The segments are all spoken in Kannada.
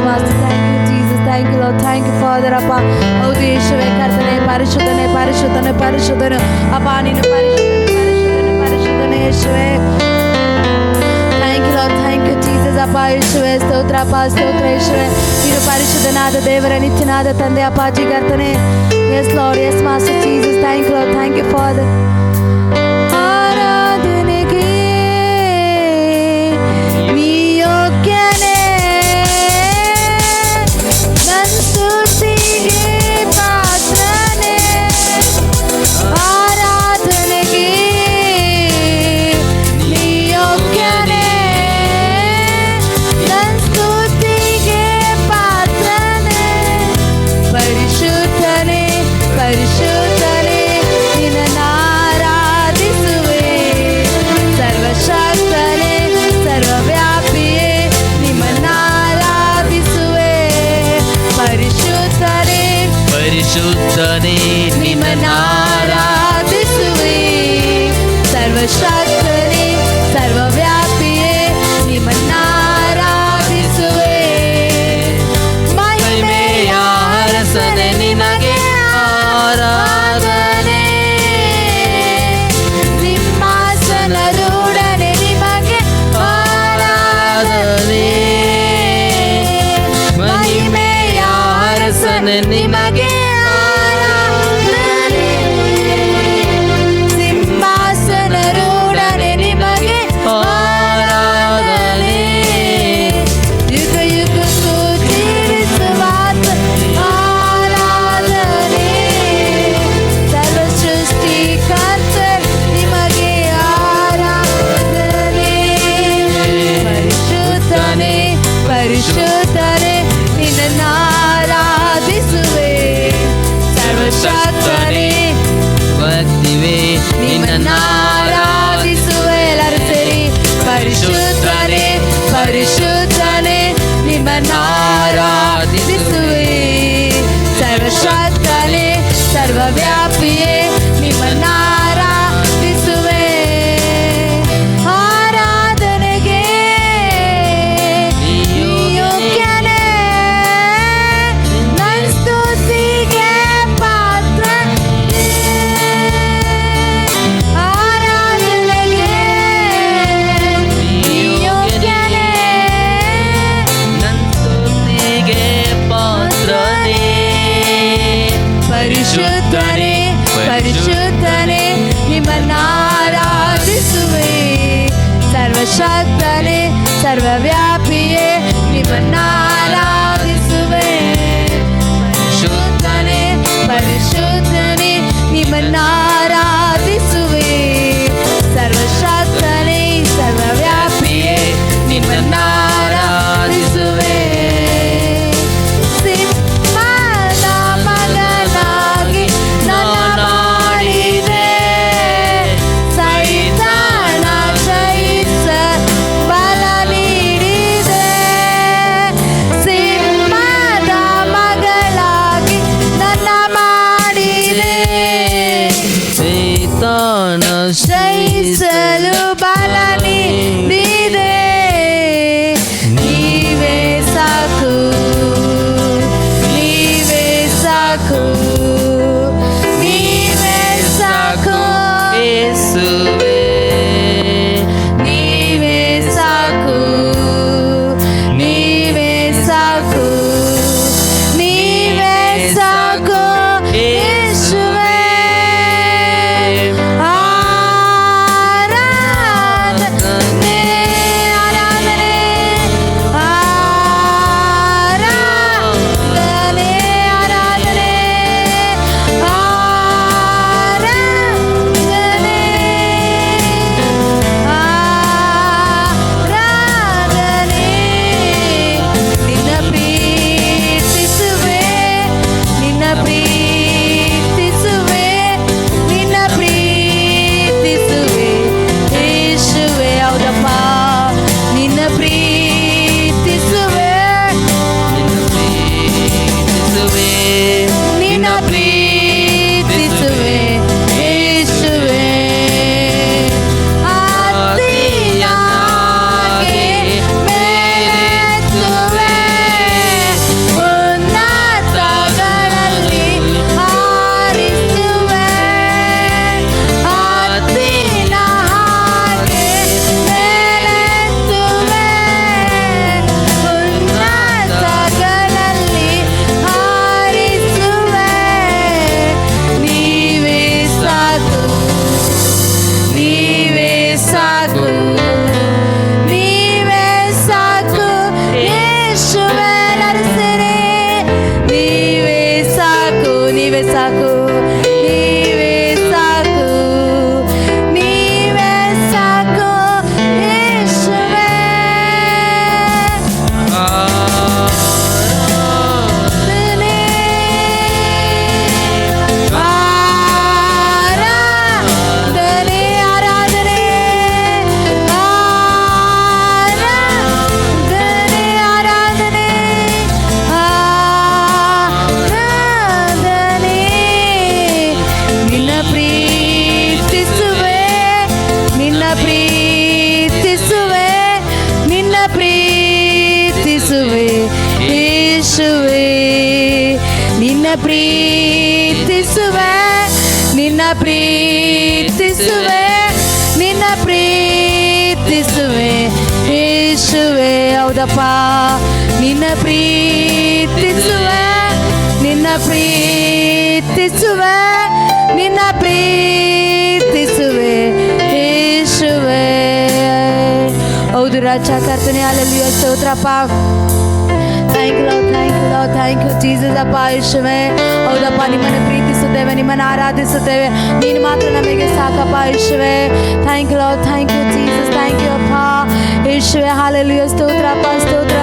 Master. Thank you, Jesus. Thank you, Lord. Thank you, Father. ಅಪ್ಪ ಹೌದು ಯೇಸುವೆ ಕರ್ತನೆ, ಪರಿಶುದ್ಧನೆ ಪರಿಶುದ್ಧನೆ ಪರಿಶುದ್ಧನೆ ಅಪ್ಪ, ನೀನು ಪರಿಶುದ್ಧನೆ ಪರಿಶುದ್ಧನೆ ಪರಿಶುದ್ಧನೆ ಯೇಸುವೆ. Thank you lord, thank you Jesus ಅಪ್ಪ ಯೇಸುವೆ. ಸ್ತೋತ್ರ ಅಪ್ಪ, ಸ್ತೋತ್ರ ಯೇಸುವೆ. ನೀನು ಪರಿಶುದ್ಧನಾದ ದೇವರ ನಿತ್ಯನಾದ ತಂದೆ ಅಪ್ಪಾಜಿ ಕರ್ತನೆ. Yes lord, yes master Jesus. Thank you lord, thank you father. ಆರಾಧನೆಗೆ ನೀ ಯೋಗ್ಯನೇ, ನನ್ನ ಸ್ತುತಿಗೆ ಪಾತ್ರನೇ. ಆರಾಧನೆಗೆ ನೀ ಯೋಗ್ಯನೇ, ನನ್ನ ಸ್ತುತಿಗೆ ಪಾತ್ರನೇ. ಪರಿಶುದ್ಧನೇ ಪರಿಶುದ್ಧನೇ ನಿನ್ನನ್ನು ಆರಾಧಿಸುವೆ. ಸರ್ವಶಕ್ತನೇ ಸರ್ವವ್ಯಾಪಿಯೇ ನಿಮ್ಮನ್ನು ಆರಾಧಿಸುವೆ. ಪರಿಶುದ್ಧನೇ ಪರಿಶುದ್ಧನೇ ನಿಮ್ಮನ್ನು ಆರಾಧಿಸುವೆ. ಸರ್ವಶಕ್ತನೇ ಸರ್ವವ್ಯಾಪಿಯೇ ನಿಮ್ಮನ್ನು ಆರಾಧಿಸುವೆ. ಮಹಿಮೆಯ ಅರಸನೆ ನಿನಗೆ ಆರಾಧನೆ. ಸಿಂಹಾಸನರೂಢನೆ ನಿಮಗೆ ಆರಾಧನೆ. ಮಹಿಮೆಯ ಅರಸನೆ ನಿನಗೆ ಆರಾಧನೆ. ಸಿಂಹಾಸನರೂಢನೆ ನಿಮಗೆ ಆರಾಧನೆ. ಯುಗ ಯುಗಕ್ಕೂ ಜೀವಿಸುವಾತ ಆರಾಧನೆ. ಸರ್ವ ಸೃಷ್ಟಿಕರ್ತರ್ ನಿಮಗೆ ಆರಾಧನೆ. ಪರಿಶುದ್ಧನೇ ಪರಿಶುದ್ಧನೇ ನಿನ್ನನ್ನು ಆರಾಧಿಸುವೆ. ಸರ್ವಶಕ್ತನೇ ಭಕ್ತಿವೆ ನಿನ್ನನ್ನು ಆರಾಧಿಸುವೆ. ಎಲ್ಲರೂ ಸೇರಿ ಪರಿಶುದ್ಧನೇ ಪರಿಶುದ್ಧನೇ ನಿಮ್ಮನ್ನು ಆರಾಧಿಸುವೆ. ಸರ್ವಶಕ್ತನೇ ಸರ್ವವ್ಯಾಪಿಯೇ ನಿಮ್ಮನ್ನು ಆರಾಧಿಸುವೆ. ಆರಾಧನೆಗೆ ನೀ ಯೋಗ್ಯನೇ, ನನ್ನ ಸ್ತುತಿಗೆ ಪಾತ್ರನೇ. ಆರಾಧನೆಗೆ ನೀ ಯೋಗ್ಯನೇ, ನನ್ನ ನೀವೇ ಸಾಕು, ನೀವೇ ಸಾಕು, ನೀವೇ ಸಾಕು ಯೇಸುವೇ. ಪ್ರೀತಿಸುವೆ, ನಿನ್ನ ಪ್ರೀತಿಸುವೆ, ನಿನ್ನ ಪ್ರೀತಿಸುವೆ ಯೇಸುವೆ. ಹೌದಪ್ಪ, ನಿನ್ನ ಪ್ರೀತಿಸುವೆ, ನಿನ್ನ ಪ್ರೀತಿಸುವೆ, ನಿನ್ನ ಪ್ರೀತಿಸುವೆ ಯೇಸುವೆ. ಹೌದು ರಾಜ ಕರ್ತನೆ, ಹಲ್ಲೆಲೂಯಾ, ಸ್ತೋತ್ರಪ್ಪ. Thank you lord, thank you lord, thank you Jesus ಅಪ್ಪ ಯೇಸುವೇ. ಹೌದಪ್ಪ, ನಿಮ್ಮನ್ನು ಪ್ರೀತಿಸುತ್ತೇವೆ, ನಿಮ್ಮನ್ನು ಆರಾಧಿಸುತ್ತೇವೆ, ನೀನು ಮಾತ್ರ ನಮಗೆ ಸಾಕಪ್ಪ ಯೇಸುವೇ. Thank you lord, thank you Jesus, thank you ಅಪ್ಪ ಯೇಸುವೇ. ಹಲ್ಲೆಲೂಯಾ, ಸ್ತೋತ್ರ ಅಪ್ಪ, ಸ್ತೋತ್ರ.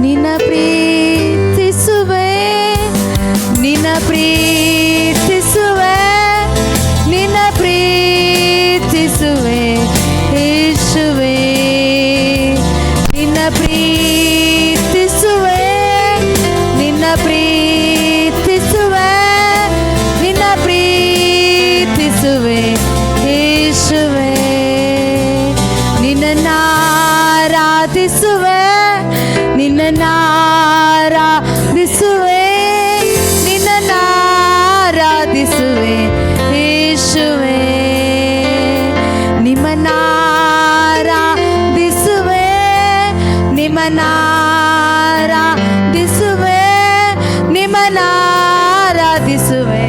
ನಿನ್ನ ಪ್ರೀತಿಸುವೆ, ನಿನ್ನ ಪ್ರೀತಿಸುವೆ, ನಿನ್ನ ಪ್ರೀತಿಸುವೆ ಯೇಸುವೇ. ನಿನ್ನ ಪ್ರೀತಿಸುವೆ, ನಿನ್ನ ಪ್ರೀತಿಸುವೆ, ನಿನ್ನ ಪ್ರೀತಿಸುವೆ ಯೇಸುವೇ. ನಿನ್ನನ್ನು ಆರಾಧಿಸುವೆ, ನಿನ್ನನ್ನು ಆರಾಧಿಸುವೆ, ನಿನ್ನನ್ನು ಆರಾಧಿಸುವೆ ಯೇಸುವೇ. ನಿಮ್ಮನ್ನು ಆರಾಧಿಸುವೆ, ನಿಮ್ಮನ್ನು ಆರಾಧಿಸುವೆ, ನಿಮ್ಮನ್ನು ಆರಾಧಿಸುವೆ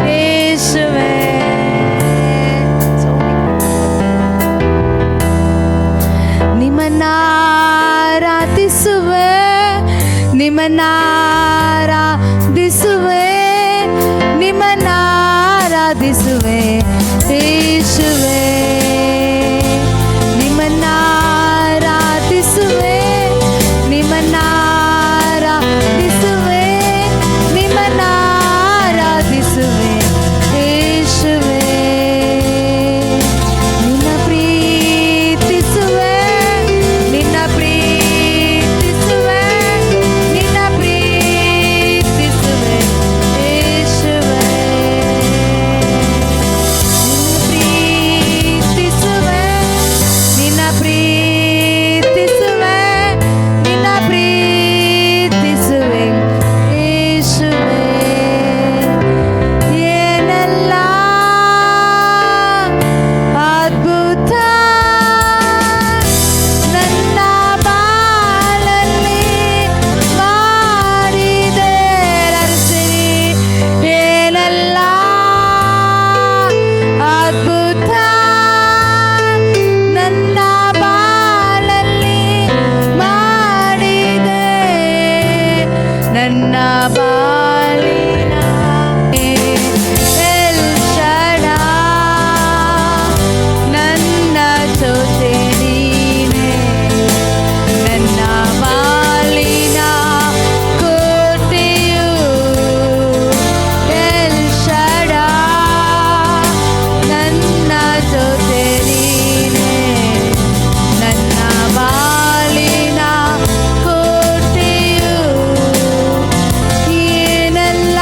ಯೇಸುವೇ. ನಿಮ್ಮನ್ನು ಆರಾಧಿಸುವೆ, ನಿಮ್ಮನ್ನು ಆರಾಧಿಸುವೆ, ನಿಮ್ಮನ್ನು ಆರಾಧಿಸುವೆ ಯೇಸುವೇ. ನಿಮ್ಮನ್ನು ಆರಾಧಿಸುವೆ, ನಿಮ್ಮನ್ನು ಆರಾಧಿಸುವೆ, ನಿಮ್ಮನ್ನು ಆರಾಧಿಸುವೆ ಯೇಸುವೇ. ನಿನ್ನ ಪ್ರೀತಿಸುವೆ, ನಿನ್ನ ಪ್ರೀತಿಸುವೆ, ನಿನ್ನ ಪ್ರೀತಿಸುವೆ ಯೇಸುವೇ. ನಿನ್ನ ಪ್ರೀತಿಸುವೆ, ನಿನ್ನ ಪ್ರೀತಿಸುವೆ ಯೇಸುವೇ. ಏನೆಲ್ಲ ಅದ್ಭುತ ನನ್ನ ಬಾಳಲ್ಲಿ ಮಾಡಿದೆ ರಚಿಸಿ. ಏನೆಲ್ಲ ಅದ್ಭುತ ನನ್ನ ಬಾಳಲ್ಲಿ ಮಾಡಿದೆ, ನನ್ನ ಬಾಳಿನ ಎಲ್ ಶಡಾಯ್, ನನ್ನ ಜೊತೆ ನೀನೇ, ನನ್ನ ಬಾಳಿನ ಕೋಟೆಯು ಎಲ್ ಶಡಾಯ್, ನನ್ನ ಜೊತೆ ನೀನೇ, ನನ್ನ ಬಾಳಿನ ಕೋಟೆಯು. ಏನೆಲ್ಲ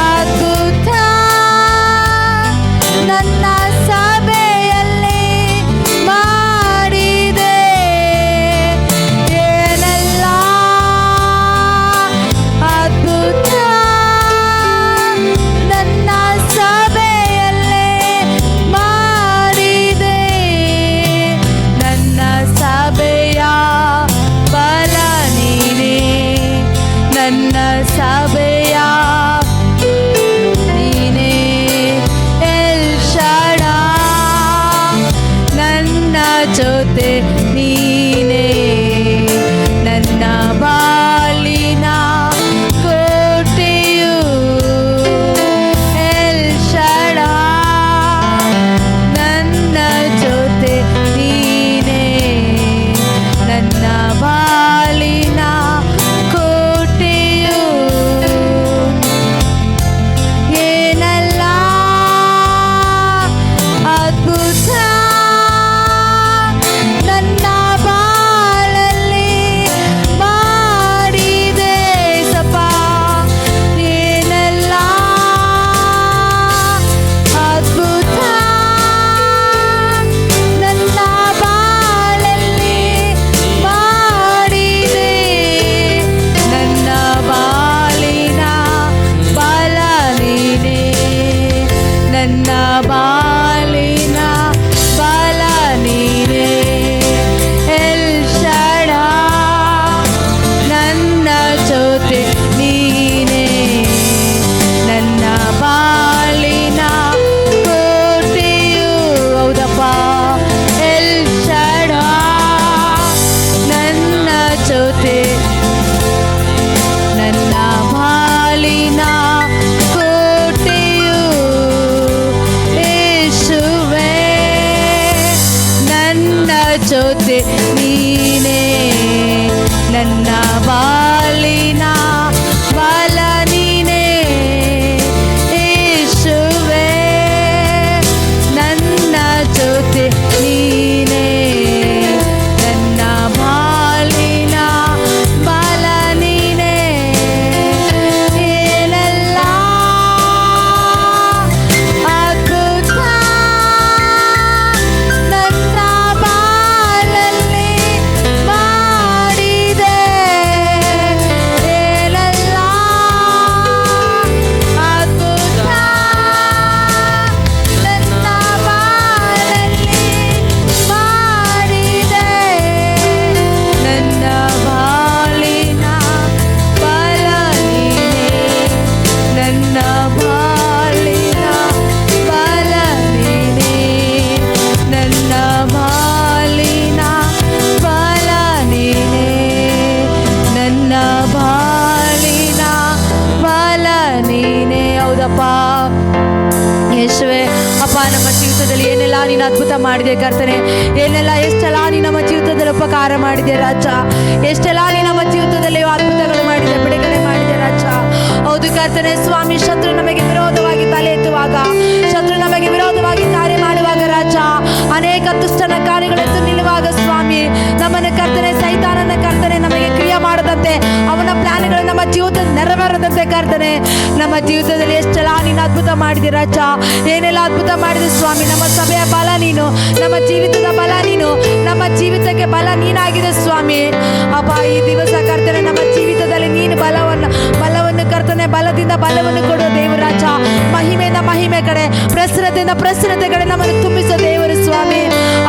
ಅದ್ಭುತ ನನ್ನ ಸಭೆಯಲ್ಲಿ ಮಾಡಿದೆ, ಏನೆಲ್ಲ ಅದ್ಭುತ ನನ್ನ ಸಭೆಯಲ್ಲಿ ಮಾಡಿದೆ. ನನ್ನ ಸಭೆಯ ಬಲ ನೀನೇ, ನನ್ನ ಸಭೆಯ ನೀನೇ ಎಲ್ ಶಡಾಯ್, ನನ್ನ ಜೊತೆ ನೀನೇ, ನನ್ನ ಬಾಳಿನ ನೀನು ಅದ್ಭುತ ಮಾಡಿದೆ ಕರ್ತನೆ. ಎಷ್ಟೆಲ್ಲ ನೀನು ನಮ್ಮ ಜೀವಿತದಲ್ಲಿ ಉಪಕಾರ ಮಾಡಿದೆ ರಾಜ. ಎಷ್ಟೆಲ್ಲ ನೀನು ನಮ್ಮ ಜೀವಿತದಲ್ಲಿ ಅದ್ಭುತಗಳು ಮಾಡಿದೆ, ಬಿಡುಗಡೆ ಮಾಡಿದೆ ರಾಜ. ಹೌದು ಕರ್ತನೆ ಸ್ವಾಮಿ, ಶತ್ರು ನಮಗೆ ವಿರೋಧವಾಗಿ ತಲೆ ಎತ್ತುವಾಗ, ಶತ್ರು ನಮಗೆ ವಿರೋಧವಾಗಿ ಕಾರ್ಯ ಮಾಡುವಾಗ ರಾಜ, ಅನೇಕ ದುಷ್ಟನ ಕಾರ್ಯಗಳೆಂದು ನಿಲ್ಲುವಾಗ ಸ್ವಾಮಿ, ನಮ್ಮನ್ನು ಕರ್ತನೆ ಸೈತಾನನ ಕರ್ತನೆ ನಮಗೆ ಕ್ರಿಯೆ ಮಾಡದಂತೆ, ಅವನ ಪ್ಲಾನ್ಗಳು ನಮ್ಮ ಜೀವಿತ ನೆರವೇರದಂತೆ ಕರ್ತನೆ, ನಮ್ಮ ಜೀವಿತದಲ್ಲಿ ಎಷ್ಟೆಲ್ಲ ನೀನು ಅದ್ಭುತ ಮಾಡಿದೆ ರಾಜ. ಏನೆಲ್ಲ ಅದ್ಭುತ ಮಾಡಿದೆ ಸ್ವಾಮಿ. ನಮ್ಮ ಸಭೆಯ ಬಲ ನೀನು, ನಮ್ಮ ಜೀವಿತದ ಬಲ ನೀನು, ನಮ್ಮ ಜೀವಿತಕ್ಕೆ ಬಲ ನೀನಾಗಿದೆ ಸ್ವಾಮಿ. ಅಪ್ಪ ಈ ದಿವಸ ಕರ್ತನೆ ನಮ್ಮ ಜೀವಿತದಲ್ಲಿ ನೀನು ಬಲವನ್ನು ಕರ್ತನೆ, ಬಲದಿಂದ ಬಲವನ್ನು ಕೊಡುವ ದೇವರಾಜ. ಮಹಿಮೆಯಿಂದ ಮಹಿಮೆ ಕಡೆ, ಪ್ರಸನ್ನತೆಯಿಂದ ಪ್ರಸನ್ನತೆ ಕಡೆ ನಮ್ಮನ್ನು ತುಂಬಿಸೋ ದೇವರು ಸ್ವಾಮಿ.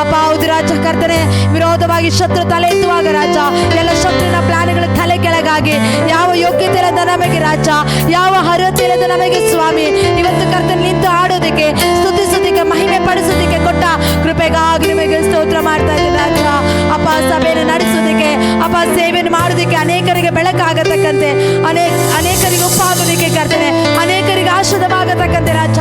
ಅಪ್ಪ ಹೌದು ರಾಜ ಕರ್ತನೆ, ವಿರೋಧವಾಗಿ ಶತ್ರು ತಲೆ ಎತ್ತುವಾಗ ರಾಜ, ಎಲ್ಲ ಶತ್ರುವಿನ ಪ್ಲಾನ್ಗಳು ತಲೆ ಕೆಳಗಾಗಿ, ಯಾವ ಯೋಗ್ಯತೆ ಇಲ್ಲದ ನಮಗೆ ರಾಜ, ಯಾವ ಅರ್ಹತೆ ಇಲ್ಲದ ನಮಗೆ ಸ್ವಾಮಿ, ಇವತ್ತು ಕರ್ತನೆ ನಿಂತು ಆಡೋದಕ್ಕೆ, ಸ್ತುತಿಸೋದಕ್ಕೆ, ಮಹಿಮೆ ಪಡಿಸೋದಕ್ಕೆ ಕೊಟ್ಟ ಕೃಪೆಗಾಗಿ ನಿಮಗೆ ಸ್ತೋತ್ರ ಮಾಡ್ತಾ ಇದ್ದೀನಿ ರಾಜ. ಅಪ್ಪ ಸಭೆಯನ್ನು ನಡೆಸೋದಕ್ಕೆ, ಅಪ್ಪ ಸೇವೆಯನ್ನು ಮಾಡೋದಕ್ಕೆ, ಅನೇಕರಿಗೆ ಬೆಳಕಾಗತಕ್ಕಂತೆ, ಅನೇಕರಿಗೆ ಉಪ್ಪಾಗೋದಕ್ಕೆ ಕರ್ತನೆ, ಅನೇಕರಿಗೆ ಆಶೀರ್ವಾದವಾಗತಕ್ಕಂತೆ ರಾಜ,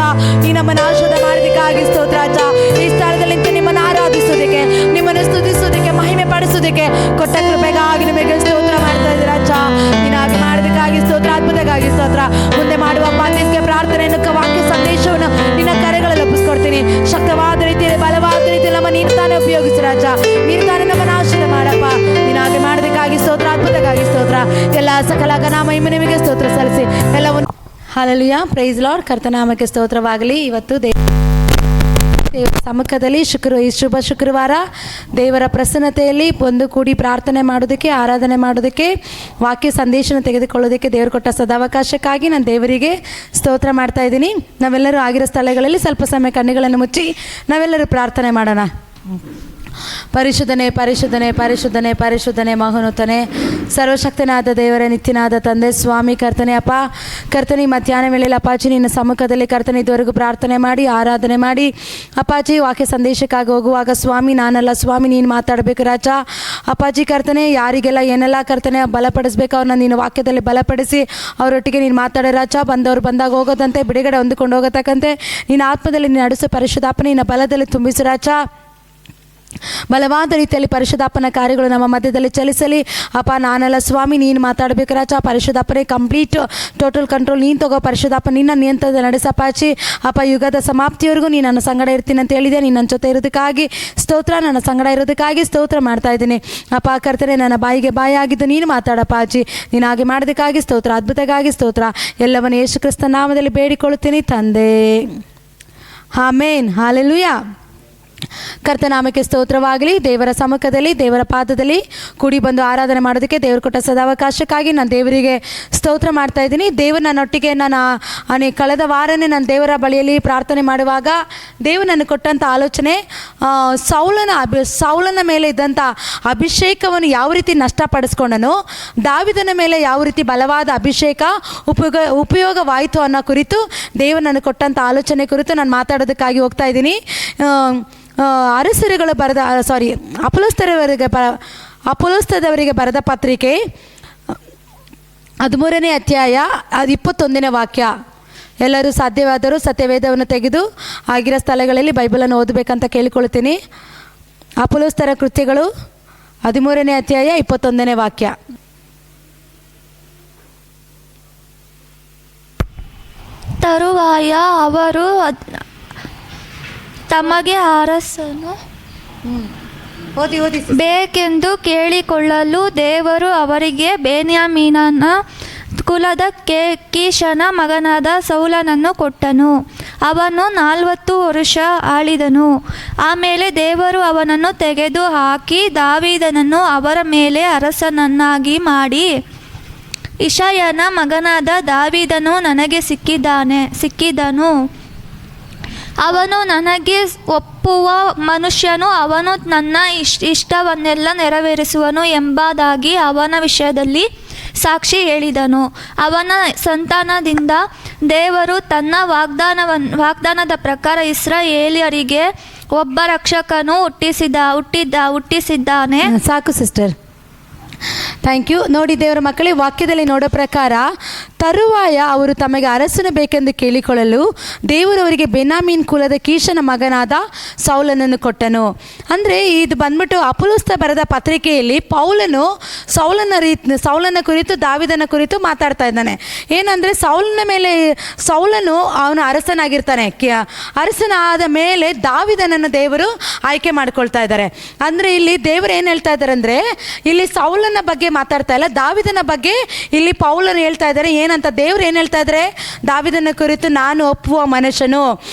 ಈ ನಮ್ಮನ್ನು ಆಶೀರ್ವಾದ ಮಾಡೋದಕ್ಕಾಗಿ ಸ್ತೋತ್ರ ರಾಜ. ಈ ಸ್ಥಳದಲ್ಲಿ ನಿಂತು ನಿಮ್ಮನ್ನು ಆರಾಧಿಸೋದಕ್ಕೆ, ನಿಮ್ಮನ್ನು ಸ್ತುತಿಸೋದಕ್ಕೆ, ಮಹಿಮೆ ಪಡಿಸೋದಕ್ಕೆ ಕೊಟ್ಟ ಕೃಪೆಗಾಗಿ ನಿಮಗೆ ಸ್ತೋತ್ರ ಮಾಡ್ತಾ ಇದ್ದೀವಿ ರಾಜ. ನೀನಾಗಿ ಮಾಡೋದಕ್ಕಾಗಿ ಸ್ತೋತ್ರ, ಅದ್ಭುತಕ್ಕಾಗಿ ಸ್ತೋತ್ರ. ಮುಂದೆ ಮಾಡುವ ಮಾತಿಗೆ ಪ್ರಾರ್ಥನೆಯನ್ನು, ವಾಕ್ಯ ಸಂದೇಶವನ್ನು ನಿನ್ನ ಕರೆಗಳಲ್ಲಿ ಒಪ್ಪಿಸ್ಕೊಡ್ತೀನಿ. ಶಕ್ತವಾದ ರೀತಿಯಲ್ಲಿ, ಬಲವಾದ ರೀತಿಯಲ್ಲಿ ನಮ್ಮ ನೀನು ತಾನೇ ಉಪಯೋಗಿಸು ರಾಜ. ನೀನು ತಾನೇ ನಮ್ಮನ್ನು ಆಶೀರ್ವಾದ ಮಾಡಪ್ಪ. ನೀನಾಗಿ ಮಾಡೋದಕ್ಕಾಗಿ ಸ್ತೋತ್ರ, ಅದ್ಭುತಕ್ಕಾಗಿ ಸ್ತೋತ್ರ. ಎಲ್ಲ ಸಕಲ ಘನ ಮಹಿಮೆ ನಿಮಗೆ ಸ್ತೋತ್ರ ಸಲ್ಲಿಸಿ ಎಲ್ಲವನ್ನು ಹಲ್ಲೆಲೂಯಾ, ಪ್ರೈಸ್ ಲಾರ್ಡ್. ಕರ್ತನಾಮಕ್ಕೆ ಸ್ತೋತ್ರವಾಗಲಿ. ಇವತ್ತು ದೇವರ ಸಮ್ಮುಖದಲ್ಲಿ ಈ ಶುಭ ಶುಕ್ರವಾರ ದೇವರ ಪ್ರಸನ್ನತೆಯಲ್ಲಿ ಒಂದು ಕೂಡಿ ಪ್ರಾರ್ಥನೆ ಮಾಡೋದಕ್ಕೆ, ಆರಾಧನೆ ಮಾಡೋದಕ್ಕೆ, ವಾಕ್ಯ ಸಂದೇಶನ ತೆಗೆದುಕೊಳ್ಳೋದಕ್ಕೆ ದೇವರು ಕೊಟ್ಟ ಸದಾವಕಾಶಕ್ಕಾಗಿ ನಾನು ದೇವರಿಗೆ ಸ್ತೋತ್ರ ಮಾಡ್ತಾ ಇದ್ದೀನಿ. ನಾವೆಲ್ಲರೂ ಆಗಿರೋ ಸ್ಥಳಗಳಲ್ಲಿ ಸ್ವಲ್ಪ ಸಮಯ ಕಣ್ಣುಗಳನ್ನು ಮುಚ್ಚಿ ನಾವೆಲ್ಲರೂ ಪ್ರಾರ್ಥನೆ ಮಾಡೋಣ. ಪರಿಶುದ್ಧನೆ ಪರಿಶುದ್ಧನೆ ಪರಿಶುದ್ಧನೆ ಪರಿಶುದ್ಧನೆ ಮಹೋನ್ನತನೇ ಸರ್ವಶಕ್ತನಾದ ದೇವರೇ, ನಿತ್ಯನಾದ ತಂದೆ ಸ್ವಾಮಿ ಕರ್ತನೆ. ಅಪ್ಪ ಕರ್ತನೆ, ಮಧ್ಯಾಹ್ನ ವೇಳೆಯಲ್ಲಿ ಅಪ್ಪಾಜಿ ನಿನ್ನ ಸಮ್ಮುಖದಲ್ಲಿ ಕರ್ತನೆ ಇದುವರೆಗೂ ಪ್ರಾರ್ಥನೆ ಮಾಡಿ ಆರಾಧನೆ ಮಾಡಿ ಅಪ್ಪಾಜಿ ವಾಕ್ಯ ಸಂದೇಶಕ್ಕಾಗಿ ಹೋಗುವಾಗ ಸ್ವಾಮಿ ನಾನಲ್ಲ ಸ್ವಾಮಿ ನೀನು ಮಾತಾಡಬೇಕು ರಾಜ. ಅಪ್ಪಾಜಿ ಕರ್ತನೆ, ಯಾರಿಗೆಲ್ಲ ಏನೆಲ್ಲ ಕರ್ತನೆ ಬಲಪಡಿಸ್ಬೇಕು ಅವ್ರನ್ನ ನೀನು ವಾಕ್ಯದಲ್ಲಿ ಬಲಪಡಿಸಿ ಅವರೊಟ್ಟಿಗೆ ನೀನು ಮಾತಾಡೋ ರಾಜ. ಬಂದವರು ಬಂದಾಗ ಹೋಗೋದಂತೆ, ಬಿಡುಗಡೆ ಹೊಂದಿಕೊಂಡು ಹೋಗತಕ್ಕಂತೆ ನೀನು ಆತ್ಮದಲ್ಲಿ ನೀನು ನಡೆಸೋ ಪರಿಶುದ್ಧಾತ್ಮ ನಿನ್ನ ಬಲದಲ್ಲಿ ತುಂಬಿಸು ರಾಜ. ಬಲವಾದ ರೀತಿಯಲ್ಲಿ ಪರಿಶುದ್ಧಾತ್ಮನ ಕಾರ್ಯಗಳು ನಮ್ಮ ಮಧ್ಯದಲ್ಲಿ ಚಲಿಸಲಿ ಅಪ್ಪ. ನಾನೆಲ್ಲ ಸ್ವಾಮಿ ನೀನು ಮಾತಾಡಬೇಕು ರಾಜ. ಪರಿಶುದ್ಧಾತ್ಮನೇ ಕಂಪ್ಲೀಟ್ ಟೋಟಲ್ ಕಂಟ್ರೋಲ್ ನೀನು ತಗೋ ಪರಿಶುದ್ಧಾತ್ಮ, ನಿನ್ನ ನಿಯಂತ್ರಣದಲ್ಲಿ ನಡೆಸಪ್ಪಾಚಿ. ಅಪ್ಪ ಯುಗದ ಸಮಾಪ್ತಿಯವರೆಗೂ ನೀನು ನನ್ನ ಸಂಗಡ ಇರ್ತೀನಿ ಅಂತ ಹೇಳಿದೆ. ನೀನು ನನ್ನ ಜೊತೆ ಇರೋದಕ್ಕಾಗಿ ಸ್ತೋತ್ರ, ನನ್ನ ಸಂಗಡ ಇರೋದಕ್ಕಾಗಿ ಸ್ತೋತ್ರ ಮಾಡ್ತಾ ಇದ್ದೀನಿ ಅಪ್ಪ. ಕರ್ತನೆ, ನನ್ನ ಬಾಯಿಗೆ ಬಾಯಿ ಆಗಿದ್ದು ನೀನು ಮಾತಾಡಪ್ಪ ಅಜ್ಜಿ. ನೀನು ಹಾಗೆ ಮಾಡೋದಕ್ಕಾಗಿ ಸ್ತೋತ್ರ, ಅದ್ಭುತಕ್ಕಾಗಿ ಸ್ತೋತ್ರ. ಎಲ್ಲವನ್ನು ಯೇಸು ಕ್ರಿಸ್ತ ನಾಮದಲ್ಲಿ ಬೇಡಿಕೊಳ್ಳುತ್ತೀನಿ ತಂದೆ, ಆಮೇನ್. ಹಲ್ಲೆಲೂಯಾ. ಕರ್ತನಾಮಕ್ಕೆ ಸ್ತೋತ್ರವಾಗಲಿ. ದೇವರ ಸಮ್ಮುಖದಲ್ಲಿ ದೇವರ ಪಾದದಲ್ಲಿ ಕೂಡಿ ಬಂದು ಆರಾಧನೆ ಮಾಡೋದಕ್ಕೆ ದೇವರು ಕೊಟ್ಟ ಸದಾವಕಾಶಕ್ಕಾಗಿ ನಾನು ದೇವರಿಗೆ ಸ್ತೋತ್ರ ಮಾಡ್ತಾ ಇದ್ದೀನಿ. ದೇವರು ನನ್ನೊಟ್ಟಿಗೆ ನಾನು ಕಳೆದ ವಾರನೇ ನಾನು ದೇವರ ಬಳಿಯಲ್ಲಿ ಪ್ರಾರ್ಥನೆ ಮಾಡುವಾಗ ದೇವರು ನನಗೆ ಕೊಟ್ಟಂಥ ಆಲೋಚನೆ, ಸೌಲನ ಮೇಲೆ ಇದ್ದಂಥ ಅಭಿಷೇಕವನ್ನು ಯಾವ ರೀತಿ ನಷ್ಟಪಡಿಸ್ಕೊಂಡನು, ದಾವಿದನ ಮೇಲೆ ಯಾವ ರೀತಿ ಬಲವಾದ ಅಭಿಷೇಕ ಉಪಯೋಗವಾಯಿತು ಅನ್ನೋ ಕುರಿತು ದೇವರು ನನಗೆ ಕೊಟ್ಟಂಥ ಆಲೋಚನೆ ಕುರಿತು ನಾನು ಮಾತಾಡೋದಕ್ಕಾಗಿ ಹೋಗ್ತಾ ಇದ್ದೀನಿ. ಅರಸರುಗಳು ಬರೆದ ಅಪೊಸ್ತಲದವರಿಗೆ ಬರೆದ ಪತ್ರಿಕೆ 13ನೇ ಅಧ್ಯಾಯ 21ನೇ ವಾಕ್ಯ. ಎಲ್ಲರೂ ಸಾಧ್ಯವಾದರೂ ಸತ್ಯವೇದವನ್ನು ತೆಗೆದು ಆಗಿರೋ ಸ್ಥಳಗಳಲ್ಲಿ ಬೈಬಲನ್ನು ಓದಬೇಕಂತ ಕೇಳಿಕೊಳ್ತೀನಿ. ಅಪೊಸ್ತಲರ ಕೃತ್ಯಗಳು 13ನೇ ಅಧ್ಯಾಯ 21ನೇ ವಾಕ್ಯ. ತರುವಾಯ ಅವರು ತಮಗೆ ಅರಸನು ಬೇಕೆಂದು ಕೇಳಿಕೊಳ್ಳಲು ದೇವರು ಅವರಿಗೆ ಬೆನ್ಯಾಮೀನನ ಕುಲದ ಕೀಷನ ಮಗನಾದ ಸೌಲನನ್ನು ಕೊಟ್ಟನು. ಅವನು 40 ವರುಷ ಆಳಿದನು. ಆಮೇಲೆ ದೇವರು ಅವನನ್ನು ತೆಗೆದು ಹಾಕಿ ದಾವೀದನನ್ನು ಅವರ ಮೇಲೆ ಅರಸನನ್ನಾಗಿ ಮಾಡಿ, ಇಷಯನ ಮಗನಾದ ದಾವೀದನು ನನಗೆ ಸಿಕ್ಕಿದನು, ಅವನು ನನಗೆ ಒಪ್ಪುವ ಮನುಷ್ಯನು, ಅವನು ನನ್ನ ಇಷ್ಟವನ್ನೆಲ್ಲ ನೆರವೇರಿಸುವನು ಎಂಬುದಾಗಿ ಅವನ ವಿಷಯದಲ್ಲಿ ಸಾಕ್ಷಿ ಹೇಳಿದನು. ಅವನ ಸಂತಾನದಿಂದ ದೇವರು ತನ್ನ ವಾಗ್ದಾನದ ಪ್ರಕಾರ ಇಸ್ರಾಯೇಲ್ಯರಿಗೆ ಒಬ್ಬ ರಕ್ಷಕನು ಹುಟ್ಟಿಸಿದ್ದಾನೆ. ಸಾಕು ಸಿಸ್ಟರ್, ಥ್ಯಾಂಕ್ ಯು. ನೋಡಿ ದೇವರ ಮಕ್ಕಳೇ, ವಾಕ್ಯದಲ್ಲಿ ನೋಡೋ ಪ್ರಕಾರ ತರುವಾಯ ಅವರು ತಮಗೆ ಅರಸನು ಬೇಕೆಂದು ಕೇಳಿಕೊಳ್ಳಲು ದೇವರು ಅವರಿಗೆ ಬೆನ್ಯಾಮೀನ್ ಕುಲದ ಕೀಷನ ಮಗನಾದ ಸೌಲನನ್ನು ಕೊಟ್ಟನು. ಅಂದರೆ ಇದು ಬಂದ್ಬಿಟ್ಟು ಅಪೊಸ್ತಲರು ಬರೆದ ಪತ್ರಿಕೆಯಲ್ಲಿ ಪೌಲನು ಸೌಲನ ಕುರಿತು ದಾವಿದನ ಕುರಿತು ಮಾತಾಡ್ತಾ ಇದ್ದಾನೆ. ಏನಂದರೆ ಸೌಲನು ಅವನ ಅರಸನಾಗಿರ್ತಾನೆ. ಅರಸನಾದ ಮೇಲೆ ದಾವಿದನನ್ನು ದೇವರು ಆಯ್ಕೆ ಮಾಡ್ಕೊಳ್ತಾ ಇದ್ದಾರೆ. ಅಂದರೆ ಇಲ್ಲಿ ದೇವರು ಏನು ಹೇಳ್ತಾ ಇದ್ದಾರೆ ಅಂದರೆ, ಇಲ್ಲಿ ಸೌಲನ ಬಗ್ಗೆ ಮಾತಾಡ್ತಾ ಇಲ್ಲ, ದಾವಿದನ ಬಗ್ಗೆ ಇಲ್ಲಿ ಪೌಲನು ಹೇಳ್ತಾ ಇದ್ದಾರೆ. ಏನಂತ ದೇವರು ಏನು ಹೇಳ್ತಾ ಇದ್ದಾರೆ, ದಾವಿದನ ಕುರಿತು ನಾನು ಒಪ್ಪುವ ಮನುಷ್ಯನು.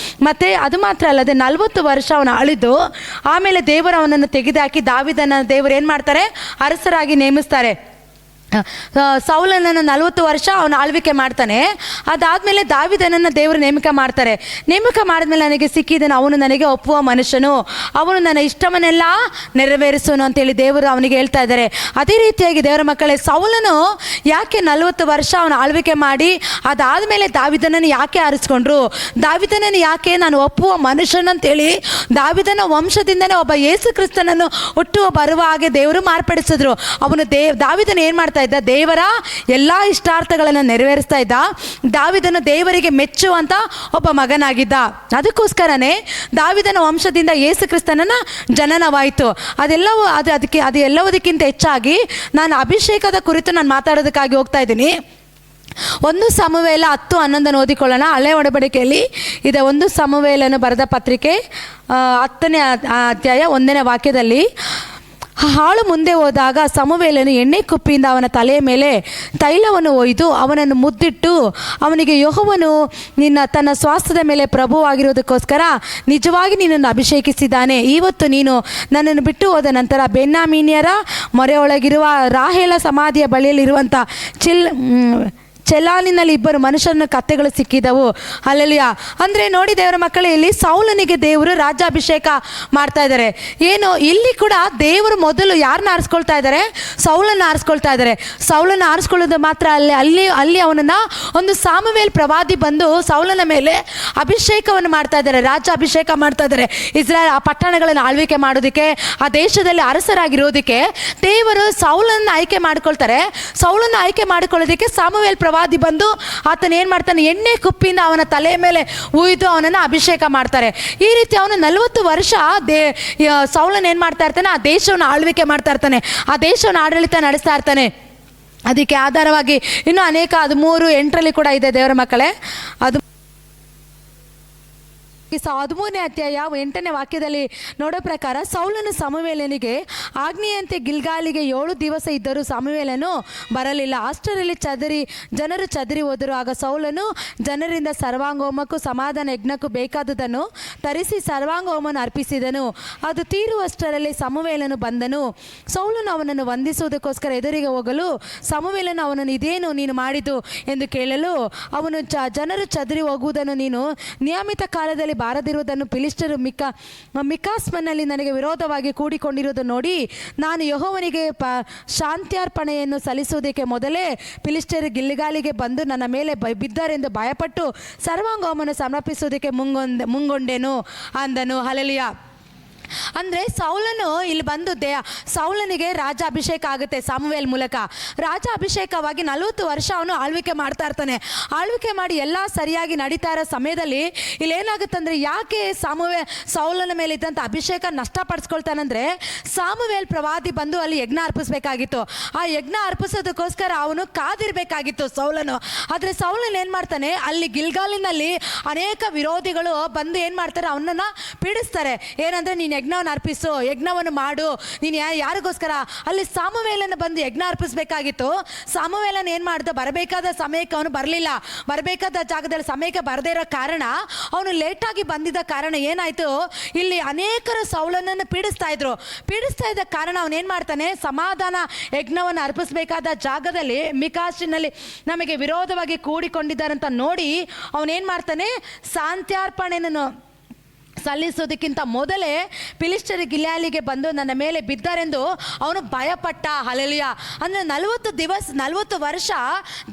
ಮತ್ತು ಅದು ಮಾತ್ರ ಅಲ್ಲದೆ 40 ವರ್ಷ ಅವನು ಅಳಿದು ಆಮೇಲೆ ದೇವರು ಅವನನ್ನು ತೆಗೆದುಹಾಕಿ ದಾವಿದನ ದೇವರು ಏನು ಮಾಡ್ತಾರೆ, ಅರಸರಾಗಿ ನೇಮಿಸ್ತಾರೆ. ಸೌಲನನ್ನು 40 ವರ್ಷ ಅವನು ಆಳ್ವಿಕೆ ಮಾಡ್ತಾನೆ. ಅದಾದಮೇಲೆ ದಾವಿದನನ್ನು ದೇವರು ನೇಮಕ ಮಾಡ್ತಾರೆ. ನೇಮಕ ಮಾಡಿದ್ಮೇಲೆ ನನಗೆ ಸಿಕ್ಕಿದನು, ಅವನು ನನಗೆ ಒಪ್ಪುವ ಮನುಷ್ಯನು, ಅವನು ನನ್ನ ಇಷ್ಟವನ್ನೆಲ್ಲ ನೆರವೇರಿಸೋನು ಅಂತೇಳಿ ದೇವರು ಅವನಿಗೆ ಹೇಳ್ತಾ ಇದ್ದಾರೆ. ಅದೇ ರೀತಿಯಾಗಿ ದೇವರ ಮಕ್ಕಳೇ, ಸೌಲನು ಯಾಕೆ 40 ವರ್ಷ ಅವನು ಆಳ್ವಿಕೆ ಮಾಡಿ ಅದಾದಮೇಲೆ ದಾವಿದನನ್ನು ಯಾಕೆ ಆರಿಸ್ಕೊಂಡ್ರು, ದಾವಿದನನ್ನು ಯಾಕೆ ನಾನು ಒಪ್ಪುವ ಮನುಷ್ಯನು ಅಂತೇಳಿ ದಾವಿದನ ವಂಶದಿಂದನೇ ಒಬ್ಬ ಯೇಸು ಕ್ರಿಸ್ತನನ್ನು ಹುಟ್ಟುವ ಬರುವ ಹಾಗೆ ದೇವರು ಮಾರ್ಪಡಿಸಿದ್ರು. ಅವನು ದಾವಿದನ ಏನು ಮಾಡ್ತಾ ಇದ್ದ, ದೇವರ ಎಲ್ಲ ಇಷ್ಟಾರ್ಥಗಳನ್ನು ನೆರವೇರಿಸ್ತಾ ಇದ್ದ. ದಾವಿದನು ದೇವರಿಗೆ ಮೆಚ್ಚುವಂತ ಒಬ್ಬ ಮಗನಾಗಿದ್ದ. ಅದಕ್ಕೋಸ್ಕರನೇ ದಾವಿದನ ವಂಶದಿಂದ ಯೇಸು ಕ್ರಿಸ್ತನನ್ನ ಜನನವಾಯಿತು. ಅದು ಎಲ್ಲವುದಕ್ಕಿಂತ ಹೆಚ್ಚಾಗಿ ನಾನು ಅಭಿಷೇಕದ ಕುರಿತು ನಾನು ಮಾತಾಡೋದಕ್ಕಾಗಿ ಹೋಗ್ತಾ ಇದ್ದೀನಿ. 1 ಸಮುವೇಲ 10:11 ಓದಿಕೊಳ್ಳೋಣ. ಹಳೆ ಒಡಂಬಡಿಕೆಯಲ್ಲಿ ಇದೆ. 1 ಸಮುವೇಲನು ಬರೆದ ಪತ್ರಿಕೆ 10ನೇ ಅಧ್ಯಾಯ 1ನೇ ವಾಕ್ಯದಲ್ಲಿ, ಹಾಳು ಮುಂದೆ ಹೋದಾಗ ಸಮುವೇಲನು ಎಣ್ಣೆ ಕುಪ್ಪಿಯಿಂದ ಅವನ ತಲೆಯ ಮೇಲೆ ತೈಲವನ್ನು ಒಯ್ದು ಅವನನ್ನು ಮುದ್ದಿಟ್ಟು ಅವನಿಗೆ, ಯೆಹೋವನು ತನ್ನ ಸ್ವಾಸ್ಥ್ಯದ ಮೇಲೆ ಪ್ರಭುವಾಗಿರುವುದಕ್ಕೋಸ್ಕರ ನಿಜವಾಗಿ ನಿನ್ನನ್ನು ಅಭಿಷೇಕಿಸಿದ್ದಾನೆ. ಇವತ್ತು ನೀನು ನನ್ನನ್ನು ಬಿಟ್ಟು ಹೋದ ನಂತರ ಬೆನ್ಯಾಮೀನ್ಯರ ಮೊರೆಯೊಳಗಿರುವ ರಾಹೇಲ ಸಮಾಧಿಯ ಬಳಿಯಲ್ಲಿರುವಂಥ ಚೆಲಾನಿನಲ್ಲಿ 2 ಮನುಷ್ಯನ ಕತ್ತೆಗಳು ಸಿಕ್ಕಿದವು. ಅಲ್ಲೆಲಿಯ. ಅಂದರೆ ನೋಡಿ ದೇವರ ಮಕ್ಕಳೇ, ಇಲ್ಲಿ ಸೌಲನಿಗೆ ದೇವರು ರಾಜ್ಯಾಭಿಷೇಕ ಮಾಡ್ತಾ ಇದ್ದಾರೆ. ಏನು ಇಲ್ಲಿ ಕೂಡ ದೇವರು ಮೊದಲು ಯಾರನ್ನ ಆರಿಸ್ಕೊಳ್ತಾ ಇದ್ದಾರೆ, ಸೌಲನ್ನ ಆರಿಸ್ಕೊಳ್ತಾ ಇದ್ದಾರೆ. ಸೌಲನ್ನ ಆರಿಸ್ಕೊಳ್ಳೋದು ಮಾತ್ರ ಅಲ್ಲಿ ಅವನನ್ನು ಒಂದು ಸಾಮುವೇಲ್ ಪ್ರವಾದಿ ಬಂದು ಸೌಲನ ಮೇಲೆ ಅಭಿಷೇಕವನ್ನು ಮಾಡ್ತಾ ಇದ್ದಾರೆ, ರಾಜ್ಯಾಭಿಷೇಕ ಮಾಡ್ತಾ ಇದ್ದಾರೆ. ಇಸ್ರಾಯೇಲ್ ಆ ಪಟ್ಟಣಗಳನ್ನು ಆಳ್ವಿಕೆ ಮಾಡೋದಕ್ಕೆ, ಆ ದೇಶದಲ್ಲಿ ಅರಸರಾಗಿರೋದಕ್ಕೆ ದೇವರು ಸೌಲನ್ನ ಆಯ್ಕೆ ಮಾಡ್ಕೊಳ್ತಾರೆ. ಸೌಲನ್ನ ಆಯ್ಕೆ ಮಾಡ್ಕೊಳ್ಳೋದಕ್ಕೆ ಸಾಮುವೇಲ್ ಪ್ರವಾದಿ ಬಂದು ಆತನ ಏನು ಮಾಡ್ತಾನೆ, ಎಣ್ಣೆ ಕುಪ್ಪಿಯಿಂದ ಅವನ ತಲೆಯ ಮೇಲೆ ಉಯ್ದು ಅವನನ್ನು ಅಭಿಷೇಕ ಮಾಡ್ತಾರೆ. ಈ ರೀತಿ ಅವನು 40 ವರ್ಷ ಸೌಲನ್ ಏನು ಮಾಡ್ತಾ ಇರ್ತಾನೆ, ಆ ದೇಶವನ್ನು ಆಳ್ವಿಕೆ ಮಾಡ್ತಾ ಇರ್ತಾನೆ, ಆ ದೇಶವನ್ನು ಆಡಳಿತ ನಡೆಸ್ತಾ ಇರ್ತಾನೆ. ಅದಕ್ಕೆ ಆಧಾರವಾಗಿ ಇನ್ನೂ ಅನೇಕ 13:8 ಕೂಡ ಇದೆ ದೇವರ ಮಕ್ಕಳೇ. ಅದು 13ನೇ ಅಧ್ಯಾಯ 8ನೇ ವಾಕ್ಯದಲ್ಲಿ ನೋಡೋ ಪ್ರಕಾರ, ಸೌಲನು ಸಮುವೇಲನಿಗೆ ಆಜ್ಞೆಯಂತೆ ಗಿಲ್ಗಾಲಿಗೆ 7 ದಿವಸ ಇದ್ದರೂ ಸಮುವೇಲನು ಬರಲಿಲ್ಲ. ಅಷ್ಟರಲ್ಲಿ ಜನರು ಚದರಿ ಹೋದರು. ಆಗ ಸೌಲನು ಜನರಿಂದ ಸರ್ವಾಂಗೋಮಕ್ಕೂ ಸಮಾಧಾನ ಯಜ್ಞಕ್ಕೂ ಬೇಕಾದುದನ್ನು ತರಿಸಿ ಸರ್ವಾಂಗೋಮವನ್ನು ಅರ್ಪಿಸಿದನು. ಅದು ತೀರುವಷ್ಟರಲ್ಲಿ ಸಮುವೇಲನು ಬಂದನು. ಸೌಲನು ಅವನನ್ನು ವಂದಿಸುವುದಕ್ಕೋಸ್ಕರ ಎದುರಿಗೆ ಹೋಗಲು ಸಮುವೇಲನು ಅವನನ್ನು, ಇದೇನು ನೀನು ಮಾಡಿದ್ದು ಎಂದು ಕೇಳಲು, ಅವನು ಜನರು ಚದರಿ ಹೋಗುವುದನ್ನು ನೀನು ನಿಯಮಿತ ಕಾಲದಲ್ಲಿ ಬಾರದಿರುವುದನ್ನು ಫಿಲಿಷ್ಟಿಯರು ಮಿಕಾಸ್ಮನಲ್ಲಿ ನನಗೆ ವಿರೋಧವಾಗಿ ಕೂಡಿಕೊಂಡಿರುವುದನ್ನು ನೋಡಿ, ನಾನು ಯೆಹೋವನಿಗೆ ಶಾಂತ್ಯಾರ್ಪಣೆಯನ್ನು ಸಲ್ಲಿಸುವುದಕ್ಕೆ ಮೊದಲೇ ಫಿಲಿಷ್ಟಿಯರು ಗಿಲ್ಗಾಲಿಗೆ ಬಂದು ನನ್ನ ಮೇಲೆ ಬಿದ್ದಾರೆಂದು ಭಯಪಟ್ಟು ಸರ್ವಾಂಗೋಮವನ್ನು ಸಮರ್ಪಿಸುವುದಕ್ಕೆ ಮುಂಗೊಂಡೆನು ಅಂದನು. ಹಲ್ಲೆಲೂಯಾ. ಅಂದರೆ ಸೌಲನು ಇಲ್ಲಿ ಬಂದು ಸೌಲನಿಗೆ ರಾಜ ಅಭಿಷೇಕ ಆಗುತ್ತೆ ಸಮುವೇಲ್ ಮೂಲಕ. ರಾಜ ಅಭಿಷೇಕವಾಗಿ 40 ವರ್ಷ ಅವನು ಆಳ್ವಿಕೆ ಮಾಡ್ತಾ ಇರ್ತಾನೆ. ಆಳ್ವಿಕೆ ಮಾಡಿ ಎಲ್ಲ ಸರಿಯಾಗಿ ನಡೀತಾ ಇರೋ ಸಮಯದಲ್ಲಿ ಇಲ್ಲಿ ಏನಾಗುತ್ತಂದರೆ, ಯಾಕೆ ಸೌಲನ ಮೇಲೆ ಇದ್ದಂಥ ಅಭಿಷೇಕ ನಷ್ಟಪಡಿಸ್ಕೊಳ್ತಾನಂದರೆ, ಸಾಮುವೇಲ್ ಪ್ರವಾದಿ ಬಂದು ಅಲ್ಲಿ ಯಜ್ಞ ಅರ್ಪಿಸಬೇಕಾಗಿತ್ತು. ಆ ಯಜ್ಞ ಅರ್ಪಿಸೋದಕ್ಕೋಸ್ಕರ ಅವನು ಕಾದಿರಬೇಕಾಗಿತ್ತು ಸೌಲನು. ಆದರೆ ಸೌಲನ್ ಏನು ಮಾಡ್ತಾನೆ, ಅಲ್ಲಿ ಗಿಲ್ಗಾಲಿನಲ್ಲಿ ಅನೇಕ ವಿರೋಧಿಗಳು ಬಂದು ಏನು ಮಾಡ್ತಾರೆ, ಅವನನ್ನು ಪೀಡಿಸ್ತಾರೆ. ಏನಂದರೆ, ನೀನು ಯಜ್ಞವನ್ನು ಅರ್ಪಿಸು, ಯಜ್ಞವನ್ನು ಮಾಡು, ನೀನು ಯಾರಿಗೋಸ್ಕರ. ಅಲ್ಲಿ ಸಮುವೇಲನ ಬಂದು ಯಜ್ಞ ಅರ್ಪಿಸಬೇಕಾಗಿತ್ತು. ಸಮುವೇಲನ ಏನು ಮಾಡ್ದ, ಬರಬೇಕಾದ ಸಮಯಕ್ಕೆ ಅವನು ಬರಲಿಲ್ಲ. ಬರಬೇಕಾದ ಜಾಗದಲ್ಲಿ ಸಮಯಕ್ಕೆ ಬರದೇ ಇರೋ ಕಾರಣ, ಅವನು ಲೇಟಾಗಿ ಬಂದಿದ್ದ ಕಾರಣ ಏನಾಯಿತು, ಇಲ್ಲಿ ಅನೇಕರು ಸೌಲನನ್ನು ಪೀಡಿಸ್ತಾ ಇದ್ದ ಕಾರಣ ಅವನೇನು ಮಾಡ್ತಾನೆ, ಸಮಾಧಾನ ಯಜ್ಞವನ್ನು ಅರ್ಪಿಸಬೇಕಾದ ಜಾಗದಲ್ಲಿ ಮಿಕಾಸಿನಲ್ಲಿ ನಮಗೆ ವಿರೋಧವಾಗಿ ಕೂಡಿಕೊಂಡಿದ್ದಾರಂತ ನೋಡಿ ಅವನೇನು ಮಾಡ್ತಾನೆ, ಸಲ್ಲಿಸೋದಕ್ಕಿಂತ ಮೊದಲೇ ಫಿಲಿಷ್ಟಿಯರು ಗಿಲ್ಯಾಲಿಗೆ ಬಂದು ನನ್ನ ಮೇಲೆ ಬಿದ್ದಾರೆಂದು ಅವನು ಭಯಪಟ್ಟ. ಹಲ್ಲೆಲೂಯಾ. ಅಂದರೆ 40 ವರ್ಷ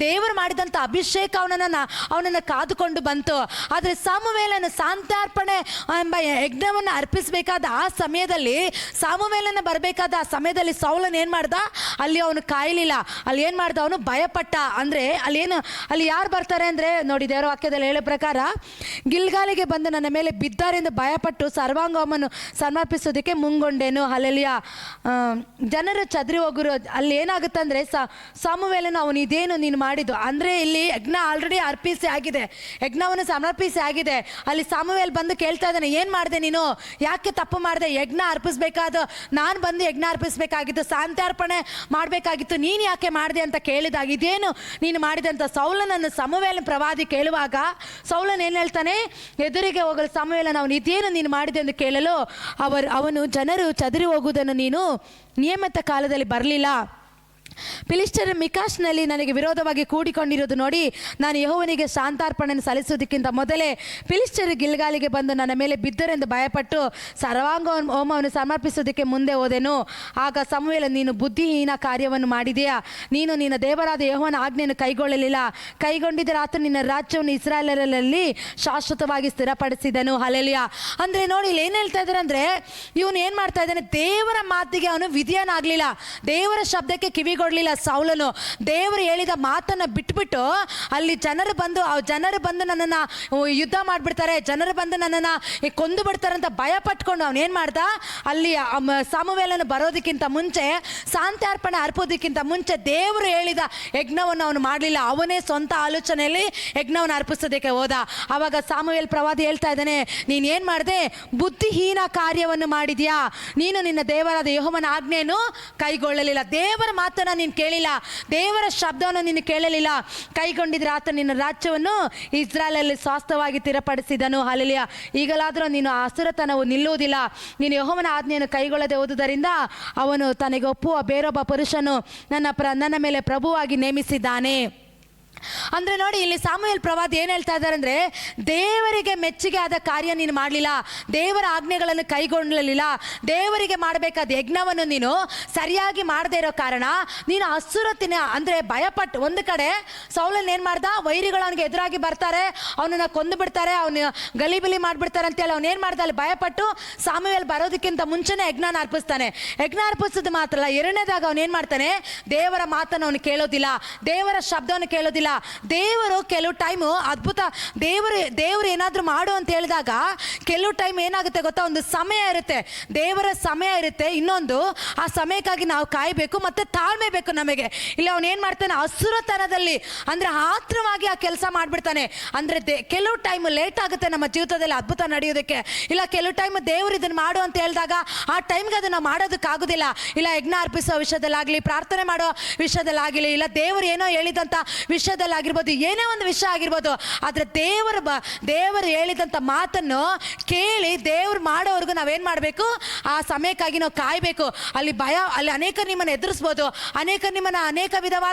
ದೇವರು ಮಾಡಿದಂಥ ಅಭಿಷೇಕ ಅವನನ್ನು ಕಾದುಕೊಂಡು ಬಂತು. ಆದರೆ ಸಮುವೇಲನು ಶಾಂತಾರ್ಪಣೆ ಎಂಬ ಯಜ್ಞವನ್ನು ಅರ್ಪಿಸಬೇಕಾದ ಆ ಸಮಯದಲ್ಲಿ, ಸಮುವೇಲನ ಬರಬೇಕಾದ ಆ ಸಮಯದಲ್ಲಿ ಸೌಲನು ಏನು ಮಾಡ್ದ? ಅಲ್ಲಿ ಅವನು ಕಾಯಲಿಲ್ಲ. ಅಲ್ಲಿ ಏನು ಮಾಡ್ದ? ಅವನು ಭಯಪಟ್ಟ. ಅಂದರೆ ಅಲ್ಲಿ ಯಾರು ಬರ್ತಾರೆ ಅಂದರೆ ನೋಡಿ, ದೇವರ ವಾಕ್ಯದಲ್ಲಿ ಹೇಳೋ ಪ್ರಕಾರ ಗಿಲ್ಗಾಲಿಗೆ ಬಂದು ನನ್ನ ಮೇಲೆ ಬಿದ್ದಾರೆಂದು ಭಯಪಟ್ಟು ಸರ್ವಾಂಗವನ್ನು ಸಮರ್ಪಿಸೋದಕ್ಕೆ ಮುಂಗೊಂಡೇನು. ಹಲ್ಲೆಲೂಯಾ. ಜನರು ಚದರಿ ಹೋಗಿರೋ ಅಲ್ಲಿ ಏನಾಗುತ್ತೆ ಅಂದರೆ ಸಮುವೇಲನು ಅವನು ಇದೇನು ನೀನು ಮಾಡಿದ್ದು ಅಂದರೆ, ಇಲ್ಲಿ ಯಜ್ಞ ಆಲ್ರೆಡಿ ಅರ್ಪಿಸಿ ಆಗಿದೆ, ಯಜ್ಞವನ್ನು ಸಮರ್ಪಿಸಿ ಆಗಿದೆ. ಅಲ್ಲಿ ಸಮುವೇಲ್ ಬಂದು ಕೇಳ್ತಾ ಇದ್ದಾನೆ, ಏನು ಮಾಡಿದೆ ನೀನು? ಯಾಕೆ ತಪ್ಪು ಮಾಡಿದೆ? ಯಜ್ಞ ಅರ್ಪಿಸ್ಬೇಕಾದ ನಾನು ಬಂದು ಯಜ್ಞ ಅರ್ಪಿಸ್ಬೇಕಾಗಿತ್ತು, ಶಾಂತಾರ್ಪಣೆ ಮಾಡಬೇಕಾಗಿತ್ತು, ನೀನು ಯಾಕೆ ಮಾಡಿದೆ ಅಂತ ಕೇಳಿದಾಗ, ಇದೇನು ನೀನು ಮಾಡಿದೆ ಅಂತ ಸೌಲನನ್ನು ಸಮುವೇಲನ ಪ್ರವಾದಿ ಕೇಳುವಾಗ ಸೌಲನ್ ಏನು ಹೇಳ್ತಾನೆ? ಎದುರಿಗೆ ಹೋಗಲು ಸಮುವೇಲನ ಅವನು ಇದೇನು ನೀನು ಮಾಡಿದೆ ಎಂದು ಕೇಳಲು ಅವನು ಜನರು ಚದರಿ ಹೋಗುವುದನ್ನು ನೀನು ನಿಯಮಿತ ಕಾಲದಲ್ಲಿ ಬರಲಿಲ್ಲ, ಫಿಲಿಷ್ಟಿಯರ ಮಿಕಾಷ್ನಲ್ಲಿ ನನಗೆ ವಿರೋಧವಾಗಿ ಕೂಡಿಕೊಂಡಿರೋದು ನೋಡಿ ನಾನು ಯೆಹೋವನಿಗೆ ಶಾಂತಾರ್ಪಣೆಯನ್ನು ಸಲ್ಲಿಸುವುದಕ್ಕಿಂತ ಮೊದಲೇ ಫಿಲಿಷ್ಟಿಯರು ಗಿಲ್ಗಾಲಿಗೆ ಬಂದು ನನ್ನ ಮೇಲೆ ಬಿದ್ದರೆಂದು ಭಯಪಟ್ಟು ಸರ್ವಾಂಗ ಹೋಮವನ್ನು ಸಮರ್ಪಿಸುವುದಕ್ಕೆ ಮುಂದೆ ಹೋದೆನು. ಆಗ ಸಮುವೇಲ, ನೀನು ಬುದ್ಧಿಹೀನ ಕಾರ್ಯವನ್ನು ಮಾಡಿದೆಯಾ? ನೀನು ನಿನ್ನ ದೇವರಾದ ಯೆಹೋವನ ಆಜ್ಞೆಯನ್ನು ಕೈಗೊಳ್ಳಲಿಲ್ಲ. ಕೈಗೊಂಡಿದ್ದರೆ ಆತ ನಿನ್ನ ರಾಜ್ಯವನ್ನು ಇಸ್ರಾಯೇಲರಲ್ಲಿ ಶಾಶ್ವತವಾಗಿ ಸ್ಥಿರಪಡಿಸಿದನು. ಹಲ್ಲೆಲೂಯಾ. ಅಂದರೆ ನೋಡಿ, ಇಲ್ಲಿ ಏನು ಹೇಳ್ತಾ ಇದ್ದಾರೆ ಅಂದರೆ, ಇವನು ಏನು ಮಾಡ್ತಾ ಇದ್ದಾನೆ? ದೇವರ ಮಾತಿಗೆ ಅವನು ವಿಧಿಯನಾಗಲಿಲ್ಲ, ದೇವರ ಶಬ್ದಕ್ಕೆ ಕಿವಿಗೊಳ್ಳಲಿಲ್ಲ ಸೌಲನು. ದೇವರು ಹೇಳಿದ ಮಾತನ್ನು ಬಿಟ್ಬಿಟ್ಟು ಅಲ್ಲಿ ಜನರು ಬಂದು ನನ್ನನ್ನು ಯುದ್ಧ ಮಾಡಿಬಿಡ್ತಾರೆ, ಜನರು ಬಂದು ನನ್ನನ್ನು ಕೊಂದು ಬಿಡ್ತಾರೆ ಅಂತ ಭಯ ಪಟ್ಕೊಂಡು ಅವನೇನು ಮಾಡ್ದ? ಅಲ್ಲಿ ಸಮುವೇಲನು ಬರೋದಕ್ಕಿಂತ ಮುಂಚೆ, ಶಾಂತಾರ್ಪಣೆ ಅರ್ಪೋದಕ್ಕಿಂತ ಮುಂಚೆ ದೇವರು ಹೇಳಿದ ಯಜ್ಞವನ್ನು ಅವನು ಮಾಡಲಿಲ್ಲ. ಅವನೇ ಸ್ವಂತ ಆಲೋಚನೆಯಲ್ಲಿ ಯಜ್ಞವನ್ನು ಅರ್ಪಿಸೋದಕ್ಕೆ ಹೋದ. ಆವಾಗ ಸಮುವೇಲ್ ಪ್ರವಾದಿ ಹೇಳ್ತಾ ಇದ್ದಾನೆ, ನೀನು ಏನು ಮಾಡಿದೆ? ಬುದ್ಧಿಹೀನ ಕಾರ್ಯವನ್ನು ಮಾಡಿದ್ಯಾ. ನೀನು ನಿನ್ನ ದೇವರಾದ ಯೆಹೋವನ ಆಜ್ಞೆಯನ್ನು ಕೈಗೊಳ್ಳಲಿಲ್ಲ, ದೇವರ ಮಾತನ್ನು ನೀನು ಕೇಳಿಲ್ಲ, ದೇವರ ಶಬ್ದವನ್ನು ನೀನು ಕೇಳಲಿಲ್ಲ. ಕೈಗೊಂಡಿದ್ರೆ ಆತ ನಿನ್ನ ರಾಜ್ಯವನ್ನು ಇಸ್ರಾಯೇಲಲ್ಲಿ ಸ್ವಾಸ್ಥ್ಯವಾಗಿ ಸ್ಥಿರಪಡಿಸಿದನು. ಹಲ್ಲೆಲೂಯಾ. ಈಗಲಾದರೂ ನೀನು ಹಸುರತನವು ನಿಲ್ಲುವುದಿಲ್ಲ. ನೀನು ಯೆಹೋವನ ಆಜ್ಞೆಯನ್ನು ಕೈಗೊಳ್ಳದೆ ಹೋದುದರಿಂದ ಅವನು ತನಗೆ ಒಪ್ಪುವ ಬೇರೊಬ್ಬ ಪುರುಷನು ನನ್ನ ಮೇಲೆ ಪ್ರಭುವಾಗಿ ನೇಮಿಸಿದ್ದಾನೆ. ಅಂದರೆ ನೋಡಿ, ಇಲ್ಲಿ ಸಮುವೇಲ್ ಪ್ರವಾದಿ ಏನು ಹೇಳ್ತಾ ಇದ್ದಾರೆ ಅಂದರೆ, ದೇವರಿಗೆ ಮೆಚ್ಚುಗೆ ಆದ ಕಾರ್ಯ ನೀನು ಮಾಡಲಿಲ್ಲ, ದೇವರ ಆಜ್ಞೆಗಳನ್ನು ಕೈಗೊಳ್ಳಲಿಲ್ಲ, ದೇವರಿಗೆ ಮಾಡಬೇಕಾದ ಯಜ್ಞವನ್ನು ನೀನು ಸರಿಯಾಗಿ ಮಾಡದೇ ಇರೋ ಕಾರಣ ನೀನು ಹಸುರತಿನ ಅಂದರೆ ಭಯಪಟ್ಟು. ಒಂದು ಕಡೆ ಸೌಲನ್ ಏನು ಮಾಡ್ದ? ವೈರಿಗಳು ಅವನಿಗೆ ಎದುರಾಗಿ ಬರ್ತಾರೆ, ಅವನನ್ನು ಕೊಂದು ಬಿಡ್ತಾರೆ, ಅವನು ಗಲಿಬಿಲಿ ಮಾಡಿಬಿಡ್ತಾರೆ ಅಂತೇಳಿ ಅವನೇನು ಮಾಡ್ದ? ಅಲ್ಲಿ ಭಯಪಟ್ಟು ಸಮುವೇಲ್ ಬರೋದಕ್ಕಿಂತ ಮುಂಚೆನೇ ಯಜ್ಞನ ಅರ್ಪಿಸ್ತಾನೆ. ಯಜ್ಞ ಅರ್ಪಿಸೋದು ಮಾತ್ರ ಅಲ್ಲ, ಎರಡನೇದಾಗ ಅವನೇನು ಮಾಡ್ತಾನೆ? ದೇವರ ಮಾತನ್ನು ಅವನು ಕೇಳೋದಿಲ್ಲ, ದೇವರ ಶಬ್ದವನ್ನು ಕೇಳೋದಿಲ್ಲ. ದೇವರು ಕೆಲವು ಟೈಮು ಅದ್ಭುತ, ದೇವರು ಏನಾದರೂ ಮಾಡು ಅಂತ ಹೇಳಿದಾಗ ಕೆಲವು ಟೈಮ್ ಏನಾಗುತ್ತೆ ಗೊತ್ತಾ? ಒಂದು ಸಮಯ ಇರುತ್ತೆ, ದೇವರ ಸಮಯ ಇರುತ್ತೆ, ಇನ್ನೊಂದು ಆ ಸಮಯಕ್ಕಾಗಿ ನಾವು ಕಾಯಬೇಕು, ಮತ್ತೆ ತಾಳ್ಮೆ ಬೇಕು ನಮಗೆ. ಇಲ್ಲ ಅವನು ಏನು ಮಾಡ್ತಾನೆ? ಹಸುರತನದಲ್ಲಿ ಅಂದರೆ ಆತ್ರವಾಗಿ ಆ ಕೆಲಸ ಮಾಡಿಬಿಡ್ತಾನೆ. ಅಂದರೆ ಕೆಲವು ಟೈಮ್ ಲೇಟ್ ಆಗುತ್ತೆ ನಮ್ಮ ಜೀವಿತದಲ್ಲಿ ಅದ್ಭುತ ನಡೆಯೋದಕ್ಕೆ. ಇಲ್ಲ ಕೆಲವು ಟೈಮ್ ದೇವರು ಇದನ್ನು ಮಾಡು ಅಂತ ಹೇಳಿದಾಗ ಆ ಟೈಮ್ಗೆ ಅದನ್ನು ಮಾಡೋದಕ್ಕಾಗೋದಿಲ್ಲ. ಇಲ್ಲ ಯಜ್ಞ ಅರ್ಪಿಸೋ ವಿಷಯದಲ್ಲಾಗಲಿ, ಪ್ರಾರ್ಥನೆ ಮಾಡೋ ವಿಷಯದಲ್ಲಾಗಲಿ, ಇಲ್ಲ ದೇವರು ಏನೋ ಹೇಳಿದಂಥ ವಿಷಯದಲ್ಲಾಗಿರ್ಬೋದು, ಏನೇ ಒಂದು ವಿಷಯ ಆಗಿರ್ಬೋದು, ಆದರೆ ದೇವರು ಹೇಳಿದಂಥ ಮಾತನ್ನು ಕೇಳಿ ದೇವ್ರು ಮಾಡೋವರೆಗೂ ನಾವೇನು ಮಾಡಬೇಕು? ಆ ಸಮಯಕ್ಕಾಗಿ ನಾವು ಕಾಯಬೇಕು. ಅಲ್ಲಿ ಅನೇಕ ನಿಮ್ಮನ್ನು ಎದುರಿಸ್ಬೋದು, ಅನೇಕ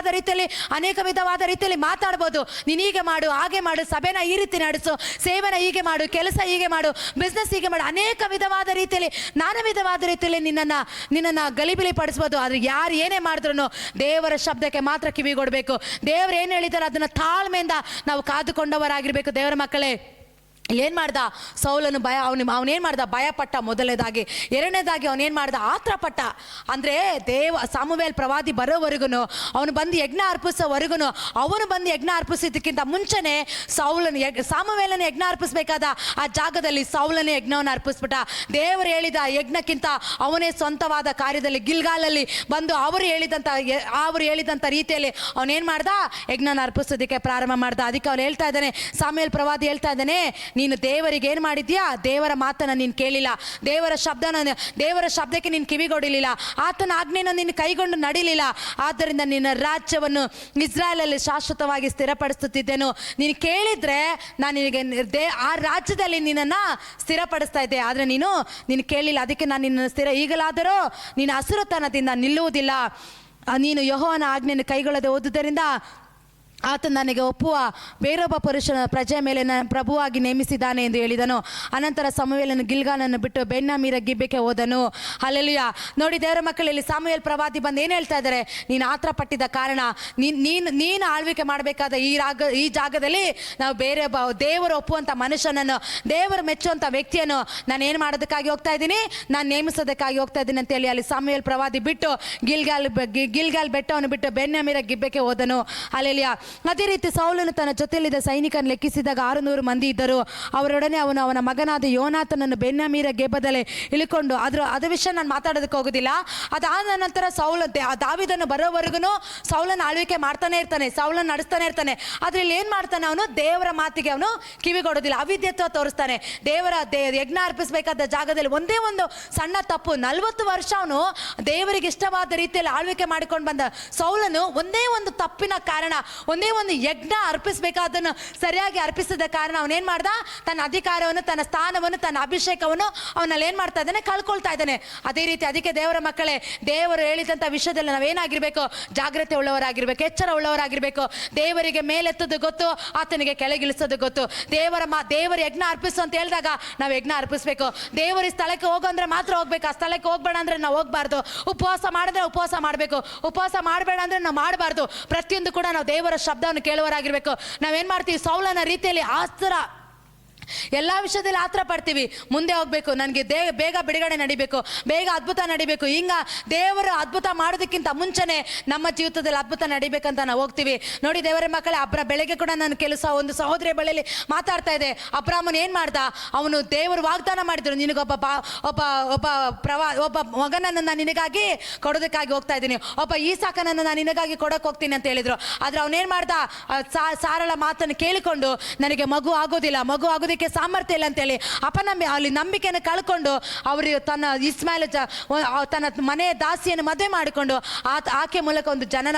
ವಿಧವಾದ ರೀತಿಯಲ್ಲಿ ಮಾತಾಡ್ಬೋದು. ನೀನು ಹೀಗೆ ಮಾಡು, ಹಾಗೆ ಮಾಡು, ಸಭೆನ ಈ ರೀತಿ ನಡೆಸು, ಸೇವೆನ ಹೀಗೆ ಮಾಡು, ಕೆಲಸ ಹೀಗೆ ಮಾಡು, ಬಿಸ್ನೆಸ್ ಹೀಗೆ ಮಾಡು, ಅನೇಕ ವಿಧವಾದ ರೀತಿಯಲ್ಲಿ ನಿನ್ನನ್ನು ಗಲಿಬಿಲಿ ಪಡಿಸ್ಬೋದು. ಆದರೆ ಯಾರು ಏನೇ ಮಾಡಿದ್ರು ದೇವರ ಶಬ್ದಕ್ಕೆ ಮಾತ್ರ ಕಿವಿಗೊಡಬೇಕು. ದೇವರು ಏನು ಹೇಳಿದ್ದಾರೆ ಅದನ್ನು ತಾಳ್ಮೆಯಿಂದ ನಾವು ಕಾದುಕೊಂಡವರಾಗಿರ್ಬೇಕು. ದೇವರ ಮಕ್ಕಳೇ, ಏನು ಮಾಡ್ದ ಸೌಲನು? ಅವನೇನು ಮಾಡ್ದ? ಭಯಪಟ್ಟ ಮೊದಲನೇದಾಗಿ. ಎರಡನೇದಾಗಿ ಅವನೇನು ಮಾಡ್ದ? ಆತ್ರಪಟ್ಟ. ಅಂದರೆ ಸಮುವೇಲ್ ಪ್ರವಾದಿ ಬರೋವರೆಗೂ, ಅವನು ಬಂದು ಯಜ್ಞ ಅರ್ಪಿಸೋವರೆಗೂ, ಅವನು ಬಂದು ಯಜ್ಞ ಅರ್ಪಿಸೋದಕ್ಕಿಂತ ಮುಂಚೆನೇ ಸಮುವೇಲನ ಯಜ್ಞ ಅರ್ಪಿಸಬೇಕಾದ ಆ ಜಾಗದಲ್ಲಿ ಸೌಲನೇ ಯಜ್ಞವನ್ನು ಅರ್ಪಿಸ್ಬಿಟ್ಟ. ದೇವರು ಹೇಳಿದ ಯಜ್ಞಕ್ಕಿಂತ ಅವನೇ ಸ್ವಂತವಾದ ಕಾರ್ಯದಲ್ಲಿ ಗಿಲ್ಗಾಲಲ್ಲಿ ಬಂದು ಅವರು ಹೇಳಿದಂಥ ರೀತಿಯಲ್ಲಿ ಅವನೇನು ಮಾಡ್ದ? ಯಜ್ಞನ ಅರ್ಪಿಸೋದಕ್ಕೆ ಪ್ರಾರಂಭ ಮಾಡ್ದ. ಅದಕ್ಕೆ ಅವನು ಹೇಳ್ತಾ ಇದ್ದಾನೆ, ಸಮುವೇಲ್ ಪ್ರವಾದಿ ಹೇಳ್ತಾ ಇದ್ದಾನೆ, ನೀನು ದೇವರಿಗೆ ಏನು ಮಾಡಿದ್ಯಾ? ದೇವರ ಮಾತನ್ನು ನೀನು ಕೇಳಿಲ್ಲ, ದೇವರ ಶಬ್ದಕ್ಕೆ ನೀನು ಕಿವಿಗೊಡಲಿಲ್ಲ, ಆತನ ಆಜ್ಞೆಯನ್ನು ನೀನು ಕೈಗೊಂಡು ನಡಿಲಿಲ್ಲ. ಆದ್ದರಿಂದ ನಿನ್ನ ರಾಜ್ಯವನ್ನು ಇಸ್ರಾಯೇಲಲ್ಲಿ ಶಾಶ್ವತವಾಗಿ ಸ್ಥಿರಪಡಿಸುತ್ತಿದ್ದೆನು. ನೀನು ಕೇಳಿದ್ರೆ ನಾನು ನಿನಗೆ ಆ ರಾಜ್ಯದಲ್ಲಿ ನಿನ್ನನ್ನು ಸ್ಥಿರಪಡಿಸ್ತಾ ಇದ್ದೆ, ಆದರೆ ನೀನು ಕೇಳಿಲ್ಲ. ಅದಕ್ಕೆ ನಾನು ನಿನ್ನ ಈಗಲಾದರೂ ನೀನು ಹಸುರತನದಿಂದ ನಿಲ್ಲುವುದಿಲ್ಲ. ನೀನು ಯೆಹೋವನ ಆಜ್ಞೆಯನ್ನು ಕೈಗೊಳ್ಳದೆ ಹೋದುದರಿಂದ ಆತ ನನಗೆ ಒಪ್ಪುವ ಬೇರೊಬ್ಬ ಪುರುಷನ ಪ್ರಜೆಯ ಮೇಲೆ ಪ್ರಭುವಾಗಿ ನೇಮಿಸಿದ್ದಾನೆ ಎಂದು ಹೇಳಿದನು. ಅನಂತರ ಸಮುವೇಲನು ಗಿಲ್ಗಾಲನ್ನು ಬಿಟ್ಟು ಬೆನ್ಯಾಮೀನ ಗಿಬ್ಬೆಗೆ ಹೋದನು. ಹಲ್ಲೆಲೂಯ. ನೋಡಿ ದೇವರ ಮಕ್ಕಳಲ್ಲಿ ಸಮುವೇಲ್ ಪ್ರವಾದಿ ಬಂದು ಏನು ಹೇಳ್ತಾ ಇದ್ದಾರೆ, ನೀನು ಆತರ ಪಟ್ಟಿದ ಕಾರಣ ನೀನು ಆಳ್ವಿಕೆ ಮಾಡಬೇಕಾದ ಈ ಜಾಗದಲ್ಲಿ ನಾವು ಬೇರೆ ದೇವರು ಒಪ್ಪುವಂಥ ಮನುಷ್ಯನನ್ನು, ದೇವರು ಮೆಚ್ಚುವಂಥ ವ್ಯಕ್ತಿಯನ್ನು ನಾನು ಏನು ಮಾಡೋದಕ್ಕಾಗಿ ಹೋಗ್ತಾ ಇದ್ದೀನಿ, ನಾನು ನೇಮಿಸೋದಕ್ಕಾಗಿ ಹೋಗ್ತಾ ಇದ್ದೀನಿ ಅಂತೇಳಿ ಅಲ್ಲಿ ಸಮುವೇಲ್ ಪ್ರವಾದಿ ಬಿಟ್ಟು ಗಿಲ್ಗಾಲ್ ಬೆಟ್ಟವನ್ನು ಬಿಟ್ಟು ಬೆನ್ಯಾಮೀನ ಗಿಬ್ಬೆಗೆ ಹೋದನು. ಹಲ್ಲೆಲೂಯ. ಅದೇ ರೀತಿ ಸೌಲನು ತನ್ನ ಜೊತೆಯಲ್ಲಿದ್ದ ಸೈನಿಕರನ್ನು ಲೆಕ್ಕಿಸಿದಾಗ 600 ಮಂದಿ ಇದ್ದರು. ಅವರೊಡನೆ ಅವನ ಮಗನಾದ ಯೋನಾತನನ್ನು ಬೆನ್ಯಾಮೀನ ಗೆಬ್ಬದಲ್ಲಿ ಇಳಿಕೊಂಡು ಅದ್ರ ವಿಷಯ ನಾನು ಮಾತಾಡೋದಕ್ಕೆ ಹೋಗೋದಿಲ್ಲ. ಅದಾದ ನಂತರ ದಾವೀದನು ಬರೋವರೆಗೂ ಸೌಲನ ಆಳ್ವಿಕೆ ಮಾಡ್ತಾನೆ ಇರ್ತಾನೆ, ಸೌಲನ ನಡೆಸ್ತಾನೆ ಇರ್ತಾನೆ. ಆದ್ರೆ ಇಲ್ಲಿ ಏನು ಮಾಡ್ತಾನೆ, ಅವನು ದೇವರ ಮಾತಿಗೆ ಅವನು ಕಿವಿಗೊಡೋದಿಲ್ಲ, ಅವಿದ್ಯತ್ವ ತೋರಿಸ್ತಾನೆ. ಯಜ್ಞ ಅರ್ಪಿಸಬೇಕಾದ ಜಾಗದಲ್ಲಿ ಒಂದೇ ಒಂದು ಸಣ್ಣ ತಪ್ಪು, 40 ವರ್ಷ ಅವನು ದೇವರಿಗೆ ಇಷ್ಟವಾದ ರೀತಿಯಲ್ಲಿ ಆಳ್ವಿಕೆ ಮಾಡಿಕೊಂಡು ಬಂದ ಸೌಲನು ಒಂದೇ ಒಂದು ತಪ್ಪಿನ ಕಾರಣ, ಒಂದೇ ಒಂದು ಯಜ್ಞ ಅರ್ಪಿಸಬೇಕಾದನ್ನು ಸರಿಯಾಗಿ ಅರ್ಪಿಸಿದ ಕಾರಣ ಅವನೇನ್ ಮಾಡ್ದ, ತನ್ನ ಅಧಿಕಾರವನ್ನು, ತನ್ನ ಸ್ಥಾನವನ್ನು, ತನ್ನ ಅಭಿಷೇಕವನ್ನು ಅವನಲ್ಲಿ ಏನ್ ಮಾಡ್ತಾ ಇದ್ದಾನೆ, ಕಳ್ಕೊಳ್ತಾ ಇದ್ದಾನೆ. ಅದೇ ರೀತಿ ಅದಕ್ಕೆ ದೇವರ ಮಕ್ಕಳೇ, ದೇವರು ಹೇಳಿದಂಥ ವಿಷಯದಲ್ಲಿ ನಾವೇನಾಗಿರ್ಬೇಕು, ಜಾಗ್ರತೆ ಉಳ್ಳವರಾಗಿರ್ಬೇಕು, ಎಚ್ಚರ ಉಳ್ಳವರಾಗಿರ್ಬೇಕು. ದೇವರಿಗೆ ಮೇಲೆತ್ತದು ಗೊತ್ತು, ಆತನಿಗೆ ಕೆಳಗಿಳಿಸೋದು ಗೊತ್ತು. ದೇವರ ಯಜ್ಞ ಅರ್ಪಿಸು ಅಂತ ಹೇಳಿದಾಗ ನಾವು ಯಜ್ಞ ಅರ್ಪಿಸ್ಬೇಕು. ದೇವರ ಸ್ಥಳಕ್ಕೆ ಹೋಗೋ ಅಂದ್ರೆ ಮಾತ್ರ ಹೋಗ್ಬೇಕು, ಆ ಸ್ಥಳಕ್ಕೆ ಹೋಗ್ಬೇಡ ಅಂದ್ರೆ ನಾವು ಹೋಗ್ಬಾರ್ದು. ಉಪವಾಸ ಮಾಡಿದ್ರೆ ಉಪವಾಸ ಮಾಡಬೇಕು, ಉಪವಾಸ ಮಾಡಬೇಡ ಅಂದ್ರೆ ನಾವು ಮಾಡಬಾರ್ದು. ಪ್ರತಿಯೊಂದು ಕೂಡ ನಾವು ದೇವರ ಶಬ್ದವನ್ನು ಕೇಳುವವರಾಗಿರ್ಬೇಕು. ನಾವೇನ್ ಮಾಡ್ತೀವಿ, ಸೌಲನ ರೀತಿಯಲ್ಲಿ ಆಸ್ತರ ಎಲ್ಲ ವಿಷಯದಲ್ಲಿ ಆತರ ಪಡ್ತೀವಿ. ಮುಂದೆ ಹೋಗ್ಬೇಕು, ನನಗೆ ಬೇಗ ಬಿಡುಗಡೆ ನಡಿಬೇಕು, ಬೇಗ ಅದ್ಭುತ ನಡಿಬೇಕು. ಹಿಂಗ ದೇವರ ಅದ್ಭುತ ಮಾಡೋದಕ್ಕಿಂತ ಮುಂಚೆನೆ ನಮ್ಮ ಜೀವಿತದಲ್ಲಿ ಅದ್ಭುತ ನಡಿಬೇಕಂತ ನಾವು ಹೋಗ್ತೀವಿ. ನೋಡಿ ದೇವರ ಮಕ್ಕಳೇ, ಬೆಳಗ್ಗೆ ಕೂಡ ನಾನು ಒಂದು ಸಹೋದರಿಯ ಬಳಿಯಲ್ಲಿ ಮಾತಾಡ್ತಾ ಇದೆ. ಅಬ್ರಾಮನ್ ಏನ್ ಮಾಡ್ದ, ಅವನು ದೇವರು ವಾಗ್ದಾನ ಮಾಡಿದ್ರು, ಒಬ್ಬ ಮಗನನ್ನು ನಾನು ನಿನಗಾಗಿ ಕೊಡೋದಕ್ಕಾಗಿ ಹೋಗ್ತಾ ಇದ್ದೀನಿ, ಒಬ್ಬ ಈಸಾಕನನ್ನು ನಾನು ನಿನಗಾಗಿ ಕೊಡೋಕೆ ಹೋಗ್ತೀನಿ ಅಂತ ಹೇಳಿದ್ರು. ಆದ್ರೆ ಅವನೇನ್ ಮಾಡ್ದ, ಸಾರಳ ಮಾತನ್ನು ಕೇಳಿಕೊಂಡು ನನಗೆ ಮಗು ಆಗೋದಕ್ಕೆ ಸಾಮರ್ಥ್ಯ ಇಲ್ಲ ಅಂತೇಳಿ ಅಲ್ಲಿ ನಂಬಿಕೆಯನ್ನು ಕಳ್ಕೊಂಡು ಅವರು ತನ್ನ ಇಸ್ಮಾಯಿಲ್ ತನ್ನ ಮನೆಯ ದಾಸಿಯನ್ನು ಮದುವೆ ಮಾಡಿಕೊಂಡು ಆಕೆ ಮೂಲಕ ಒಂದು ಜನನ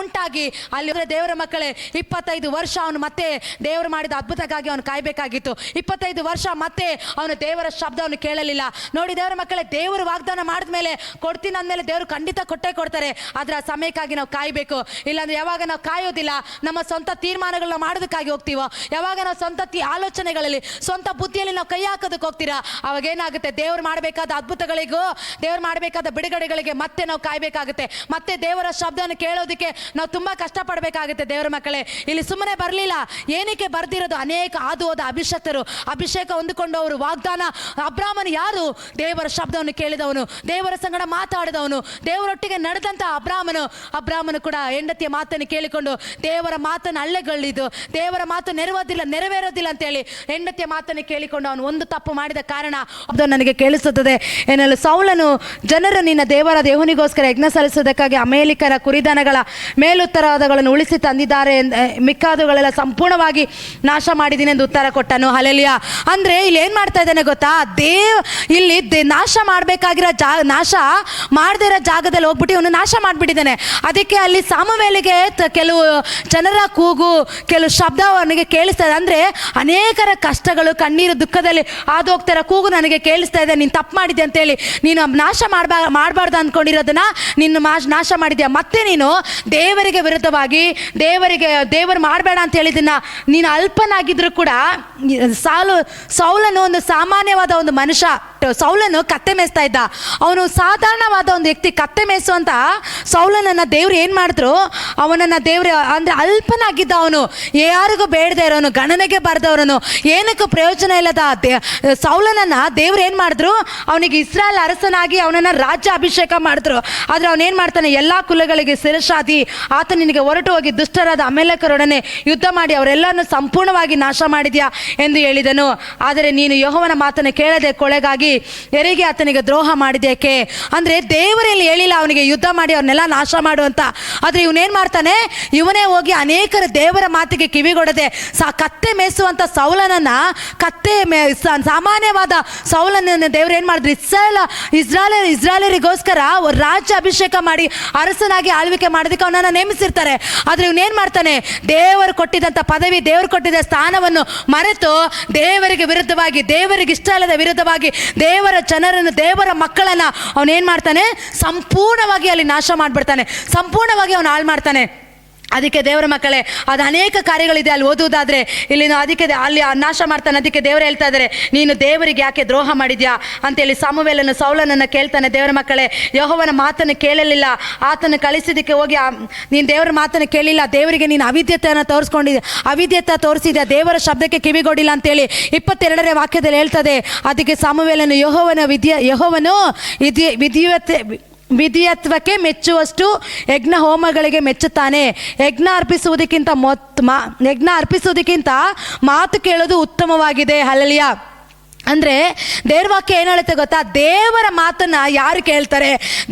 ಉಂಟಾಗಿ ಅಲ್ಲಿ ದೇವರ ಮಕ್ಕಳೇ 25 ವರ್ಷ ಅವನು ಮತ್ತೆ ದೇವರು ಮಾಡಿದ ಅದ್ಭುತಕ್ಕಾಗಿ ಅವನು ಕಾಯ್ಬೇಕಾಗಿತ್ತು. 25 ವರ್ಷ ಮತ್ತೆ ಅವನು ದೇವರ ಶಬ್ದವನ್ನು ಕೇಳಲಿಲ್ಲ. ನೋಡಿ ದೇವರ ಮಕ್ಕಳೇ, ದೇವರು ವಾಗ್ದಾನ ಮಾಡಿದ್ಮೇಲೆ ಕೊಡ್ತೀನಿ ಅಂದಮೇಲೆ ದೇವರು ಖಂಡಿತ ಕೊಟ್ಟೇ ಕೊಡ್ತಾರೆ. ಆದ್ರೆ ಆ ಸಮಯಕ್ಕಾಗಿ ನಾವು ಕಾಯ್ಬೇಕು. ಇಲ್ಲಾಂದ್ರೆ ಯಾವಾಗ ನಾವು ಕಾಯೋದಿಲ್ಲ, ನಮ್ಮ ಸ್ವಂತ ತೀರ್ಮಾನಗಳನ್ನ ಮಾಡೋದಕ್ಕಾಗಿ ಹೋಗ್ತೀವೋ, ಯಾವಾಗ ನಾವು ಸ್ವಂತ ಆಲೋಚನೆಗಳಲ್ಲಿ, ಸ್ವಂತ ಬುದ್ಧಿಯಲ್ಲಿ ನಾವು ಕೈ ಹಾಕೋದಕ್ಕೆ ಹೋಗ್ತೀರಾ, ಅವಾಗ ಏನಾಗುತ್ತೆ, ದೇವ್ರು ಮಾಡಬೇಕಾದ ಅದ್ಭುತಗಳಿಗೂ, ದೇವ್ರು ಮಾಡಬೇಕಾದ ಬಿಡುಗಡೆಗಳಿಗೆ ಮತ್ತೆ ನಾವು ಕಾಯ್ಬೇಕಾಗುತ್ತೆ. ಮತ್ತೆ ದೇವರ ಶಬ್ದವನ್ನು ಕೇಳೋದಕ್ಕೆ ನಾವು ತುಂಬಾ ಕಷ್ಟಪಡಬೇಕಾಗುತ್ತೆ. ದೇವರ ಮಕ್ಕಳೇ, ಇಲ್ಲಿ ಸುಮ್ಮನೆ ಬರಲಿಲ್ಲ. ಏನಕ್ಕೆ ಬರ್ದಿರೋದು, ಅನೇಕ ಆದು ಹೋದ ಅಭಿಷೇಕ ಹೊಂದಿಕೊಂಡು ಅವರು ವಾಗ್ದಾನ. ಅಬ್ರಾಮನು ಯಾರು, ದೇವರ ಶಬ್ದವನ್ನು ಕೇಳಿದವನು, ದೇವರ ಸಂಗಡ ಮಾತಾಡಿದವನು, ದೇವರೊಟ್ಟಿಗೆ ನಡೆದಂತ ಅಬ್ರಾಮನು ಕೂಡ ಹೆಂಡತಿಯ ಮಾತನ್ನು ಕೇಳಿಕೊಂಡು ದೇವರ ಮಾತನ್ನು ಅಳ್ಳೆಗಳಿದ್ದು, ದೇವರ ಮಾತು ನೆರವೇರೋದಿಲ್ಲ ಅಂತೇಳಿ ಹೆಂಡತಿಯ ಮಾತನ್ನು ಕೇಳಿಕೊಂಡು ಅವನು ಒಂದು ತಪ್ಪು ಮಾಡಿದ ಕಾರಣ ಅದು ನನಗೆ ಕೇಳಿಸುತ್ತದೆ. ಏನೆಲ್ಲ ಸೌಲನು ಜನರು ನಿನ್ನ ದೇವರಾದ ಯೆಹೋವನಿಗೋಸ್ಕರ ಯಜ್ಞ ಸಲ್ಲಿಸುವುದಕ್ಕಾಗಿ ಅಮೇಲಿಕರ ಕುರಿದನಗಳ ಮೇಲುತ್ತರಾದಗಳನ್ನು ಉಳಿಸಿ ತಂದಿದ್ದಾರೆ, ಮಿಕ್ಕಾದುಗಳೆಲ್ಲ ಸಂಪೂರ್ಣವಾಗಿ ನಾಶ ಮಾಡಿದ್ದೀನಿ ಎಂದು ಉತ್ತರ ಕೊಟ್ಟನು. ಹಲ್ಲೆಲೂಯಾ. ಅಂದ್ರೆ ಇಲ್ಲಿ ಏನ್ ಮಾಡ್ತಾ ಇದ್ದಾನೆ ಗೊತ್ತಾ, ಇಲ್ಲಿ ನಾಶ ಮಾಡಬೇಕಾಗಿರೋ ನಾಶ ಮಾಡದೇ ಇರೋ ಜಾಗದಲ್ಲಿ ಹೋಗ್ಬಿಟ್ಟು ಇವನು ನಾಶ ಮಾಡಿಬಿಟ್ಟಿದ್ದಾನೆ. ಅದಕ್ಕೆ ಅಲ್ಲಿ ಸಾಮುವೇಲಿಗೆ ಕೆಲವು ಜನರ ಕೂಗು, ಕೆಲವು ಶಬ್ದ ಅವನಿಗೆ ಕೇಳಿಸ್ತಾ ಇದೆ. ಅಂದ್ರೆ ಅನೇಕರ ಕಷ್ಟಗಳು, ಕಣ್ಣೀರು, ದುಃಖದಲ್ಲಿ ಹಾದು ಹೋಗ್ತಾರ ಕೂಗು ನನಗೆ ಕೇಳಿಸ್ತಾ ಇದೆ, ನೀನು ತಪ್ಪು ಮಾಡಿದ್ದೆ ಅಂತೇಳಿ, ನೀನು ನಾಶ ಮಾಡಬಾರ್ದು ಅಂದ್ಕೊಂಡಿರೋದನ್ನ ನೀನು ನಾಶ ಮಾಡಿದ್ಯಾ. ಮತ್ತೆ ನೀನು ದೇವರಿಗೆ ವಿರುದ್ಧವಾಗಿ ದೇವರು ಮಾಡಬೇಡ ಅಂತ ಹೇಳಿದನ್ನ ನೀನು ಅಲ್ಪನಾಗಿದ್ರು ಕೂಡ, ಸೌಲನು ಒಂದು ಸಾಮಾನ್ಯವಾದ ಒಂದು ಮನುಷ್ಯ. ಸೌಲನು ಕತ್ತೆ ಮೇಯಿಸ್ತಾ ಇದ್ದ, ಅವನು ಸಾಧಾರಣವಾದ ಒಂದು ವ್ಯಕ್ತಿ. ಕತ್ತೆ ಮೇಯಿಸುವಂತ ಸೌಲನನ್ನ ದೇವ್ರು ಏನ್ ಮಾಡಿದ್ರು, ಅವನನ್ನ ದೇವ್ರು ಅಂದ್ರೆ ಅಲ್ಪನಾಗಿದ್ದ, ಅವನು ಯಾರಿಗೂ ಬೇಡದೆ ಇರೋನು, ಗಣನೆಗೆ ಬರ್ದವರನು, ಏನಕ್ಕೂ ಪ್ರಯೋಜನ ಇಲ್ಲದ ಸೌಲನನ್ನ ದೇವ್ರು ಏನ್ ಮಾಡಿದ್ರು, ಅವನಿಗೆ ಇಸ್ರಾಯೇಲ್ ಅರಸನಾಗಿ ಅವನನ್ನ ರಾಜ್ಯ ಅಭಿಷೇಕ ಮಾಡಿದ್ರು. ಆದ್ರೆ ಅವನೇನ್ ಮಾಡ್ತಾನೆ, ಎಲ್ಲಾ ಕುಲಗಳಿಗೆ ಶಿರಸಾದಿ ಆತ ನಿನಗೆ ಹೊರಟು ಹೋಗಿ ದುಷ್ಟರಾದ ಅಮೇಲೆಕರೊಡನೆ ಯುದ್ಧ ಮಾಡಿ ಅವರೆಲ್ಲರನ್ನು ಸಂಪೂರ್ಣವಾಗಿ ನಾಶ ಮಾಡಿದ್ಯಾ ಎಂದು ಹೇಳಿದನು. ಆದರೆ ನೀನು ಯೆಹೋವನ ಮಾತನ್ನು ಕೇಳದೆ ಕೊಳೆಗಾಗಿ ಯಾರಿಗೆ ಆತನಿಗೆ ದ್ರೋಹ ಮಾಡಿದ್ಯಾಕೆ. ಅಂದ್ರೆ ದೇವರಲ್ಲಿ ಹೇಳಿಲ್ಲ ಅವನಿಗೆ ಯುದ್ಧ ಮಾಡಿ ಅವ್ರನ್ನೆಲ್ಲ ನಾಶ ಮಾಡುವಂತ. ಆದ್ರೆ ಇವನೇನ್ ಮಾಡ್ತಾನೆ, ಇವನೇ ಹೋಗಿ ಅನೇಕರ ದೇವರ ಮಾತಿಗೆ ಕಿವಿಗೊಡದೆ ಕತ್ತೆ ಮೇಯಿಸುವಂತ ಸೌಲನನ್ನ, ಸಾಮಾನ್ಯವಾದ ಸೌಲನನ್ನ ದೇವ್ರು ಏನ್ ಮಾಡಿದ್ರು, ಇಸ್ರಾಯೇಲರಿಗೋಸ್ಕರ ರಾಜ್ಯ ಅಭಿಷೇಕ ಮಾಡಿ ಅರಸನಾಗಿ ಆಳ್ವಿಕೆ ಮಾಡೋದಕ್ಕೆ ಅವನನ್ನ ನೇಮಿಸಿರ್ತಾರೆ. ಆದ್ರೆ ಇವನೇನ್ ಮಾಡ್ತಾನೆ, ದೇವರು ಕೊಟ್ಟಿದ್ದಂತ ಪದವಿ, ದೇವರು ಕೊಟ್ಟಿದ್ದ ಸ್ಥಾನವನ್ನು ಮರೆತು ದೇವರಿಗೆ ವಿರುದ್ಧವಾಗಿ, ದೇವರಿಗೆ ಇಷ್ಟ ಇಲ್ಲದ ವಿರುದ್ಧವಾಗಿ ದೇವರ ಜನರನ್ನು, ದೇವರ ಮಕ್ಕಳನ್ನ ಅವನೇನ್ ಮಾಡ್ತಾನೆ, ಸಂಪೂರ್ಣವಾಗಿ ಅಲ್ಲಿ ನಾಶ ಮಾಡ್ಬಿಡ್ತಾನೆ, ಸಂಪೂರ್ಣವಾಗಿ ಅವನು ಹಾಳು ಮಾಡ್ತಾನೆ. ಅದಕ್ಕೆ ದೇವರ ಮಕ್ಕಳೇ, ಅದು ಅನೇಕ ಕಾರ್ಯಗಳಿದೆ ಅಲ್ಲಿ ಓದುವುದಾದರೆ. ಇಲ್ಲಿ ಅದಕ್ಕೆ ಅಲ್ಲಿ ನಾಶ ಮಾಡ್ತಾನೆ. ಅದಕ್ಕೆ ದೇವರು ಹೇಳ್ತಾ ಇದ್ದಾರೆ, ನೀನು ದೇವರಿಗೆ ಯಾಕೆ ದ್ರೋಹ ಮಾಡಿದ್ಯಾ ಅಂತೇಳಿ ಸಮುವೇಲನು ಸೌಲನನ್ನು ಕೇಳ್ತಾನೆ. ದೇವರ ಮಕ್ಕಳೇ, ಯೆಹೋವನ ಮಾತನ್ನು ಕೇಳಲಿಲ್ಲ, ಆತನ ಕಳಿಸಿದ್ದಕ್ಕೆ ಹೋಗಿ ನೀನು ದೇವರ ಮಾತನ್ನು ಕೇಳಿಲ್ಲ, ದೇವರಿಗೆ ನೀನು ಅವಿದ್ಯತೆಯನ್ನು ಅವಿದ್ಯತೆ ತೋರಿಸಿದ್ಯಾ, ದೇವರ ಶಬ್ದಕ್ಕೆ ಕಿವಿಗೊಡಿಲ್ಲ ಅಂತೇಳಿ 22ನೇ ವಾಕ್ಯದಲ್ಲಿ ಹೇಳ್ತದೆ. ಅದಕ್ಕೆ ಸಮುವೇಲನು ಯೆಹೋವನು ವಿಧಿಯತ್ವಕ್ಕೆ ಮೆಚ್ಚುವಷ್ಟು ಯಜ್ಞ ಹೋಮಗಳಿಗೆ ಮೆಚ್ಚುತ್ತಾನೆ. ಯಜ್ಞ ಅರ್ಪಿಸುವುದಕ್ಕಿಂತ ಮಾತು ಕೇಳೋದು ಉತ್ತಮವಾಗಿದೆ. ಹಲ್ಲೆಲೂಯಾ. ಅಂದರೆ ದೇವರ ವಾಕ್ಯ ಏನು ಹೇಳುತ್ತೆ ಗೊತ್ತಾ? ದೇವರ ಮಾತನ್ನು ಯಾರು ಕೇಳ್ತಾರೆ,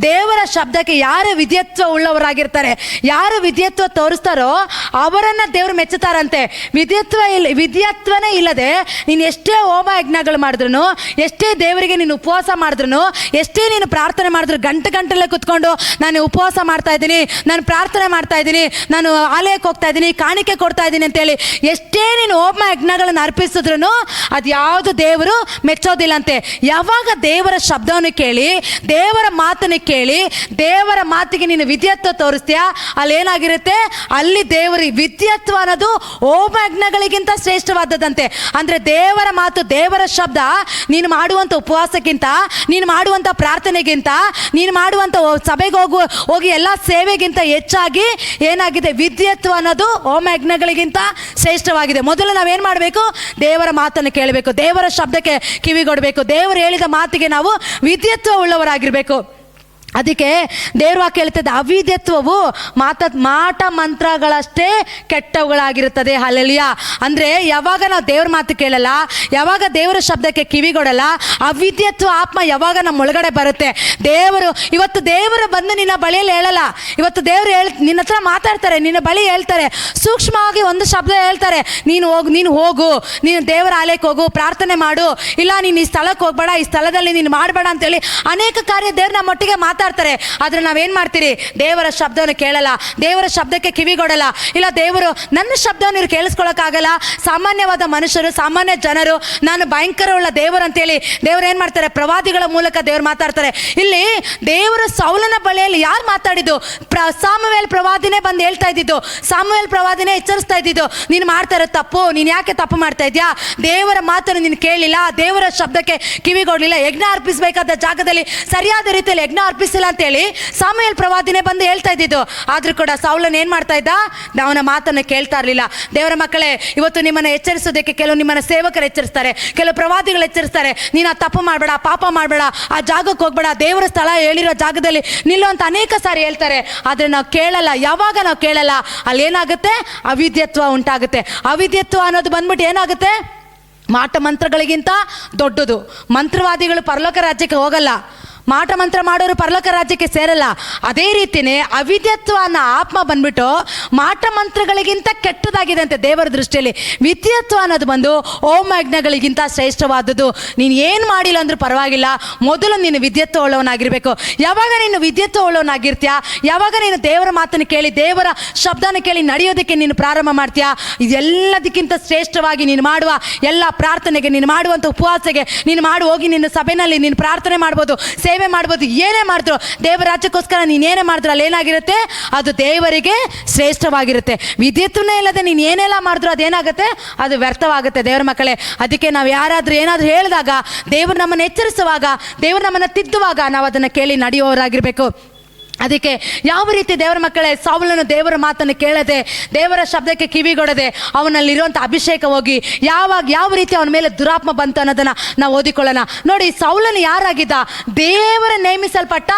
ದೇವರ ಶಬ್ದಕ್ಕೆ ಯಾರು ವಿಧೇಯತ್ವ ಉಳ್ಳವರಾಗಿರ್ತಾರೆ, ಯಾರು ವಿಧೇಯತ್ವ ತೋರಿಸ್ತಾರೋ ಅವರನ್ನು ದೇವರು ಮೆಚ್ಚುತ್ತಾರಂತೆ. ವಿಧೇಯತ್ವನೇ ಇಲ್ಲದೆ ನೀನು ಎಷ್ಟೇ ಹೋಮ ಯಜ್ಞಗಳು ಮಾಡಿದ್ರು, ಎಷ್ಟೇ ದೇವರಿಗೆ ನೀನು ಉಪವಾಸ ಮಾಡಿದ್ರು, ಎಷ್ಟೇ ನೀನು ಪ್ರಾರ್ಥನೆ ಮಾಡಿದ್ರು, ಗಂಟೆಲೆ ಕೂತ್ಕೊಂಡು ನಾನು ಉಪವಾಸ ಮಾಡ್ತಾ ಇದ್ದೀನಿ, ನಾನು ಪ್ರಾರ್ಥನೆ ಮಾಡ್ತಾ ಇದ್ದೀನಿ, ನಾನು ಆಲಯಕ್ಕೆ ಹೋಗ್ತಾ ಇದ್ದೀನಿ, ಕಾಣಿಕೆ ಕೊಡ್ತಾ ಇದ್ದೀನಿ ಅಂತೇಳಿ ಎಷ್ಟೇ ನೀನು ಹೋಮ ಯಜ್ಞಗಳನ್ನು ಅರ್ಪಿಸಿದ್ರು ಅದು ಯಾವುದು ದೇವರು ಮೆಚ್ಚೋದಿಲ್ಲಂತೆ. ಯಾವಾಗ ದೇವರ ಶಬ್ದವನ್ನು ಕೇಳಿ, ದೇವರ ಮಾತನ್ನು ಕೇಳಿ, ದೇವರ ಮಾತಿಗೆ ನೀನು ವಿಧೇಯತ್ವ ತೋರಿಸ್ತೀಯಾ, ಅಲ್ಲಿ ಏನಾಗಿರುತ್ತೆ, ಅಲ್ಲಿ ದೇವರ ವಿಧೇಯತ್ವ ಅನ್ನೋದು ಹೋಮಯಜ್ಞಗಳಿಗಿಂತ ಶ್ರೇಷ್ಠವಾದದಂತೆ. ಅಂದರೆ ದೇವರ ಮಾತು, ದೇವರ ಶಬ್ದ ನೀನು ಮಾಡುವಂಥ ಉಪವಾಸಕ್ಕಿಂತ, ನೀನು ಮಾಡುವಂಥ ಪ್ರಾರ್ಥನೆಗಿಂತ, ನೀನು ಮಾಡುವಂಥ ಸಭೆಗೆ ಹೋಗಿ ಎಲ್ಲ ಸೇವೆಗಿಂತ ಹೆಚ್ಚಾಗಿ ಏನಾಗಿದೆ, ವಿಧೇಯತ್ವ ಅನ್ನೋದು ಹೋಮಯಜ್ಞಗಳಿಗಿಂತ ಶ್ರೇಷ್ಠವಾಗಿದೆ. ಮೊದಲು ನಾವೇನು ಮಾಡಬೇಕು? ದೇವರ ಮಾತನ್ನು ಕೇಳಬೇಕು, ದೇವರ ಶಬ್ದಕ್ಕೆ ಕಿವಿಗೊಡಬೇಕು, ದೇವರು ಹೇಳಿದ ಮಾತಿಗೆ ನಾವು ವಿಧೇಯತ್ವ ಉಳ್ಳವರಾಗಿರಬೇಕು. ಅದಕ್ಕೆ ದೇವ್ರ ವಾಕ್ಯ ಹೇಳ್ತದೆ, ಅವಿಧೇಯತ್ವವು ಮಾಟ ಮಂತ್ರಗಳಷ್ಟೇ ಕೆಟ್ಟವುಗಳಾಗಿರುತ್ತದೆ. ಹಲ್ಲೆಲೂಯಾ. ಅಂದರೆ ಯಾವಾಗ ನಾವು ದೇವ್ರ ಮಾತು ಕೇಳಲ್ಲ, ಯಾವಾಗ ದೇವರ ಶಬ್ದಕ್ಕೆ ಕಿವಿಗೊಡಲ್ಲ, ಅವಿಧೇಯತ್ವ ಆತ್ಮ ಯಾವಾಗ ನಮ್ಮ ಒಳಗಡೆ ಬರುತ್ತೆ. ಇವತ್ತು ದೇವರು ಬಂದು ನಿನ್ನ ಬಳಿಯಲ್ಲಿ ಹೇಳಲ್ಲ, ಇವತ್ತು ದೇವರು ನಿನ್ನ ಹತ್ರ ಮಾತಾಡ್ತಾರೆ, ನಿನ್ನ ಬಳಿ ಹೇಳ್ತಾರೆ, ಸೂಕ್ಷ್ಮವಾಗಿ ಒಂದು ಶಬ್ದ ಹೇಳ್ತಾರೆ, ನೀನು ಹೋಗು, ನೀನು ದೇವರ ಆಲಯಕ್ಕೆ ಹೋಗು, ಪ್ರಾರ್ಥನೆ ಮಾಡು, ಇಲ್ಲ ನೀನು ಈ ಸ್ಥಳಕ್ಕೆ ಹೋಗ್ಬೇಡ, ಈ ಸ್ಥಳದಲ್ಲಿ ನೀನು ಮಾಡಬೇಡ ಅಂತೇಳಿ ಅನೇಕ ಕಾರ್ಯ ದೇವ್ರು ನಮ್ಮೊಟ್ಟಿಗೆ ಮಾತಾಡ್ತಾರೆ. ಆದರೆ ನಾವೇನು ಮಾಡ್ತೀರಿ? ದೇವರ ಶಬ್ದವನ್ನು ಕೇಳಲ್ಲ, ದೇವರ ಶಬ್ದಕ್ಕೆ ಕಿವಿಗೊಡಲ್ಲ. ಇಲ್ಲ, ದೇವರು ನನ್ನ ಶಬ್ದವನ್ನು ಇವ್ರು ಕೇಳಿಸ್ಕೊಳ್ಳೋಕ್ಕಾಗಲ್ಲ. ಸಾಮಾನ್ಯವಾದ ಮನುಷ್ಯರು, ಸಾಮಾನ್ಯ ಜನರು, ನಾನು ಭಯಂಕರವುಳ್ಳ ದೇವರು ಅಂತೇಳಿ ದೇವರು ಏನು ಮಾಡ್ತಾರೆ? ಪ್ರವಾದಿಗಳ ಮೂಲಕ ದೇವರು ಮಾತಾಡ್ತಾರೆ. ಇಲ್ಲಿ ದೇವರು ಸೌಲನ ಬಳಿಯಲ್ಲಿ ಯಾರು ಮಾತಾಡಿದ್ದು? ಸಾಮುವೇಲ್ ಪ್ರವಾದಿನೇ ಬಂದು ಹೇಳ್ತಾ ಇದ್ದಿದ್ದು, ಸಾಮುವೇಲ್ ಪ್ರವಾದಿನೇ ಎಚ್ಚರಿಸ್ತಾ ಇದ್ದಿದ್ದು, ನೀನು ಮಾಡ್ತಾ ಇರೋ ತಪ್ಪು, ನೀನು ಯಾಕೆ ತಪ್ಪು ಮಾಡ್ತಾ ಇದೆಯಾ, ದೇವರ ಮಾತನ್ನು ನೀನು ಕೇಳಿಲ್ಲ, ದೇವರ ಶಬ್ದಕ್ಕೆ ಕಿವಿಗೊಡಲಿಲ್ಲ, ಯಜ್ಞ ಅರ್ಪಿಸಬೇಕಾದ ಜಾಗದಲ್ಲಿ ಸರಿಯಾದ ರೀತಿಯಲ್ಲಿ ಯಜ್ಞ ಅರ್ಪಿಸಿಲ್ಲ ಅಂತೇಳಿ ಸಾಮುವೇಲ್ ಪ್ರವಾದಿನೇ ಬಂದು ಹೇಳ್ತಾ ಇದ್ದಿದ್ದು. ಆದರೂ ಕೂಡ ಸೌಲನ್ ಏನು ಮಾಡ್ತಾ ಇದ್ದ? ಅವನ ಮಾತನ್ನು ಕೇಳ್ತಾ ಇರಲಿಲ್ಲ. ದೇವರ ಮಕ್ಕಳೇ, ಇವತ್ತು ನಿಮ್ಮನ್ನು ಎಚ್ಚರಿಸೋದಕ್ಕೆ ಕೆಲವು ನಿಮ್ಮನ್ನ ಸೇವಕರು ಎಚ್ಚರಿಸ್ತಾರೆ, ಕೆಲವು ಪ್ರವಾದಿಗಳು ಎಚ್ಚರಿಸ್ತಾರೆ, ನೀನು ಆ ತಪ್ಪು ಮಾಡಬೇಡ, ಪಾಪ ಮಾಡಬೇಡ, ಆ ಜಾಗಕ್ಕೆ ಹೋಗ್ಬೇಡ, ದೇವರ ಸ್ಥಳ ಹೇಳಿರೋ ಜಾಗದಲ್ಲಿ ನಿಲ್ಲು ಅಂತ ಅನೇಕ ಸಾರಿ ಹೇಳ್ತಾರೆ. ಆದರೆ ನಾವು ಕೇಳಲ್ಲ. ಯಾವಾಗ ನಾವು ಕೇಳಲ್ಲ, ಅಲ್ಲಿ ಏನಾಗುತ್ತೆ? ಅವಿಧೇಯತ್ವ ಉಂಟಾಗುತ್ತೆ. ಅವಿಧೇಯತ್ವ ಅನ್ನೋದು ಬಂದ್ಬಿಟ್ಟು ಏನಾಗುತ್ತೆ? ಮಾಟ ಮಂತ್ರಗಳಿಗಿಂತ ದೊಡ್ಡದು. ಮಂತ್ರವಾದಿಗಳು ಪರಲೋಕ ರಾಜ್ಯಕ್ಕೆ ಹೋಗಲ್ಲ, ಮಾಟ ಮಂತ್ರ ಮಾಡೋರು ಪರಲೋಕ ರಾಜ್ಯಕ್ಕೆ ಸೇರಲ್ಲ. ಅದೇ ರೀತಿಯೇ ಅವಿಧೇಯತ್ವ ಅನ್ನೋ ಆತ್ಮ ಬಂದ್ಬಿಟ್ಟು ಮಾಟ ಮಂತ್ರಗಳಿಗಿಂತ ಕೆಟ್ಟದಾಗಿದೆ ಅಂತೆ ದೇವರ ದೃಷ್ಟಿಯಲ್ಲಿ. ವಿಧೇಯತ್ವ ಅನ್ನೋದು ಬಂದು ಹೋಮಯಜ್ಞಗಳಿಗಿಂತ ಶ್ರೇಷ್ಠವಾದದ್ದು. ನೀನು ಏನು ಮಾಡಿಲ್ಲ ಅಂದ್ರೂ ಪರವಾಗಿಲ್ಲ, ಮೊದಲು ನೀನು ವಿಧೇಯತ್ವ ಉಳ್ಳವನಾಗಿರಬೇಕು. ಯಾವಾಗ ನೀನು ವಿಧೇಯತ್ವ ಉಳ್ಳವನಾಗಿರ್ತೀಯ, ಯಾವಾಗ ನೀನು ದೇವರ ಮಾತನ್ನು ಕೇಳಿ, ದೇವರ ಶಬ್ದನ ಕೇಳಿ ನಡೆಯೋದಕ್ಕೆ ನೀನು ಪ್ರಾರಂಭ ಮಾಡ್ತೀಯಾ, ಇದೆಲ್ಲದಕ್ಕಿಂತ ಶ್ರೇಷ್ಠವಾಗಿ ನೀನು ಮಾಡುವ ಎಲ್ಲ ಪ್ರಾರ್ಥನೆಗೆ, ನೀನು ಮಾಡುವಂಥ ಉಪವಾಸಕ್ಕೆ, ನೀನು ಹೋಗಿ ನಿನ್ನ ಸಭೆಯಲ್ಲಿ ನೀನು ಪ್ರಾರ್ಥನೆ ಮಾಡ್ಬೋದು, ಸೇವೆ ಮಾಡ್ಬೋದು, ಏನೇ ಮಾಡಿದ್ರು, ದೇವರ ರಾಜ್ಯಕ್ಕೋಸ್ಕರ ನೀನೇನೇ ಮಾಡಿದ್ರು ಅಲ್ಲಿ ಏನಾಗಿರುತ್ತೆ? ಅದು ದೇವರಿಗೆ ಶ್ರೇಷ್ಠವಾಗಿರುತ್ತೆ. ವಿಧೇಯತ್ವನೇ ಇಲ್ಲದೆ ನೀನು ಏನೆಲ್ಲ ಮಾಡಿದ್ರು ಅದೇನಾಗುತ್ತೆ? ಅದು ವ್ಯರ್ಥವಾಗುತ್ತೆ. ದೇವರ ಮಕ್ಕಳೇ, ಅದಕ್ಕೆ ನಾವು ಯಾರಾದರೂ ಏನಾದರೂ ಹೇಳಿದಾಗ, ದೇವರು ನಮ್ಮನ್ನು ಎಚ್ಚರಿಸುವಾಗ, ದೇವರು ನಮ್ಮನ್ನು ತಿದ್ದುವಾಗ ನಾವು ಅದನ್ನು ಕೇಳಿ ನಡೆಯುವವರಾಗಿರಬೇಕು. ಅದಕ್ಕೆ ಯಾವ ರೀತಿ ದೇವರ ಮಕ್ಕಳೇ, ಸೌಲನು ದೇವರ ಮಾತನ್ನು ಕೇಳದೆ, ದೇವರ ಶಬ್ದಕ್ಕೆ ಕಿವಿಗೊಡದೆ, ಅವನಲ್ಲಿರುವಂಥ ಅಭಿಷೇಕ ಹೋಗಿ ಯಾವ ರೀತಿ ಅವನ ಮೇಲೆ ದುರಾತ್ಮ ಬಂತು ಅನ್ನೋದನ್ನು ನಾವು ಓದಿಕೊಳ್ಳೋಣ. ನೋಡಿ, ಸೌಲನು ಯಾರಾಗಿದ್ದ? ದೇವರ ನೇಮಿಸಲ್ಪಟ್ಟ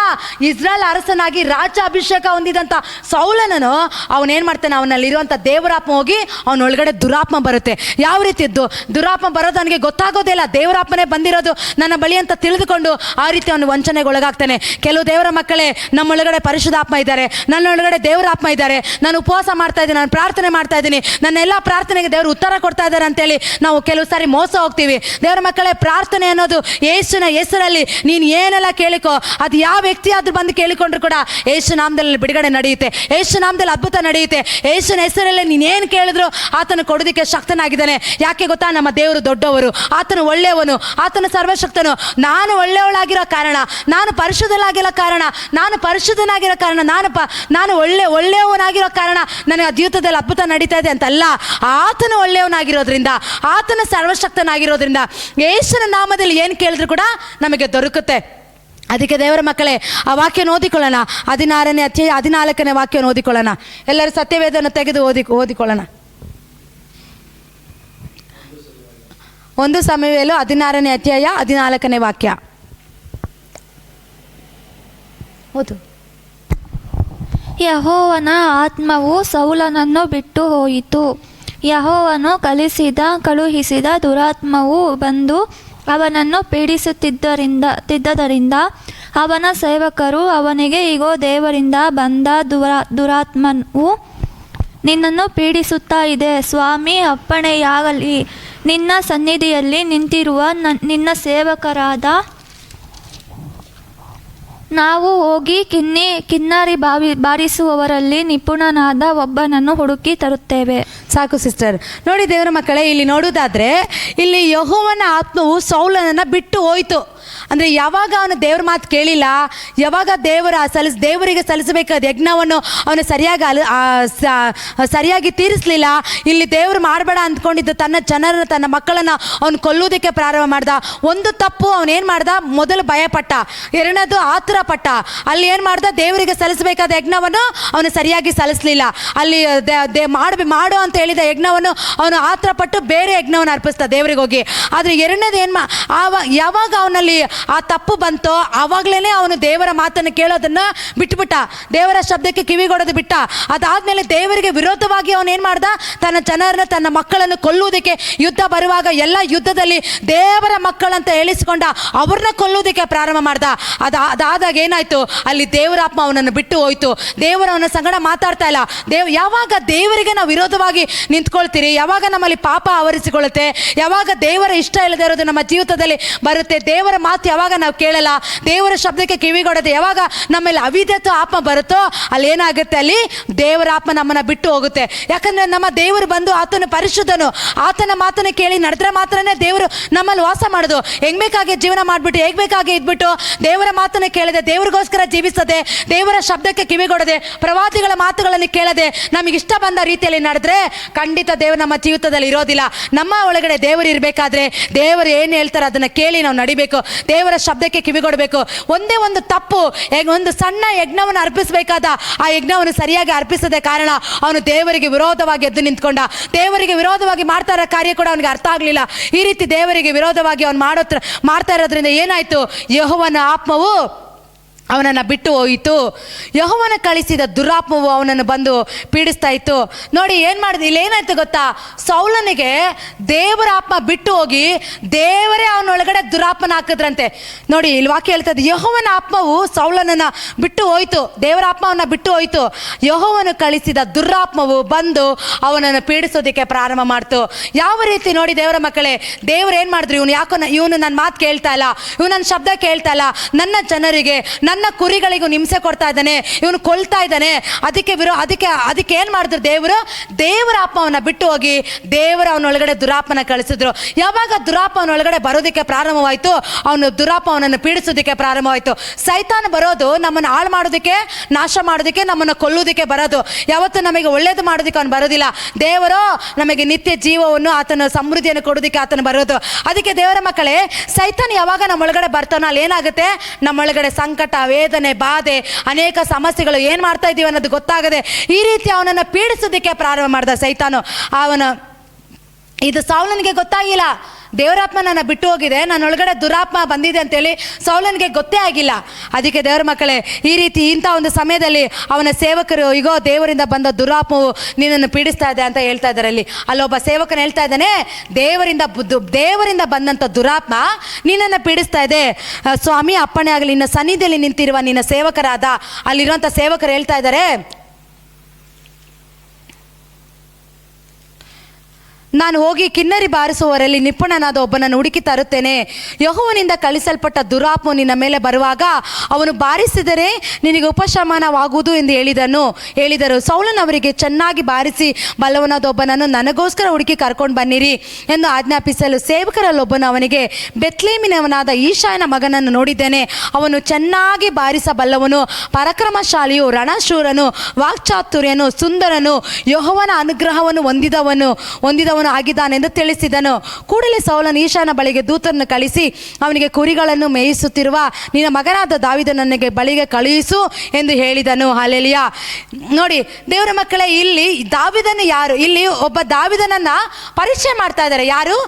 ಇಸ್ರಾಯೇಲ್ ಅರಸನಾಗಿ ರಾಜ ಅಭಿಷೇಕ ಹೊಂದಿದಂಥ ಸೌಲನನು ಅವನೇನು ಮಾಡ್ತಾನೆ? ಅವನಲ್ಲಿರುವಂಥ ದೇವರಾತ್ಮ ಹೋಗಿ ಅವನೊಳಗಡೆ ದುರಾತ್ಮ ಬರುತ್ತೆ. ಯಾವ ರೀತಿ ಇದ್ದು ದುರಾತ್ಮ ಬರೋದು ನನಗೆ ಗೊತ್ತಾಗೋದೇ ಇಲ್ಲ, ದೇವರಾತ್ಮನೇ ಬಂದಿರೋದು ನನ್ನ ಬಳಿ ಅಂತ ತಿಳಿದುಕೊಂಡು ಆ ರೀತಿ ಅವನು ವಂಚನೆಗೆ ಒಳಗಾಗ್ತಾನೆ. ಕೆಲವು ದೇವರ ಮಕ್ಕಳೇ, ನಮ್ಮೊಳಗಡೆ ಪರಿಶುದ್ಧಾತ್ಮ ಇದ್ದಾರೆ, ನನ್ನೊಳಗಡೆ ದೇವರ ಆತ್ಮ ಇದ್ದಾರೆ, ನಾನು ಉಪವಾಸ ಮಾಡ್ತಾ ಇದ್ದೀನಿ, ನಾನು ಪ್ರಾರ್ಥನೆ ಮಾಡ್ತಾ ಇದ್ದೀನಿ, ನನ್ನ ಎಲ್ಲ ಪ್ರಾರ್ಥನೆಗೆ ದೇವರು ಉತ್ತರ ಕೊಡ್ತಾ ಇದ್ದಾರೆ ಅಂತೇಳಿ ನಾವು ಕೆಲವು ಸಾರಿ ಮೋಸ ಹೋಗ್ತೀವಿ. ದೇವರ ಮಕ್ಕಳೇ, ಪ್ರಾರ್ಥನೆ ಅನ್ನೋದು ಯೇಸುವಿನ ಹೆಸರಲ್ಲಿ ನೀನು ಏನೆಲ್ಲ ಕೇಳಿಕೋ, ಅದು ಯಾವ ವ್ಯಕ್ತಿ ಆದ್ರೂ ಬಂದು ಕೇಳಿಕೊಂಡ್ರು ಕೂಡ ಯೇಸು ನಾಮದಲ್ಲಿ ಬಿಡುಗಡೆ ನಡೆಯುತ್ತೆ, ಯೇಸು ನಾಮದಲ್ಲಿ ಅದ್ಭುತ ನಡೆಯುತ್ತೆ. ಯೇಸುವಿನ ಹೆಸರಲ್ಲಿ ನೀನೇನು ಕೇಳಿದ್ರು ಆತನು ಕೊಡೋದಕ್ಕೆ ಶಕ್ತನಾಗಿದ್ದಾನೆ. ಯಾಕೆ ಗೊತ್ತಾ? ನಮ್ಮ ದೇವರು ದೊಡ್ಡವರು, ಆತನು ಒಳ್ಳೆಯವನು, ಆತನು ಸರ್ವಶಕ್ತನು. ನಾನು ಒಳ್ಳೆಯವಳಾಗಿರೋ ಕಾರಣ, ನಾನು ಪರಿಶುದ್ಧಳಾಗಿರೋ ಕಾರಣ, ನಾನು ಪರಿಶುದ್ಧ ಪರಿಶುದ್ಧನಾಗಿರೋ ಕಾರಣ ನಾನು ಒಳ್ಳೆಯವನಾಗಿರೋ ಕಾರಣ ನನಗೆ ಆ ಜೀವಿತದಲ್ಲಿ ಅದ್ಭುತ ನಡೀತಾ ಇದೆ ಅಂತಲ್ಲ. ಆತನು ಒಳ್ಳೆಯವನಾಗಿರೋದ್ರಿಂದ, ಆತನು ಸರ್ವಶಕ್ತನಾಗಿರೋದ್ರಿಂದ ಯೇಸುವಿನ ನಾಮದಲ್ಲಿ ಏನು ಕೇಳಿದ್ರು ಕೂಡ ನಮಗೆ ದೊರಕುತ್ತೆ. ಅದಕ್ಕೆ ದೇವರ ಮಕ್ಕಳೇ, ಆ ವಾಕ್ಯನ ಓದಿಕೊಳ್ಳೋಣ. 16ನೇ ಅಧ್ಯಾಯ 14ನೇ ವಾಕ್ಯನ ಓದಿಕೊಳ್ಳೋಣ. ಎಲ್ಲರೂ ಸತ್ಯವೇದನ ತೆಗೆದು ಓದಿಕೊಳ್ಳೋಣ. 1 ಸಮುವೇಲ 16ನೇ ಅಧ್ಯಾಯ 14ನೇ ವಾಕ್ಯ ಓದು. ಯೆಹೋವನ ಆತ್ಮವು ಸೌಲನನ್ನು ಬಿಟ್ಟು ಹೋಯಿತು. ಯೆಹೋವನು ಕಳುಹಿಸಿದ ದುರಾತ್ಮವು ಬಂದು ಅವನನ್ನು ಪೀಡಿಸುತ್ತಿದ್ದರಿಂದ ಅವನ ಸೇವಕರು ಅವನಿಗೆ, ಇಗೋ, ದೇವರಿಂದ ಬಂದ ದುರಾತ್ಮವು ನಿನ್ನನ್ನು ಪೀಡಿಸುತ್ತಾ ಇದೆ. ಸ್ವಾಮಿ, ಅಪ್ಪಣೆಯಾಗಲಿ, ನಿನ್ನ ಸನ್ನಿಧಿಯಲ್ಲಿ ನಿಂತಿರುವ ನಿನ್ನ ಸೇವಕರಾದ ನಾವು ಹೋಗಿ ಕಿನ್ನರಿ ಬಾರಿಸುವವರಲ್ಲಿ ನಿಪುಣನಾದ ಒಬ್ಬನನ್ನು ಹುಡುಕಿ ತರುತ್ತೇವೆ. ಸಾಕು ಸಿಸ್ಟರ್. ನೋಡಿ ದೇವರ ಮಕ್ಕಳೇ, ಇಲ್ಲಿ ನೋಡುವುದಾದ್ರೆ ಇಲ್ಲಿ ಯೆಹೋವನ ಆತ್ಮವು ಸೌಲನನ್ನು ಬಿಟ್ಟು ಹೋಯಿತು. ಅಂದರೆ ಯಾವಾಗ ಅವನು ದೇವ್ರ ಮಾತು ಕೇಳಿಲ್ಲ, ಯಾವಾಗ ದೇವರಿಗೆ ಸಲ್ಲಿಸಬೇಕಾದ ಯಜ್ಞವನ್ನು ಅವನು ಸರಿಯಾಗಿ ತೀರಿಸಲಿಲ್ಲ, ಇಲ್ಲಿ ದೇವರು ಮಾಡಬೇಡ ಅಂದ್ಕೊಂಡಿದ್ದು ತನ್ನ ಮಕ್ಕಳನ್ನು ಅವನು ಕೊಲ್ಲುವುದಕ್ಕೆ ಪ್ರಾರಂಭ ಮಾಡ್ದ. ಒಂದು ತಪ್ಪು ಅವನೇನು ಮಾಡ್ದ, ಮೊದಲು ಭಯಪಟ್ಟ, ಎರಡನೇದು ಆತುರ ಪಟ್ಟ. ಅಲ್ಲಿ ಏನು ಮಾಡ್ದ, ದೇವರಿಗೆ ಸಲ್ಲಿಸಬೇಕಾದ ಯಜ್ಞವನ್ನು ಅವನು ಸರಿಯಾಗಿ ಸಲ್ಲಿಸಲಿಲ್ಲ. ಅಲ್ಲಿ ಮಾಡು ಅಂತ ಹೇಳಿದ ಯಜ್ಞವನ್ನು ಅವನು ಆತುರ ಪಟ್ಟು ಬೇರೆ ಯಜ್ಞವನ್ನು ಅರ್ಪಿಸ್ದ ದೇವರಿಗೆ ಹೋಗಿ. ಆದರೆ ಎರಡನೇದು ಯಾವಾಗ ಅವನಲ್ಲಿ ಆ ತಪ್ಪು ಬಂತೋ ಆವಾಗಲೇ ಅವನು ದೇವರ ಮಾತನ್ನು ಕೇಳೋದನ್ನು ಬಿಟ್ಟುಬಿಟ್ಟ, ದೇವರ ಶಬ್ದಕ್ಕೆ ಕಿವಿಗೊಡೋದು ಬಿಟ್ಟ. ಅದಾದ್ಮೇಲೆ ದೇವರಿಗೆ ವಿರೋಧವಾಗಿ ಅವನೇನು ಮಾಡ್ದ, ತನ್ನ ಮಕ್ಕಳನ್ನು ಕೊಲ್ಲುವುದಕ್ಕೆ ಯುದ್ಧ ಬರುವಾಗ ಎಲ್ಲ ಯುದ್ಧದಲ್ಲಿ ದೇವರ ಮಕ್ಕಳಂತ ಹೇಳಿಸಿಕೊಂಡ ಅವ್ರನ್ನ ಕೊಲ್ಲುವುದಕ್ಕೆ ಪ್ರಾರಂಭ ಮಾಡ್ದ. ಅದಾದಾಗ ಏನಾಯ್ತು, ಅಲ್ಲಿ ದೇವರಾತ್ಮ ಅವನನ್ನು ಬಿಟ್ಟು ಹೋಯ್ತು. ದೇವರ ಅವನ ಸಂಗಡ ಮಾತಾಡ್ತಾ ಇಲ್ಲ. ಯಾವಾಗ ದೇವರಿಗೆ ನಾವು ವಿರೋಧವಾಗಿ ನಿಂತ್ಕೊಳ್ತೀರಿ, ಯಾವಾಗ ನಮ್ಮಲ್ಲಿ ಪಾಪ ಆವರಿಸಿಕೊಳ್ಳುತ್ತೆ, ಯಾವಾಗ ದೇವರ ಇಷ್ಟ ಇಲ್ಲದೆ ಇರೋದು ನಮ್ಮ ಜೀವಿತದಲ್ಲಿ ಬರುತ್ತೆ, ದೇವರ ಮಾತು ಯಾವಾಗ ನಾವು ಕೇಳಲ್ಲ, ದೇವರ ಶಬ್ದಕ್ಕೆ ಕಿವಿಗೊಡದೆ ಯಾವಾಗ ನಮ್ಮಲ್ಲಿ ಅವಿಧೇಯತೆ ಆತ್ಮ ಬರುತ್ತೋ ಅಲ್ಲಿ ಏನಾಗುತ್ತೆ, ಅಲ್ಲಿ ದೇವರ ಆತ್ಮ ನಮ್ಮನ್ನ ಬಿಟ್ಟು ಹೋಗುತ್ತೆ. ಯಾಕಂದ್ರೆ ನಮ್ಮ ದೇವರು ಬಂದು ಆತನ ಪರಿಶುದ್ಧನು, ಆತನ ಮಾತನ್ನು ಕೇಳಿ ನಡೆದ್ರೆ ಮಾತ್ರನೇ ದೇವರು ನಮ್ಮಲ್ಲಿ ವಾಸ ಮಾಡೋದು. ಹೆಂಗ್ ಬೇಕಾಗಿ ಜೀವನ ಮಾಡ್ಬಿಟ್ಟು ಹೇಗ್ ಬೇಕಾಗಿ ಇದ್ಬಿಟ್ಟು ದೇವರ ಮಾತನ್ನು ಕೇಳದೆ, ದೇವರಿಗೋಸ್ಕರ ಜೀವಿಸದೆ, ದೇವರ ಶಬ್ದಕ್ಕೆ ಕಿವಿಗೊಡದೆ, ಪ್ರವಾದಿಗಳ ಮಾತುಗಳನ್ನು ಕೇಳದೆ ನಮಗೆ ಇಷ್ಟ ಬಂದ ರೀತಿಯಲ್ಲಿ ನಡೆದ್ರೆ ಖಂಡಿತ ದೇವರು ನಮ್ಮ ಜೀವಿತದಲ್ಲಿ ಇರೋದಿಲ್ಲ. ನಮ್ಮ ಒಳಗಡೆ ದೇವರು ಇರಬೇಕಾದ್ರೆ ದೇವರು ಏನು ಹೇಳ್ತಾರೆ ಅದನ್ನ ಕೇಳಿ ನಾವು ನಡಿಬೇಕು, ದೇವರ ಶಬ್ದಕ್ಕೆ ಕಿವಿಗೊಡಬೇಕು. ಒಂದೇ ಒಂದು ತಪ್ಪು, ಒಂದು ಸಣ್ಣ ಯಜ್ಞವನ್ನು ಅರ್ಪಿಸಬೇಕಾದ ಆ ಯಜ್ಞವನ್ನು ಸರಿಯಾಗಿ ಅರ್ಪಿಸದ ಕಾರಣ ಅವನು ದೇವರಿಗೆ ವಿರೋಧವಾಗಿ ಎದ್ದು ನಿಂತ್ಕೊಂಡ. ದೇವರಿಗೆ ವಿರೋಧವಾಗಿ ಮಾಡ್ತಾ ಇರೋ ಕಾರ್ಯ ಕೂಡ ಅವನಿಗೆ ಅರ್ಥ ಆಗಲಿಲ್ಲ. ಈ ರೀತಿ ದೇವರಿಗೆ ವಿರೋಧವಾಗಿ ಅವನು ಮಾಡ್ತಾ ಇರೋದ್ರಿಂದ ಏನಾಯ್ತು, ಯೆಹೋವನ ಆತ್ಮವು ಅವನನ್ನು ಬಿಟ್ಟು ಹೋಯಿತು. ಯೆಹೋವನ ಕಳಿಸಿದ ದುರಾತ್ಮವು ಅವನನ್ನು ಬಂದು ಪೀಡಿಸ್ತಾ ಇತ್ತು. ನೋಡಿ ಏನು ಮಾಡಿದ, ಇಲ್ಲಿ ಏನಾಯ್ತು ಗೊತ್ತಾ, ಸೌಲನಿಗೆ ದೇವರ ಆತ್ಮ ಬಿಟ್ಟು ಹೋಗಿ ದೇವರೇ ಅವನೊಳಗಡೆ ದುರಾತ್ಮನ ಹಾಕಿದ್ರಂತೆ. ನೋಡಿ ಇಲ್ಲಿ ವಾಕ್ಯ ಹೇಳ್ತದೆ, ಯೆಹೋವನ ಆತ್ಮವು ಸೌಲನನ್ನು ಬಿಟ್ಟು ಹೋಯಿತು, ದೇವರ ಆತ್ಮವನ್ನು ಬಿಟ್ಟು ಹೋಯಿತು. ಯೆಹೋವನು ಕಳಿಸಿದ ದುರಾತ್ಮವು ಬಂದು ಅವನನ್ನು ಪೀಡಿಸೋದಕ್ಕೆ ಪ್ರಾರಂಭ ಮಾಡ್ತು. ಯಾವ ರೀತಿ ನೋಡಿ ದೇವರ ಮಕ್ಕಳೇ, ದೇವರು ಏನು ಮಾಡಿದ್ರು, ಇವನು ನನ್ನ ಮಾತು ಕೇಳ್ತಾ ಇಲ್ಲ, ಇವನು ನನ್ನ ಶಬ್ದ ಕೇಳ್ತಾ ಇಲ್ಲ, ನನ್ನ ಜನರಿಗೆ ನನ್ನ ಕುರಿಗಳಿಗೂ ಹಿಂಸೆ ಕೊಡ್ತಾ ಇದ್ದಾನೆ, ಇವನು ಕೊಲ್ತಾ ಇದ್ದಾನೆ. ಅದಕ್ಕೆ ಏನು ಮಾಡಿದ್ರು, ದೇವರ ಆತ್ಮವನ್ನ ಬಿಟ್ಟು ಹೋಗಿ ದೇವರ ಅವನೊಳಗಡೆ ದುರಾತ್ಮನ ಕಳಿಸಿದ್ರು. ಯಾವಾಗ ದುರಾತ್ಮನೊಳಗಡೆ ಬರೋದಕ್ಕೆ ಪ್ರಾರಂಭವಾಯಿತು, ಅವನು ದುರಾತ್ಮನನ್ನು ಪೀಡಿಸೋದಕ್ಕೆ ಪ್ರಾರಂಭವಾಯಿತು. ಸೈತಾನ ಬರೋದು ನಮ್ಮನ್ನು ಹಾಳು ಮಾಡೋದಕ್ಕೆ, ನಾಶ ಮಾಡೋದಕ್ಕೆ, ನಮ್ಮನ್ನು ಕೊಲ್ಲುವುದಕ್ಕೆ ಬರೋದು. ಯಾವತ್ತು ನಮಗೆ ಒಳ್ಳೇದು ಮಾಡೋದಕ್ಕೆ ಅವನು ಬರೋದಿಲ್ಲ. ದೇವರು ನಮಗೆ ನಿತ್ಯ ಜೀವವನ್ನು, ಆತನ ಸಮೃದ್ಧಿಯನ್ನು ಕೊಡೋದಕ್ಕೆ ಆತನ ಬರೋದು. ಅದಕ್ಕೆ ದೇವರ ಮಕ್ಕಳೇ, ಸೈತಾನ ಯಾವಾಗ ನಮ್ಮೊಳಗಡೆ ಬರ್ತಾನೋ ಅಲ್ಲಿ ಏನಾಗುತ್ತೆ, ನಮ್ಮೊಳಗಡೆ ಸಂಕಟ, ವೇದನೆ, ಬಾಧೆ, ಅನೇಕ ಸಮಸ್ಯೆಗಳು ಏನು ಮಾಡ್ತಾ ಇದ್ದೀವಿ ಅನ್ನೋದು ಗೊತ್ತಾಗದೆ ಈ ರೀತಿ ಅವನನ್ನು ಪೀಡಿಸೋದಕ್ಕೆ ಪ್ರಾರಂಭ ಮಾಡ್ದ ಸೈತಾನು. ಇದು ಸೌಲನಿಗೆ ಗೊತ್ತಾಗಿಲ್ಲ, ದೇವರಾತ್ಮ ನನ್ನ ಬಿಟ್ಟು ಹೋಗಿದೆ, ನನ್ನೊಳಗಡೆ ದುರಾತ್ಮ ಬಂದಿದೆ ಅಂತೇಳಿ ಸೌಲನಿಗೆ ಗೊತ್ತೇ ಆಗಿಲ್ಲ. ಅದಕ್ಕೆ ದೇವರ ಮಕ್ಕಳೇ, ಈ ರೀತಿ ಇಂಥ ಒಂದು ಸಮಯದಲ್ಲಿ ಅವನ ಸೇವಕರು, ಈಗೋ ದೇವರಿಂದ ಬಂದ ದುರಾತ್ಮವು ನಿನ್ನನ್ನು ಪೀಡಿಸ್ತಾ ಇದೆ ಅಂತ ಹೇಳ್ತಾ ಇದ್ದಾರೆ. ಅಲ್ಲೊಬ್ಬ ಸೇವಕನ ಹೇಳ್ತಾ ಇದ್ದಾನೆ, ದೇವರಿಂದ ಬಂದಂಥ ದುರಾತ್ಮ ನಿನ್ನನ್ನು ಪೀಡಿಸ್ತಾ ಇದೆ. ಸ್ವಾಮಿ, ಅಪ್ಪಣೆ ಆಗಲಿ, ನಿನ್ನ ಸನ್ನಿಧಿಯಲ್ಲಿ ನಿಂತಿರುವ ನಿನ್ನ ಸೇವಕರಾದ ಅಲ್ಲಿರುವಂಥ ಸೇವಕರು ಹೇಳ್ತಾ ಇದ್ದಾರೆ, ನಾನು ಹೋಗಿ ಕಿನ್ನರಿ ಬಾರಿಸುವವರಲ್ಲಿ ನಿಪುಣನಾದ ಒಬ್ಬನನ್ನು ಹುಡುಕಿ ತರುತ್ತೇನೆ. ಯೆಹೋವನಿಂದ ಕಳಿಸಲ್ಪಟ್ಟ ದುರಾತ್ಮ ನಿನ್ನ ಮೇಲೆ ಬರುವಾಗ ಅವನು ಬಾರಿಸಿದರೆ ನಿನಗೆ ಉಪಶಮನವಾಗುವುದು ಎಂದು ಹೇಳಿದರು. ಸೌಲನು ಅವರಿಗೆ, ಚೆನ್ನಾಗಿ ಬಾರಿಸಿ ಬಲ್ಲವನಾದ ಒಬ್ಬನನ್ನು ನನಗೋಸ್ಕರ ಹುಡುಕಿ ಕರ್ಕೊಂಡು ಬನ್ನಿರಿ ಎಂದು ಆಜ್ಞಾಪಿಸಲು ಸೇವಕರಲ್ಲೊಬ್ಬನು ಅವನಿಗೆ, ಬೆತ್ಲೇಮಿನವನಾದ ಈಶಾಯನ ಮಗನನ್ನು ನೋಡಿದ್ದೇನೆ. ಅವನು ಚೆನ್ನಾಗಿ ಬಾರಿಸಬಲ್ಲವನು, ಪರಾಕ್ರಮಶಾಲಿಯು, ರಣಶೂರನು, ವಾಕ್ಚಾತುರ್ಯನು, ಸುಂದರನು, ಯೆಹೋವನ ಅನುಗ್ರಹವನ್ನು ಹೊಂದಿದವನು ಆಗಿದ್ದಾನೆಂದು ತಿಳಿಸಿದನು. ಕೂಡಲೇ ಸೌಲನು ಈಶಾಯನ ಬಳಿಗೆ ದೂತರನ್ನು ಕಳಿಸಿ ಅವನಿಗೆ, ಕುರಿಗಳನ್ನು ಮೇಯಿಸುತ್ತಿರುವ ನಿನ್ನ ಮಗನಾದ ದಾವೀದನನಿಗೆ ಬಳಿಗೆ ಕಳುಹಿಸು ಎಂದು ಹೇಳಿದನು. ಹಲ್ಲೆಲೂಯಾ. ನೋಡಿ ದೇವರ ಮಕ್ಕಳೇ, ಇಲ್ಲಿ ದಾವೀದನು ಯಾರು? ಇಲ್ಲಿ ಒಬ್ಬ ದಾವೀದನನ್ನ ಪರಿಚಯ ಮಾಡ್ತಾ ಇದ್ದಾರೆ. ಯಾರು?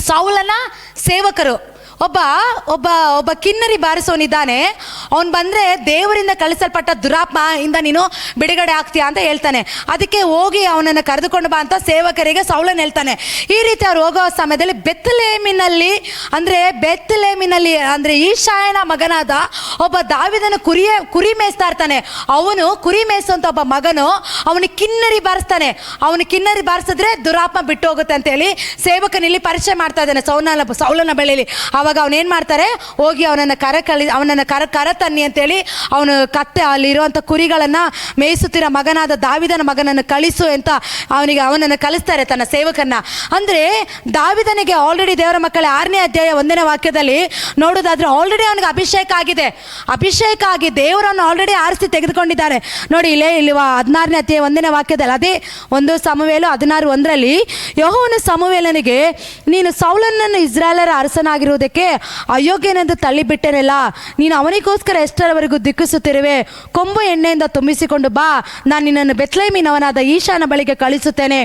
ಸೌಲನ ಸೇವಕರು. ಒಬ್ಬ ಒಬ್ಬ ಒಬ್ಬ ಕಿನ್ನರಿ ಬಾರಿಸೋನಿದ್ದಾನೆ. ಅವನು ಬಂದರೆ ದೇವರಿಂದ ಕಳಿಸಲ್ಪಟ್ಟ ದುರಾತ್ಮ ಇಂದ ನೀನು ಬಿಡುಗಡೆ ಆಗ್ತೀಯಾ ಅಂತ ಹೇಳ್ತಾನೆ. ಅದಕ್ಕೆ ಹೋಗಿ ಅವನನ್ನು ಕರೆದುಕೊಂಡು ಬಾ ಅಂತ ಸೇವಕರಿಗೆ ಸೌಲನ್ ಹೇಳ್ತಾನೆ. ಈ ರೀತಿ ಅವ್ರು ಹೋಗೋ ಸಮಯದಲ್ಲಿ ಬೆತ್ಲೆಹೇಮಿನಲ್ಲಿ ಅಂದರೆ ಈಶಾಯನ ಮಗನಾದ ಒಬ್ಬ ದಾವೀದನ ಕುರಿ ಮೇಯಿಸ್ತಾ ಇರ್ತಾನೆ. ಅವನು ಕುರಿ ಮೇಯಿಸುವಂಥ ಒಬ್ಬ ಮಗನು ಅವನಿಗೆ ಕಿನ್ನರಿ ಬಾರಿಸ್ತಾನೆ. ಅವನು ಕಿನ್ನರಿ ಬಾರಿಸಿದ್ರೆ ದುರಾತ್ಮ ಬಿಟ್ಟು ಹೋಗುತ್ತೆ ಅಂತೇಳಿ ಸೇವಕನಲ್ಲಿ ಪರಿಚಯ ಮಾಡ್ತಾ ಇದ್ದಾನೆ ಸೌಲನ ಬಳಿಯಲ್ಲಿ. ಆವಾಗ ಅವನೇನು ಮಾಡ್ತಾರೆ, ಹೋಗಿ ಅವನನ್ನು ಕರ ತನ್ನಿ ಅಂತೇಳಿ ಅವನು ಅಲ್ಲಿರುವಂಥ ಕುರಿಗಳನ್ನು ಮೇಯಿಸುತ್ತಿರೋ ಮಗನಾದ ದಾವೀದನ ಮಗನನ್ನು ಕಳಿಸು ಅಂತ ಅವನನ್ನು ಕಳಿಸ್ತಾರೆ ತನ್ನ ಸೇವಕನ್ನ. ಅಂದರೆ ದಾವೀದನಿಗೆ ಆಲ್ರೆಡಿ ದೇವರ ಮಕ್ಕಳ 6ನೇ ಅಧ್ಯಾಯ 1ನೇ ವಾಕ್ಯದಲ್ಲಿ ನೋಡೋದಾದ್ರೆ ಆಲ್ರೆಡಿ ಅವನಿಗೆ ಅಭಿಷೇಕ ಆಗಿ ದೇವರನ್ನು ಆಲ್ರೆಡಿ ಆರಿಸಿ ತೆಗೆದುಕೊಂಡಿದ್ದಾರೆ. ನೋಡಿ ಇಲ್ಲಿ 16ನೇ ಅಧ್ಯಾಯ 1ನೇ ವಾಕ್ಯದಲ್ಲಿ, ಅದೇ 1 ಸಮುವೇಲ 16:1 ಯೆಹೋವನು ಸಮುವೇಲನಿಗೆ, ನೀನು ಸೌಲನನ್ನು ಇಸ್ರಾಯೇಲರ ಅರಸನಾಗಿರುವುದಕ್ಕೆ ಅಯೋಗ್ಯನೆಂದು ತಳ್ಳಿಬಿಟ್ಟೆನಲ್ಲ, ನೀನು ಅವನಿಗೋಸ್ಕರ ಎಷ್ಟರವರೆಗೂ ದಿಕ್ಕಿಸುತ್ತಿರುವೆ? ಕೊಂಬು ಎಣ್ಣೆಯಿಂದ ತುಂಬಿಸಿಕೊಂಡು ಬಾ, ನಾನು ನಿನ್ನನ್ನು ಬೆತ್ಲೆಹೇಮಿನವನಾದ ಈಶಾನ ಬಳಿಗೆ ಕಳಿಸುತ್ತೇನೆ.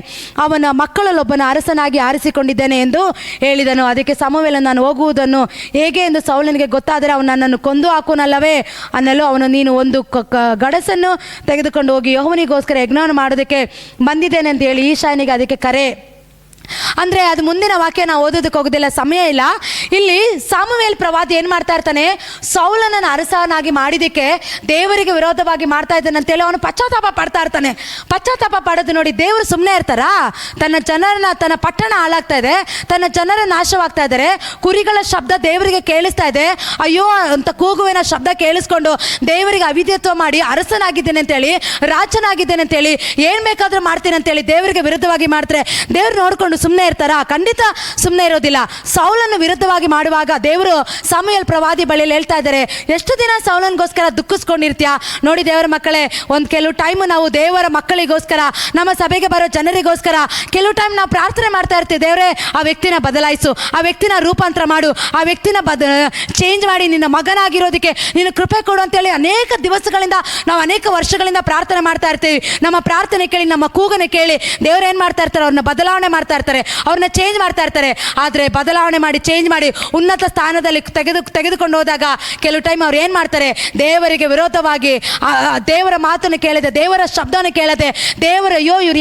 ಅವನ ಮಕ್ಕಳಲ್ಲೊಬ್ಬನ ಅರಸನಾಗಿ ಆರಿಸಿಕೊಂಡಿದ್ದೇನೆ ಎಂದು ಹೇಳಿದನು. ಅದಕ್ಕೆ ಸಮುವೇಲನು, ನಾನು ಹೋಗುವುದನ್ನು ಹೇಗೆ ಎಂದು ಸೌಲನಿಗೆ ಗೊತ್ತಾದರೆ ಅವನು ನನ್ನನ್ನು ಕೊಂದು ಹಾಕುನಲ್ಲವೇ ಅನ್ನಲು ಅವನು, ನೀನು ಒಂದು ಗಡಸನ್ನು ತೆಗೆದುಕೊಂಡು ಹೋಗಿ ಯೆಹೋವನಿಗೋಸ್ಕರ ಯಜ್ಞವನ್ನು ಮಾಡೋದಕ್ಕೆ ಬಂದಿದ್ದೇನೆ ಅಂತ ಹೇಳಿ ಈಶಾನಿಗೆ ಅದಕ್ಕೆ ಕರೆ. ಅಂದರೆ ಅದು ಮುಂದಿನ ವಾಕ್ಯ ನಾವು ಓದೋದಕ್ಕೆ ಹೋಗೋದಿಲ್ಲ, ಸಮಯ ಇಲ್ಲ. ಇಲ್ಲಿ ಸಾಮುವೇಲ್ ಪ್ರವಾದಿ ಏನು ಮಾಡ್ತಾ ಇರ್ತಾನೆ, ಸೌಲನನ್ನು ಅರಸನಾಗಿ ಮಾಡಿದ್ದಕ್ಕೆ ದೇವರಿಗೆ ವಿರೋಧವಾಗಿ ಮಾಡ್ತಾ ಇದ್ದಾನೆ ಅಂತೇಳಿ ಅವನು ಪಶ್ಚಾತ್ತಾಪ ಪಡ್ತಾ ಇರ್ತಾನೆ. ಪಶ್ಚಾತ್ತಾಪ ಪಡೋದು ನೋಡಿ ದೇವರು ಸುಮ್ಮನೆ ಇರ್ತಾರಾ? ತನ್ನ ಪಟ್ಟಣ ಹಾಳಾಗ್ತಾ ಇದೆ, ತನ್ನ ಜನರ ನಾಶವಾಗ್ತಾ ಇದ್ದಾರೆ, ಕುರಿಗಳ ಶಬ್ದ ದೇವರಿಗೆ ಕೇಳಿಸ್ತಾ ಇದೆ, ಅಯ್ಯೋ ಅಂತ ಕೂಗುವಿನ ಶಬ್ದ ಕೇಳಿಸ್ಕೊಂಡು ದೇವರಿಗೆ ಅವಿಧೇಯತ್ವ ಮಾಡಿ ಅರಸನಾಗಿದ್ದೇನೆ ಅಂತೇಳಿ, ರಾಜನಾಗಿದ್ದೇನೆ ಅಂತೇಳಿ, ಏನು ಬೇಕಾದರೂ ಮಾಡ್ತೀನಿ ಅಂತೇಳಿ ದೇವರಿಗೆ ವಿರುದ್ಧವಾಗಿ ಮಾಡ್ತಾರೆ. ದೇವ್ರು ನೋಡ್ಕೊಂಡು ಸುಮ್ಮನೆ ಇರ್ತಾರಾ? ಖಂಡಿತ ಸುಮ್ಮನೆ ಇರೋದಿಲ್ಲ. ಸೌಲನ್ನು ವಿರುದ್ಧವಾಗಿ ಮಾಡುವಾಗ ದೇವರು ಸಮುವೇಲ್ ಪ್ರವಾದಿ ಬಳಿಯಲ್ಲಿ ಹೇಳ್ತಾ ಇದ್ದಾರೆ, ಎಷ್ಟು ದಿನ ಸೌಲನ್ಗೋಸ್ಕರ ದುಃಖಿಸ್ಕೊಂಡಿರ್ತೀಯ? ನೋಡಿ ದೇವರ ಮಕ್ಕಳೇ, ಕೆಲವು ಟೈಮು ನಾವು ದೇವರ ಮಕ್ಕಳಿಗೋಸ್ಕರ, ನಮ್ಮ ಸಭೆಗೆ ಬರೋ ಜನರಿಗೋಸ್ಕರ ಕೆಲವು ಟೈಮ್ ನಾವು ಪ್ರಾರ್ಥನೆ ಮಾಡ್ತಾ ಇರ್ತೀವಿ, ದೇವರೇ ಆ ವ್ಯಕ್ತಿನ ಬದಲಾಯಿಸು, ಆ ವ್ಯಕ್ತಿನ ರೂಪಾಂತರ ಮಾಡು, ಆ ವ್ಯಕ್ತಿನ ಚೇಂಜ್ ಮಾಡಿ ನಿನ್ನ ಮಗನಾಗಿರೋದಕ್ಕೆ ನೀನು ಕೃಪೆ ಕೊಡು ಅಂತೇಳಿ ಅನೇಕ ದಿವಸಗಳಿಂದ ನಾವು ಅನೇಕ ವರ್ಷಗಳಿಂದ ಪ್ರಾರ್ಥನೆ ಮಾಡ್ತಾ ಇರ್ತೀವಿ. ನಮ್ಮ ಪ್ರಾರ್ಥನೆ ಕೇಳಿ, ನಮ್ಮ ಕೂಗನೆ ಕೇಳಿ ದೇವರು ಏನು ಮಾಡ್ತಾ ಇರ್ತಾರೆ, ಅವ್ರನ್ನ ಬದಲಾವಣೆ ಮಾಡ್ತಾ ಇರ್ತಾರೆ, ಅವ್ರನ್ನ ಚೇಂಜ್ ಮಾಡ್ತಾ ಇರ್ತಾರೆ. ಆದರೆ ಬದಲಾವಣೆ ಮಾಡಿ ಚೇಂಜ್ ಮಾಡಿ ಉನ್ನತ ಸ್ಥಾನದಲ್ಲಿ ತೆಗೆದುಕೊಂಡು ಹೋದಾಗ ಕೆಲವು ಟೈಮ್ ಅವ್ರು ಏನು ಮಾಡ್ತಾರೆ, ದೇವರಿಗೆ ವಿರೋಧವಾಗಿ ದೇವರ ಮಾತನ್ನು ಕೇಳದೆ, ದೇವರ ಶಬ್ದವನ್ನು ಕೇಳದೆ, ದೇವರ ಇವ್ರು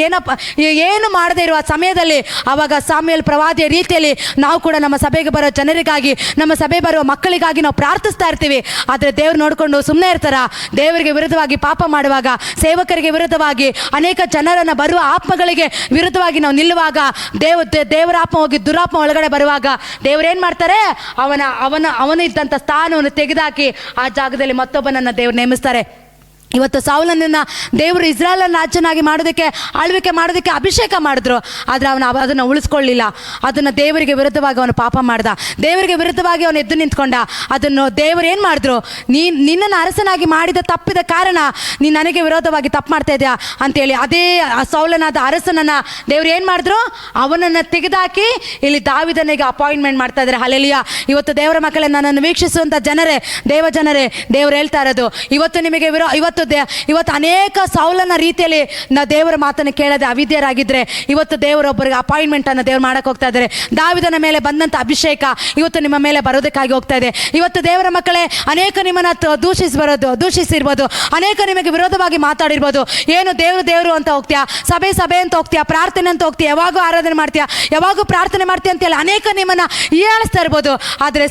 ಏನು ಮಾಡದೇ ಇರುವ ಸಮಯದಲ್ಲಿ ಆವಾಗ ಸಾಮುವೇಲ್ ಪ್ರವಾದಿಯ ರೀತಿಯಲ್ಲಿ ನಾವು ಕೂಡ ನಮ್ಮ ಸಭೆಗೆ ಬರೋ ಜನರಿಗಾಗಿ, ನಮ್ಮ ಸಭೆ ಬರುವ ಮಕ್ಕಳಿಗಾಗಿ ನಾವು ಪ್ರಾರ್ಥಿಸ್ತಾ ಇರ್ತೀವಿ. ಆದರೆ ದೇವ್ರು ನೋಡಿಕೊಂಡು ಸುಮ್ಮನೆ ಇರ್ತಾರ? ದೇವರಿಗೆ ವಿರುದ್ಧವಾಗಿ ಪಾಪ ಮಾಡುವಾಗ, ಸೇವಕರಿಗೆ ವಿರುದ್ಧವಾಗಿ, ಅನೇಕ ಜನರನ್ನು ಬರುವ ಆತ್ಮಗಳಿಗೆ ವಿರುದ್ಧವಾಗಿ ನಾವು ನಿಲ್ಲುವಾಗ, ದೇವರ ಆತ್ಮ ಹೋಗಿ ದುರಾತ್ಮ ಒಳಗಡೆ ಬರುವಾಗ ದೇವರೇನು ಮಾಡ್ತಾರೆ, ಅವನಿದ್ದಂಥ ಸ್ಥಾನವನ್ನು ತೆಗೆದುಹಾಕಿ ಆ ಜಾಗದಲ್ಲಿ ಮತ್ತೊಬ್ಬನನ್ನು ದೇವರು ನೇಮಿಸ್ತಾರೆ. ಇವತ್ತು ಸೌಲನನ್ನು ದೇವರು ಇಸ್ರಾಯೇಲನ ರಾಜನಾಗಿ ಮಾಡೋದಕ್ಕೆ, ಆಳ್ವಿಕೆ ಮಾಡೋದಕ್ಕೆ ಅಭಿಷೇಕ ಮಾಡಿದ್ರು. ಆದರೆ ಅದನ್ನು ಉಳಿಸ್ಕೊಳ್ಳಿಲ್ಲ. ಅದನ್ನು ದೇವರಿಗೆ ವಿರುದ್ಧವಾಗಿ ಅವನು ಪಾಪ ಮಾಡ್ದ, ದೇವರಿಗೆ ವಿರುದ್ಧವಾಗಿ ಅವನು ಎದ್ದು ನಿಂತ್ಕೊಂಡ. ಅದನ್ನು ದೇವರು ಏನು ಮಾಡಿದ್ರು, ನಿನ್ನನ್ನು ಅರಸನಾಗಿ ಮಾಡಿದ ತಪ್ಪಿದ ಕಾರಣ ನೀನು ನನಗೆ ವಿರೋಧವಾಗಿ ತಪ್ಪು ಮಾಡ್ತಾ ಇದೆಯಾ ಅಂತೇಳಿ ಅದೇ ಸೌಲನಾದ ಅರಸನನ್ನು ದೇವರು ಏನು ಮಾಡಿದ್ರು, ಅವನನ್ನು ತೆಗೆದುಹಾಕಿ ಇಲ್ಲಿ ದಾವೀದನಿಗೆ ಅಪಾಯಿಂಟ್ಮೆಂಟ್ ಮಾಡ್ತಾ ಇದ್ದಾರೆ. ಹಲ್ಲೆಲೂಯಾ. ಇವತ್ತು ದೇವರ ಮಕ್ಕಳೇ, ನನ್ನನ್ನು ವೀಕ್ಷಿಸುವಂಥ ಜನರೇ, ದೇವರು ಹೇಳ್ತಾ ಇರೋದು, ಇವತ್ತು ನಿಮಗೆ ಇವತ್ತು ಅನೇಕ ಸೌಲನ ರೀತಿಯಲ್ಲಿ ನಾವು ದೇವರ ಮಾತನ್ನು ಕೇಳದೆ ಅವಿದ್ಯರಾಗಿದ್ದರೆ ಇವತ್ತು ದೇವರೊಬ್ಬರಿಗೆ ಅಪಾಯಿಂಟ್ಮೆಂಟನ್ನು ದೇವರು ಮಾಡಕ್ಕೆ ಹೋಗ್ತಾ ಇದ್ದಾರೆ. ದಾವೀದನ ಮೇಲೆ ಬಂದಂಥ ಅಭಿಷೇಕ ಇವತ್ತು ನಿಮ್ಮ ಮೇಲೆ ಬರೋದಕ್ಕಾಗಿ ಹೋಗ್ತಾ ಇದೆ. ಇವತ್ತು ದೇವರ ಮಕ್ಕಳೇ, ಅನೇಕ ನಿಮ್ಮನ್ನು ದೂಷಿಸಿರ್ಬೋದು, ಅನೇಕ ನಿಮಗೆ ವಿರೋಧವಾಗಿ ಮಾತಾಡಿರ್ಬೋದು. ಏನು ದೇವರು ಅಂತ ಹೋಗ್ತೀಯಾ, ಸಭೆ ಅಂತ ಹೋಗ್ತೀಯಾ, ಪ್ರಾರ್ಥನೆ ಅಂತ ಹೋಗ್ತೀಯಾ, ಯಾವಾಗೂ ಆರಾಧನೆ ಮಾಡ್ತೀಯಾ, ಯಾವಾಗೂ ಪ್ರಾರ್ಥನೆ ಮಾಡ್ತೀಯ ಅಂತೇಳಿ ಅನೇಕ ನಿಮ್ಮನ್ನು ಹೀಯಾಳಿಸ್ತಾ ಇರ್ಬೋದು. ಆದರೆ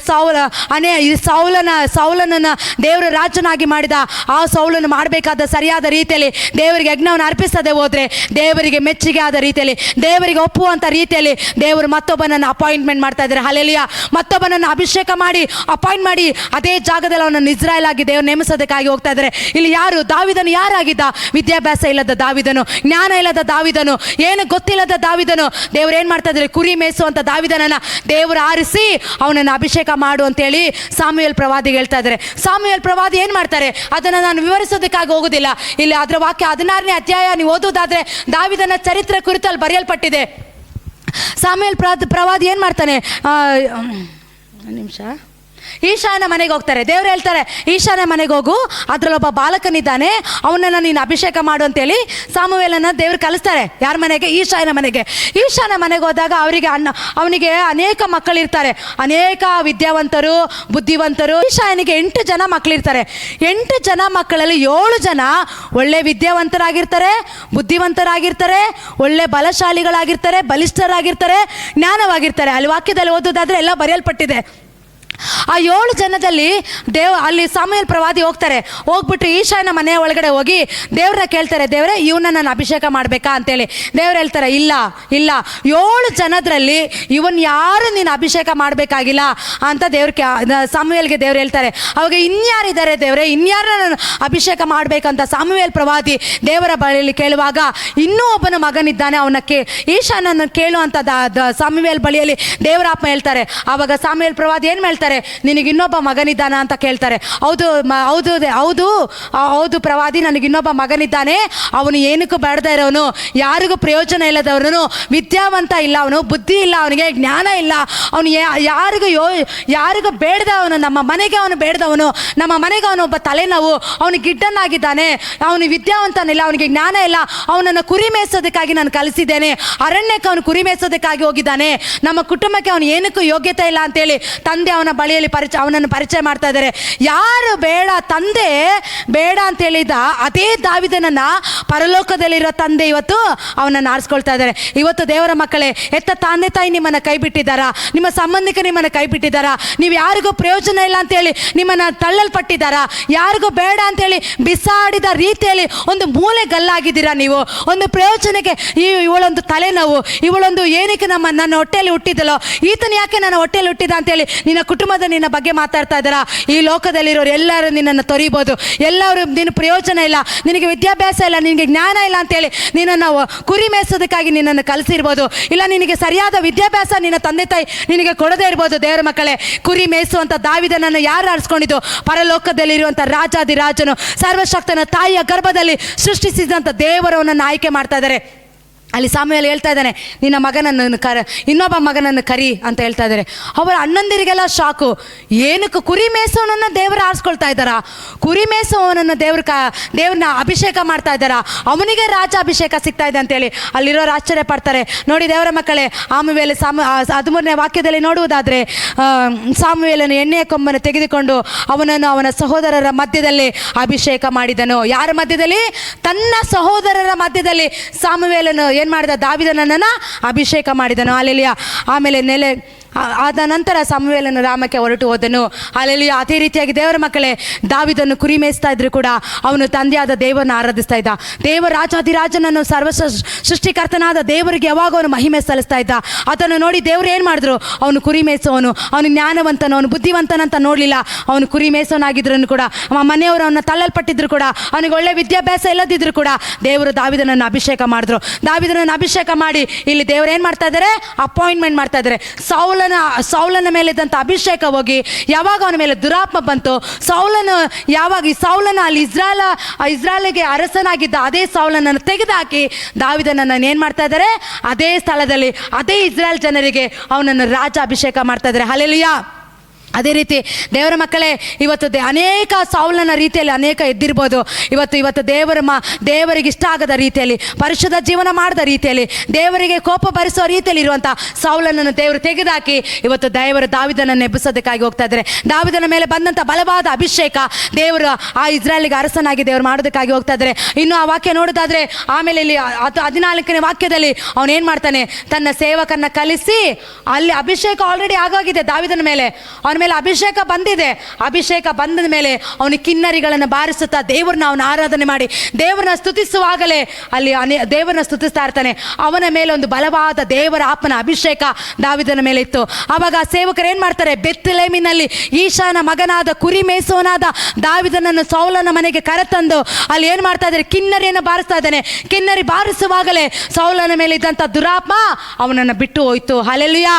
ಸೌಲನನ್ನು ದೇವರ ರಾಜನಾಗಿ ಮಾಡಿದ ಆ ಸೌಲನ ಮಾಡಬೇಕಾದ ಸರಿಯಾದ ರೀತಿಯಲ್ಲಿ ದೇವರಿಗೆ ಯಜ್ಞವನ್ನು ಅರ್ಪಿಸದೆ ಹೋದರೆ, ದೇವರಿಗೆ ಮೆಚ್ಚುಗೆ ಆದ ರೀತಿಯಲ್ಲಿ, ದೇವರಿಗೆ ಒಪ್ಪುವಂಥ ರೀತಿಯಲ್ಲಿ ದೇವರು ಮತ್ತೊಬ್ಬನನ್ನು ಅಪಾಯಿಂಟ್ಮೆಂಟ್ ಮಾಡ್ತಾ ಇದ್ದಾರೆ. ಹಲ್ಲೆಲೂಯಾ. ಮತ್ತೊಬ್ಬನನ್ನು ಅಭಿಷೇಕ ಮಾಡಿ ಅಪಾಯಿಂಟ್ ಮಾಡಿ ಅದೇ ಜಾಗದಲ್ಲಿ ಅವನನ್ನು ಇಸ್ರಾಯೇಲ್ ಆಗಿ ದೇವರು ನೇಮಿಸೋದಕ್ಕಾಗಿ ಹೋಗ್ತಾ ಇದ್ದಾರೆ. ಇಲ್ಲಿ ಯಾರು? ದಾವಿದನು ಯಾರಾಗಿದ್ದ? ವಿದ್ಯಾಭ್ಯಾಸ ಇಲ್ಲದ ದಾವಿದನು, ಜ್ಞಾನ ಇಲ್ಲದ ದಾವಿದನು, ಏನು ಗೊತ್ತಿಲ್ಲದ ದಾವಿದನು. ದೇವರು ಏನು ಮಾಡ್ತಾ ಇದ್ದಾರೆ? ಕುರಿ ಮೇಯಿಸುವಂಥ ದಾವಿದನನ್ನು ದೇವರು ಆರಿಸಿ ಅವನನ್ನು ಅಭಿಷೇಕ ಮಾಡು ಅಂತೇಳಿ ಸಾಮುವೇಲ್ ಪ್ರವಾದಿಗೆ ಹೇಳ್ತಾ ಇದ್ದಾರೆ. ಸಾಮುವೇಲ್ ಪ್ರವಾದಿ ಏನು ಮಾಡ್ತಾರೆ ಅದನ್ನು ನಾನು ವಿವರಿಸೋದಕ್ಕಾಗಿ ಹೋಗೋದಿಲ್ಲ. ಇಲ್ಲಿ ಅದರ ವಾಕ್ಯ 16ನೇ ಅಧ್ಯಾಯ ನೀವು ಓದೋದಾದ್ರೆ ದಾವಿದನ ಚರಿತ್ರೆ ಕುರಿತಲ್ಲಿ ಬರೆಯಲ್ಪಟ್ಟಿದೆ. ಸಾಮುವೇಲ್ ಪ್ರವಾದಿ ಏನು ಮಾಡ್ತಾನೆ? ನಿಮಿಷ. ಈಶಾನ ಮನೆಗೆ ಹೋಗ್ತಾರೆ. ದೇವ್ರು ಹೇಳ್ತಾರೆ ಈಶಾನ ಮನೆಗೆ ಹೋಗು, ಅದರಲ್ಲೊಬ್ಬ ಬಾಲಕನಿದ್ದಾನೆ, ಅವನನ್ನು ನೀನು ಅಭಿಷೇಕ ಮಾಡು ಅಂತೇಳಿ ಸಾಮುವೇಲನ್ನು ದೇವ್ರು ಕಲಿಸ್ತಾರೆ. ಯಾರ ಮನೆಗೆ? ಈಶಾನ ಮನೆಗೆ. ಈಶಾನ ಮನೆಗೆ ಹೋದಾಗ ಅವನಿಗೆ ಅನೇಕ ಮಕ್ಕಳಿರ್ತಾರೆ, ಅನೇಕ ವಿದ್ಯಾವಂತರು, ಬುದ್ಧಿವಂತರು. ಈಶಾನಿಗೆ 8 ಜನ ಮಕ್ಕಳಿರ್ತಾರೆ. 8 ಜನ ಮಕ್ಕಳಲ್ಲಿ 7 ಜನ ಒಳ್ಳೆ ವಿದ್ಯಾವಂತರಾಗಿರ್ತಾರೆ, ಬುದ್ಧಿವಂತರಾಗಿರ್ತಾರೆ, ಒಳ್ಳೆ ಬಲಶಾಲಿಗಳಾಗಿರ್ತಾರೆ, ಬಲಿಷ್ಠರಾಗಿರ್ತಾರೆ, ಜ್ಞಾನವಾಗಿರ್ತಾರೆ. ಅಲ್ಲಿ ವಾಕ್ಯದಲ್ಲಿ ಓದೋದಾದ್ರೆ ಎಲ್ಲ ಬರೆಯಲ್ಪಟ್ಟಿದೆ. ಆ 7 ಜನದಲ್ಲಿ ಅಲ್ಲಿ ಸಾಮುವೇಲ್ ಪ್ರವಾದಿ ಹೋಗ್ಬಿಟ್ಟು ಈಶಾನ ಮನೆಯ ಒಳಗಡೆ ಹೋಗಿ ದೇವ್ರನ್ನ ಕೇಳ್ತಾರೆ, ದೇವರೇ ಇವನ್ನ ನಾನು ಅಭಿಷೇಕ ಮಾಡಬೇಕಾ ಅಂತೇಳಿ. ದೇವ್ರು ಹೇಳ್ತಾರೆ ಇಲ್ಲ 7 ಜನದಲ್ಲಿ ಇವನ್ ಯಾರು ನೀನು ಅಭಿಷೇಕ ಮಾಡಬೇಕಾಗಿಲ್ಲ ಅಂತ ಸಾಮುವೇಲ್ಗೆ ದೇವ್ರು ಹೇಳ್ತಾರೆ. ಅವಾಗ ಇನ್ಯಾರಿದ್ದಾರೆ ದೇವ್ರೆ, ಇನ್ಯಾರ ನಾನು ಅಭಿಷೇಕ ಮಾಡಬೇಕಂತ ಸಾಮುವೇಲ್ ಪ್ರವಾದಿ ದೇವರ ಬಳಿಯಲ್ಲಿ ಕೇಳುವಾಗ ಇನ್ನೂ ಒಬ್ಬನ ಮಗನಿದ್ದಾನೆ, ಈಶಾನನ್ನು ಕೇಳು ಅಂತ ಸಾಮುವೇಲ್ ಬಳಿಯಲ್ಲಿ ದೇವರಾತ್ಮ ಹೇಳ್ತಾರೆ. ಆವಾಗ ಸಾಮುವೇಲ್ ಪ್ರವಾದಿ ಏನು ಹೇಳ್ತಾರೆ? ನಿನಗೆ ಇನ್ನೊಬ್ಬ ಮಗನಿದ್ದಾನ ಅಂತ ಕೇಳ್ತಾರೆ. ಹೌದು ಪ್ರವಾದಿ, ನನಗೆ ಇನ್ನೊಬ್ಬ ಮಗನಿದ್ದಾನೆ, ಅವನು ಏನಕ್ಕೂ ಬೇಡದ ಇರೋನು, ಯಾರಿಗೂ ಪ್ರಯೋಜನ ಇಲ್ಲದವನು, ವಿದ್ಯಾವಂತ ಇಲ್ಲ, ಅವನು ಬುದ್ಧಿ ಇಲ್ಲ, ಅವನಿಗೆ ಜ್ಞಾನ ಇಲ್ಲ, ಅವನು ಯಾರಿಗೂ ಬೇಡದವನು, ನಮ್ಮ ಮನೆಗೆ ಅವನು ಬೇಡದವನು, ನಮ್ಮ ಮನೆಗೆ ಅವನೊಬ್ಬ ತಲೆನೋವು, ಅವನು ಗಿಡ್ಡನಾಗಿದ್ದಾನೆ, ಅವನು ವಿದ್ಯಾವಂತನಿಲ್ಲ, ಅವನಿಗೆ ಜ್ಞಾನ ಇಲ್ಲ, ಅವನನ್ನು ಕುರಿ ಮೇಯಿಸೋದಕ್ಕಾಗಿ ನಾನು ಕಲಿಸಿದ್ದೇನೆ, ಅರಣ್ಯಕ್ಕೆ ಅವನು ಕುರಿ ಮೇಯಿಸೋದಕ್ಕಾಗಿ ಹೋಗಿದ್ದಾನೆ, ನಮ್ಮ ಕುಟುಂಬಕ್ಕೆ ಅವನು ಏನಕ್ಕೂ ಯೋಗ್ಯತೆ ಇಲ್ಲ ಅಂತೇಳಿ ತಂದೆ ಅವನ ಬಳಿಯಲ್ಲಿ ಅವನನ್ನು ಪರಿಚಯ ಮಾಡ್ತಾ ಇದ್ದಾರೆ. ಯಾರು ಬೇಡ, ತಂದೆ ಬೇಡ ಅಂತ ಹೇಳಿದ ಅದೇ ದಾವಿದನನ್ನ ಪರಲೋಕದಲ್ಲಿರೋ ತಂದೆ ಇವತ್ತು ಅವನನ್ನು ಆರಿಸ್ಕೊಳ್ತಾ ಇದ್ದಾರೆ. ಇವತ್ತು ದೇವರ ಮಕ್ಕಳೇ, ಎತ್ತ ತಂದೆ ತಾಯಿ ನಿಮ್ಮನ್ನು ಕೈ ಬಿಟ್ಟಿದ್ದಾರಾ? ನಿಮ್ಮ ಸಂಬಂಧಿಕ ನಿಮ್ಮನ್ನು ಕೈ ಬಿಟ್ಟಿದ್ದಾರಾ? ನೀವು ಯಾರಿಗೂ ಪ್ರಯೋಜನ ಇಲ್ಲ ಅಂತೇಳಿ ನಿಮ್ಮನ್ನು ತಳ್ಳಲ್ಪಟ್ಟಿದ್ದಾರಾ? ಯಾರಿಗೂ ಬೇಡ ಅಂತೇಳಿ ಬಿಸಾಡಿದ ರೀತಿಯಲ್ಲಿ ಒಂದು ಮೂಲೆ ಗಲ್ಲಾಗಿದ್ದೀರಾ? ನೀವು ಒಂದು ಪ್ರಯೋಜನಕ್ಕೆ ಇವಳೊಂದು ತಲೆನೋವು, ಇವಳೊಂದು ಏನಕ್ಕೆ ನನ್ನ ಹೊಟ್ಟೆಯಲ್ಲಿ ಹುಟ್ಟಿದಲೋ, ಈತನ ಯಾಕೆ ನನ್ನ ಹೊಟ್ಟೆಯಲ್ಲಿ ಹುಟ್ಟಿದ ಅಂತೇಳಿ ನಿನ್ನ ಕುಟುಂಬದ ನಿನ್ನ ಬಗ್ಗೆ ಮಾತಾಡ್ತಾ ಇದ್ದಾರಾ? ಈ ಲೋಕದಲ್ಲಿರೋರು ಎಲ್ಲರೂ ನಿನ್ನನ್ನು ತೊರಿಬೋದು, ಎಲ್ಲರೂ ನಿನ್ನ ಪ್ರಯೋಜನ ಇಲ್ಲ, ನಿನಗೆ ವಿದ್ಯಾಭ್ಯಾಸ ಇಲ್ಲ, ನಿನಗೆ ಜ್ಞಾನ ಇಲ್ಲ ಅಂತೇಳಿ ನಿನ್ನನ್ನು ಕುರಿ ಮೇಯಿಸೋದಕ್ಕಾಗಿ ನಿನ್ನನ್ನು ಕಲಿಸಿರ್ಬೋದು, ಇಲ್ಲ ನಿನಗೆ ಸರಿಯಾದ ವಿದ್ಯಾಭ್ಯಾಸ ನಿನ್ನ ತಂದೆ ತಾಯಿ ನಿನಗೆ ಕೊಡದೇ ಇರ್ಬೋದು. ದೇವರ ಮಕ್ಕಳೇ, ಕುರಿ ಮೇಯಿಸುವಂಥ ದಾವಿದನನ್ನು ಯಾರು ಆರಿಸ್ಕೊಂಡಿದ್ದು? ಪರಲೋಕದಲ್ಲಿರುವಂಥ ರಾಜಾದಿರಾಜನು, ಸರ್ವಶಕ್ತನ ತಾಯಿಯ ಗರ್ಭದಲ್ಲಿ ಸೃಷ್ಟಿಸಿದಂಥ ದೇವರವನನ್ನು ಆಯ್ಕೆ ಮಾಡ್ತಾ ಇದ್ದಾರೆ. ಅಲ್ಲಿ ಸಾಮುವೇಲ್ ಹೇಳ್ತಾ ಇದ್ದಾನೆ, ನಿನ್ನ ಮಗನನ್ನು ಇನ್ನೊಬ್ಬ ಮಗನನ್ನು ಕರಿ ಅಂತ ಹೇಳ್ತಾ ಇದ್ದಾರೆ. ಅವರ ಅಣ್ಣಂದಿರಿಗೆಲ್ಲ ಶಾಕು. ಏನಕ್ಕೆ ಕುರಿ ಮೇಯಿಸೋನನ್ನು ದೇವರು ಆರಿಸ್ಕೊಳ್ತಾ ಇದ್ದಾರಾ? ಕುರಿ ಮೇಯಿಸೋವನನ್ನು ದೇವ್ರನ್ನ ಅಭಿಷೇಕ ಮಾಡ್ತಾ ಇದ್ದಾರಾ? ಅವನಿಗೆ ರಾಜ ಅಭಿಷೇಕ ಸಿಗ್ತಾ ಇದೆ ಅಂತೇಳಿ ಅಲ್ಲಿರೋರು ಆಶ್ಚರ್ಯ ಪಡ್ತಾರೆ. ನೋಡಿ ದೇವರ ಮಕ್ಕಳೇ, ಆಮೇಲೆ 13ನೇ ವಾಕ್ಯದಲ್ಲಿ ನೋಡುವುದಾದರೆ, ಸಾಮುವೇಲನು ಎಣ್ಣೆಯ ಕೊಂಬನ್ನು ತೆಗೆದುಕೊಂಡು ಅವನನ್ನು ಅವನ ಸಹೋದರರ ಮಧ್ಯದಲ್ಲಿ ಅಭಿಷೇಕ ಮಾಡಿದನು. ಯಾರ ಮಧ್ಯದಲ್ಲಿ? ತನ್ನ ಸಹೋದರರ ಮಧ್ಯದಲ್ಲಿ ಸಾಮುವೇಲನು ಏನು ಮಾಡಿದ? ದಾವಿದನನ್ನು ಅಭಿಷೇಕ ಮಾಡಿದನು. ಅಲ್ಲೆಲಿಯ. ಆಮೇಲೆ ಆದ ನಂತರ ಸಾಮುವೇಲನು ರಾಮಕ್ಕೆ ಹೊರಟು ಹೋದನು. ಅಲ್ಲೆಲಿಯ. ಅದೇ ರೀತಿಯಾಗಿ ದೇವರ ಮಕ್ಕಳೇ, ದಾವಿದನ್ನು ಕುರಿ ಮೇಯಿಸ್ತಾ ಇದ್ರು ಕೂಡ ಅವನು ತಂದೆಯಾದ ದೇವರನ್ನು ಆರಾಧಿಸ್ತಾ ಇದ್ದ. ರಾಜಾದಿರಾಜನನ್ನು ಸೃಷ್ಟಿಕರ್ತನಾದ ದೇವರಿಗೆ ಯಾವಾಗ ಅವನು ಮಹಿಮೆ ಸಲ್ಲಿಸ್ತಾ ಇದ್ದ. ಅದನ್ನು ನೋಡಿ ದೇವರು ಏನು ಮಾಡಿದ್ರು? ಅವನು ಕುರಿ ಮೇಯಿಸೋನು, ಅವನು ಜ್ಞಾನವಂತನು, ಅವನು ಬುದ್ಧಿವಂತನಂತ ನೋಡಲಿಲ್ಲ. ಅವನು ಕುರಿ ಮೇಯಿಸೋನಾಗಿದ್ರು ಕೂಡ, ಮನೆಯವರು ಅವನ್ನ ತಳ್ಳಲ್ಪಟ್ಟಿದ್ರು ಕೂಡ, ಅವನಿಗೆ ಒಳ್ಳೆ ವಿದ್ಯಾಭ್ಯಾಸ ಇಲ್ಲದಿದ್ರು ಕೂಡ ದೇವರು ದಾವಿದನನ್ನು ಅಭಿಷೇಕ ಮಾಡಿದ್ರು. ದಾವಿದನನ್ನು ಅಭಿಷೇಕ ಮಾಡಿ ಇಲ್ಲಿ ದೇವರು ಏನು ಮಾಡ್ತಾ ಇದ್ದಾರೆ? ಅಪಾಯಿಂಟ್ಮೆಂಟ್ ಮಾಡ್ತಾ ಇದ್ದಾರೆ. ಸೌಲನ ಮೇಲಿದ್ದಂಥ ಅಭಿಷೇಕ ಹೋಗಿ ಯಾವಾಗ ಅವನ ಮೇಲೆ ದುರಾತ್ಮ ಬಂತು, ಸೌಲನ ಅಲ್ಲಿ ಇಸ್ರಾಯೇಲಿಗೆ ಅರಸನಾಗಿದ್ದ ಅದೇ ಸೌಲನನ್ನು ತೆಗೆದುಹಾಕಿ ದಾವಿದನನ್ನು ಏನು ಮಾಡ್ತಾ ಇದ್ದಾರೆ? ಅದೇ ಸ್ಥಳದಲ್ಲಿ ಅದೇ ಇಸ್ರಾಯೇಲ್ ಜನರಿಗೆ ಅವನನ್ನು ರಾಜ ಅಭಿಷೇಕ ಮಾಡ್ತಾ ಇದ್ದಾರೆ. ಹಲ್ಲೆಲೂಯಾ. ಅದೇ ರೀತಿ ದೇವರ ಮಕ್ಕಳೇ, ಇವತ್ತು ಅನೇಕ ಸೌಲನ ರೀತಿಯಲ್ಲಿ ಅನೇಕ ಎದ್ದಿರ್ಬೋದು. ಇವತ್ತು ದೇವರಿಗೆ ಇಷ್ಟ ಆಗದ ರೀತಿಯಲ್ಲಿ, ಪರಿಶುದ್ಧ ಜೀವನ ಮಾಡದ ರೀತಿಯಲ್ಲಿ, ದೇವರಿಗೆ ಕೋಪ ಭರಿಸೋ ರೀತಿಯಲ್ಲಿ ಇರುವಂಥ ಸೌಲನನ್ನು ದೇವರು ತೆಗೆದುಹಾಕಿ ಇವತ್ತು ದಾವಿದನನ್ನು ಎಬ್ಬಿಸೋದಕ್ಕಾಗಿ ಹೋಗ್ತಾ ಇದ್ದಾರೆ. ದಾವಿದನ ಮೇಲೆ ಬಂದಂಥ ಬಲವಾದ ಅಭಿಷೇಕ ದೇವರು ಆ ಇಸ್ರಾಯೇಲಿಗೆ ಅರಸನಾಗಿ ದೇವರು ಮಾಡೋದಕ್ಕಾಗಿ ಹೋಗ್ತಾ ಇದ್ದಾರೆ. ಇನ್ನು ಆ ವಾಕ್ಯ ನೋಡೋದಾದ್ರೆ, ಆಮೇಲೆ ಇಲ್ಲಿ 14ನೇ ವಾಕ್ಯದಲ್ಲಿ ಅವನೇನು ಮಾಡ್ತಾನೆ? ತನ್ನ ಸೇವಕನ್ನ ಕಲಿಸಿ, ಅಲ್ಲಿ ಅಭಿಷೇಕ ಆಲ್ರೆಡಿ ಆಗೋಗಿದೆ ದಾವಿದನ ಮೇಲೆ. ಅವನ ಮೇಲೆ ಅಭಿಷೇಕ ಬಂದಿದೆ. ಅಭಿಷೇಕ ಬಂದ ಮೇಲೆ ಅವನು ಕಿನ್ನರಿಗಳನ್ನು ಬಾರಿಸುತ್ತಾ ದೇವ್ರನ್ನ ಅವನ ಆರಾಧನೆ ಮಾಡಿ ದೇವರನ್ನ ಸ್ತುತಿಸುವಾಗಲೇ ಅಲ್ಲಿ ದೇವರನ್ನ ಸ್ತುತಿಸ್ತಾ ಇರ್ತಾನೆ. ಅವನ ಮೇಲೆ ಒಂದು ಬಲವಾದ ದೇವರ ಆತ್ಮನ ಅಭಿಷೇಕ ದಾವಿದನ ಮೇಲೆ ಇತ್ತು. ಆವಾಗ ಆ ಸೇವಕರು ಏನ್ ಮಾಡ್ತಾರೆ, ಬೆತ್ಲೆಹೇಮಿನಲ್ಲಿ ಈಶಾನ ಮಗನಾದ ಕುರಿ ಮೇಯಿಸುವನಾದ ದಾವಿದನನ್ನು ಸೌಲನ ಮನೆಗೆ ಕರೆತಂದು ಅಲ್ಲಿ ಏನ್ ಮಾಡ್ತಾ ಇದ್ದಾರೆ, ಕಿನ್ನರಿಯನ್ನು ಬಾರಿಸ್ತಾ ಇದ್ದಾನೆ. ಕಿನ್ನರಿ ಬಾರಿಸುವಾಗಲೇ ಸೌಲನ ಮೇಲೆ ಇದ್ದಂಥ ದುರಾತ್ಮ ಅವನನ್ನು ಬಿಟ್ಟು ಹೋಯ್ತು. ಹಲ್ಲೆಲೂಯಾ.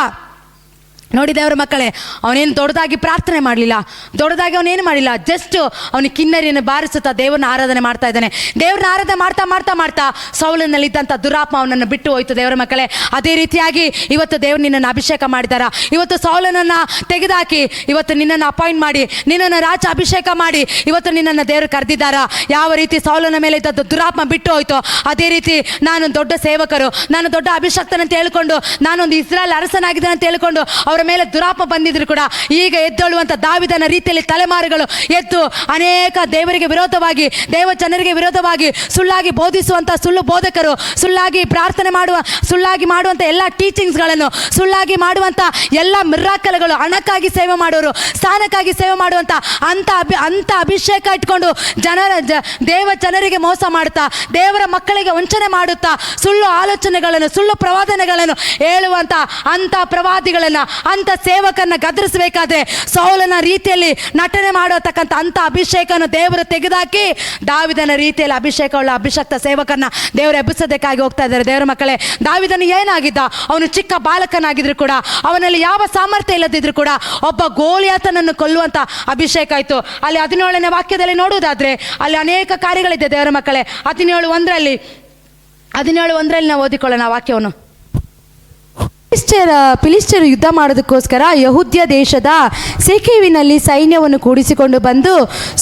ನೋಡಿ ದೇವರ ಮಕ್ಕಳೇ, ಅವನೇನು ದೊಡ್ಡದಾಗಿ ಪ್ರಾರ್ಥನೆ ಮಾಡಲಿಲ್ಲ, ದೊಡ್ಡದಾಗಿ ಅವನೇನು ಮಾಡಿಲ್ಲ. ಜಸ್ಟ್ ಅವನು ಕಿನ್ನರಿಯನ್ನು ಬಾರಿಸುತ್ತಾ ದೇವ್ರನ್ನ ಆರಾಧನೆ ಮಾಡ್ತಾ ಇದ್ದಾನೆ. ದೇವ್ರನ್ನ ಆರಾಧನೆ ಮಾಡ್ತಾ ಮಾಡ್ತಾ ಮಾಡ್ತಾ ಸೌಲನಲ್ಲಿದ್ದಂಥ ದುರಾತ್ಮ ಅವನನ್ನು ಬಿಟ್ಟು ಹೋಯ್ತು. ದೇವರ ಮಕ್ಕಳೇ, ಅದೇ ರೀತಿಯಾಗಿ ಇವತ್ತು ದೇವ್ರು ನಿನ್ನನ್ನು ಅಭಿಷೇಕ ಮಾಡಿದಾರ. ಇವತ್ತು ಸೌಲನನ್ನು ತೆಗೆದುಹಾಕಿ ಇವತ್ತು ನಿನ್ನನ್ನು ಅಪಾಯಿಂಟ್ ಮಾಡಿ ನಿನ್ನನ್ನು ರಾಜ ಅಭಿಷೇಕ ಮಾಡಿ ಇವತ್ತು ನಿನ್ನನ್ನು ದೇವರು ಕರೆದಿದ್ದಾರ. ಯಾವ ರೀತಿ ಸೌಲನ ಮೇಲೆ ಇದ್ದದ್ದು ದುರಾತ್ಮ ಬಿಟ್ಟು ಹೋಯ್ತು, ಅದೇ ರೀತಿ ನಾನು ದೊಡ್ಡ ಸೇವಕರು, ನಾನು ದೊಡ್ಡ ಅಭಿಷಕ್ತನಂತ ಹೇಳ್ಕೊಂಡು, ನಾನೊಂದು ಇಸ್ರಾಯೇಲ್ ಅರಸನಾಗಿದ್ದೇನೆ ಅಂತ ಹೇಳ್ಕೊಂಡು ಅವರ ಮೇಲೆ ದುರಾತ್ಮ ಬಂದಿದ್ರು ಕೂಡ ಈಗ ಎದ್ದೇಳುವಂಥ ದಾವಿದನ ರೀತಿಯಲ್ಲಿ ತಲೆಮಾರುಗಳು ಎದ್ದು ಅನೇಕ ದೇವರಿಗೆ ವಿರೋಧವಾಗಿ, ದೇವ ಜನರಿಗೆ ವಿರೋಧವಾಗಿ ಸುಳ್ಳಾಗಿ ಬೋಧಿಸುವಂಥ ಸುಳ್ಳು ಬೋಧಕರು, ಸುಳ್ಳಾಗಿ ಪ್ರಾರ್ಥನೆ ಸುಳ್ಳಾಗಿ ಮಾಡುವಂಥ ಎಲ್ಲ ಟೀಚಿಂಗ್ಸ್ಗಳನ್ನು, ಸುಳ್ಳಾಗಿ ಮಾಡುವಂಥ ಎಲ್ಲ ಮಿರಾಕಲ್ಗಳು, ಹಣಕ್ಕಾಗಿ ಸೇವೆ ಮಾಡೋರು, ಸ್ಥಾನಕ್ಕಾಗಿ ಸೇವೆ ಮಾಡುವಂಥ ಅಂಥ ಅಭಿಷೇಕ ಇಟ್ಕೊಂಡು ದೇವ ಜನರಿಗೆ ಮೋಸ ಮಾಡುತ್ತಾ, ದೇವರ ಮಕ್ಕಳಿಗೆ ವಂಚನೆ ಮಾಡುತ್ತಾ, ಸುಳ್ಳು ಆಲೋಚನೆಗಳನ್ನು, ಸುಳ್ಳು ಪ್ರವಾದನೆಗಳನ್ನು ಹೇಳುವಂಥ ಅಂಥ ಪ್ರವಾದಿಗಳನ್ನು, ಅಂಥ ಸೇವಕರನ್ನ ಗದರಿಸಬೇಕಾದ್ರೆ ಸೌಲನ ರೀತಿಯಲ್ಲಿ ನಟನೆ ಮಾಡತಕ್ಕಂಥ ಅಂಥ ಅಭಿಷೇಕನ ದೇವರು ತೆಗೆದುಹಾಕಿ ದಾವಿದನ ರೀತಿಯಲ್ಲಿ ಅಭಿಷೇಕವುಳ್ಳ ಅಭಿಷಕ್ತ ಸೇವಕರನ್ನ ದೇವರು ಎಬ್ಬಿಸೋದಕ್ಕಾಗಿ ಹೋಗ್ತಾ ಇದ್ದಾರೆ. ದೇವರ ಮಕ್ಕಳೇ, ದಾವಿದನು ಏನಾಗಿದ್ದ, ಅವನು ಚಿಕ್ಕ ಬಾಲಕನಾಗಿದ್ರು ಕೂಡ, ಅವನಲ್ಲಿ ಯಾವ ಸಾಮರ್ಥ್ಯ ಇಲ್ಲದಿದ್ರು ಕೂಡ ಒಬ್ಬ ಗೋಲಿಯಾತನನ್ನು ಕೊಲ್ಲುವಂಥ ಅಭಿಷೇಕ ಆಯಿತು. ಅಲ್ಲಿ 17ನೇ ವಾಕ್ಯದಲ್ಲಿ ನೋಡುವುದಾದ್ರೆ ಅಲ್ಲಿ ಅನೇಕ ಕಾರ್ಯಗಳಿದೆ. ದೇವರ ಮಕ್ಕಳೇ, 17:1 ನಾವು ಓದಿಕೊಳ್ಳೋಣ ಆ ವಾಕ್ಯವನ್ನು. ಫಿಲಿಸ್ಟಿಯರು ಯುದ್ಧ ಮಾಡೋದಕ್ಕೋಸ್ಕರ ಯಹೂದ್ಯ ದೇಶದ ಶೇಕೆವಿನಲ್ಲಿ ಸೈನ್ಯವನ್ನು ಕೂಡಿಸಿಕೊಂಡು ಬಂದು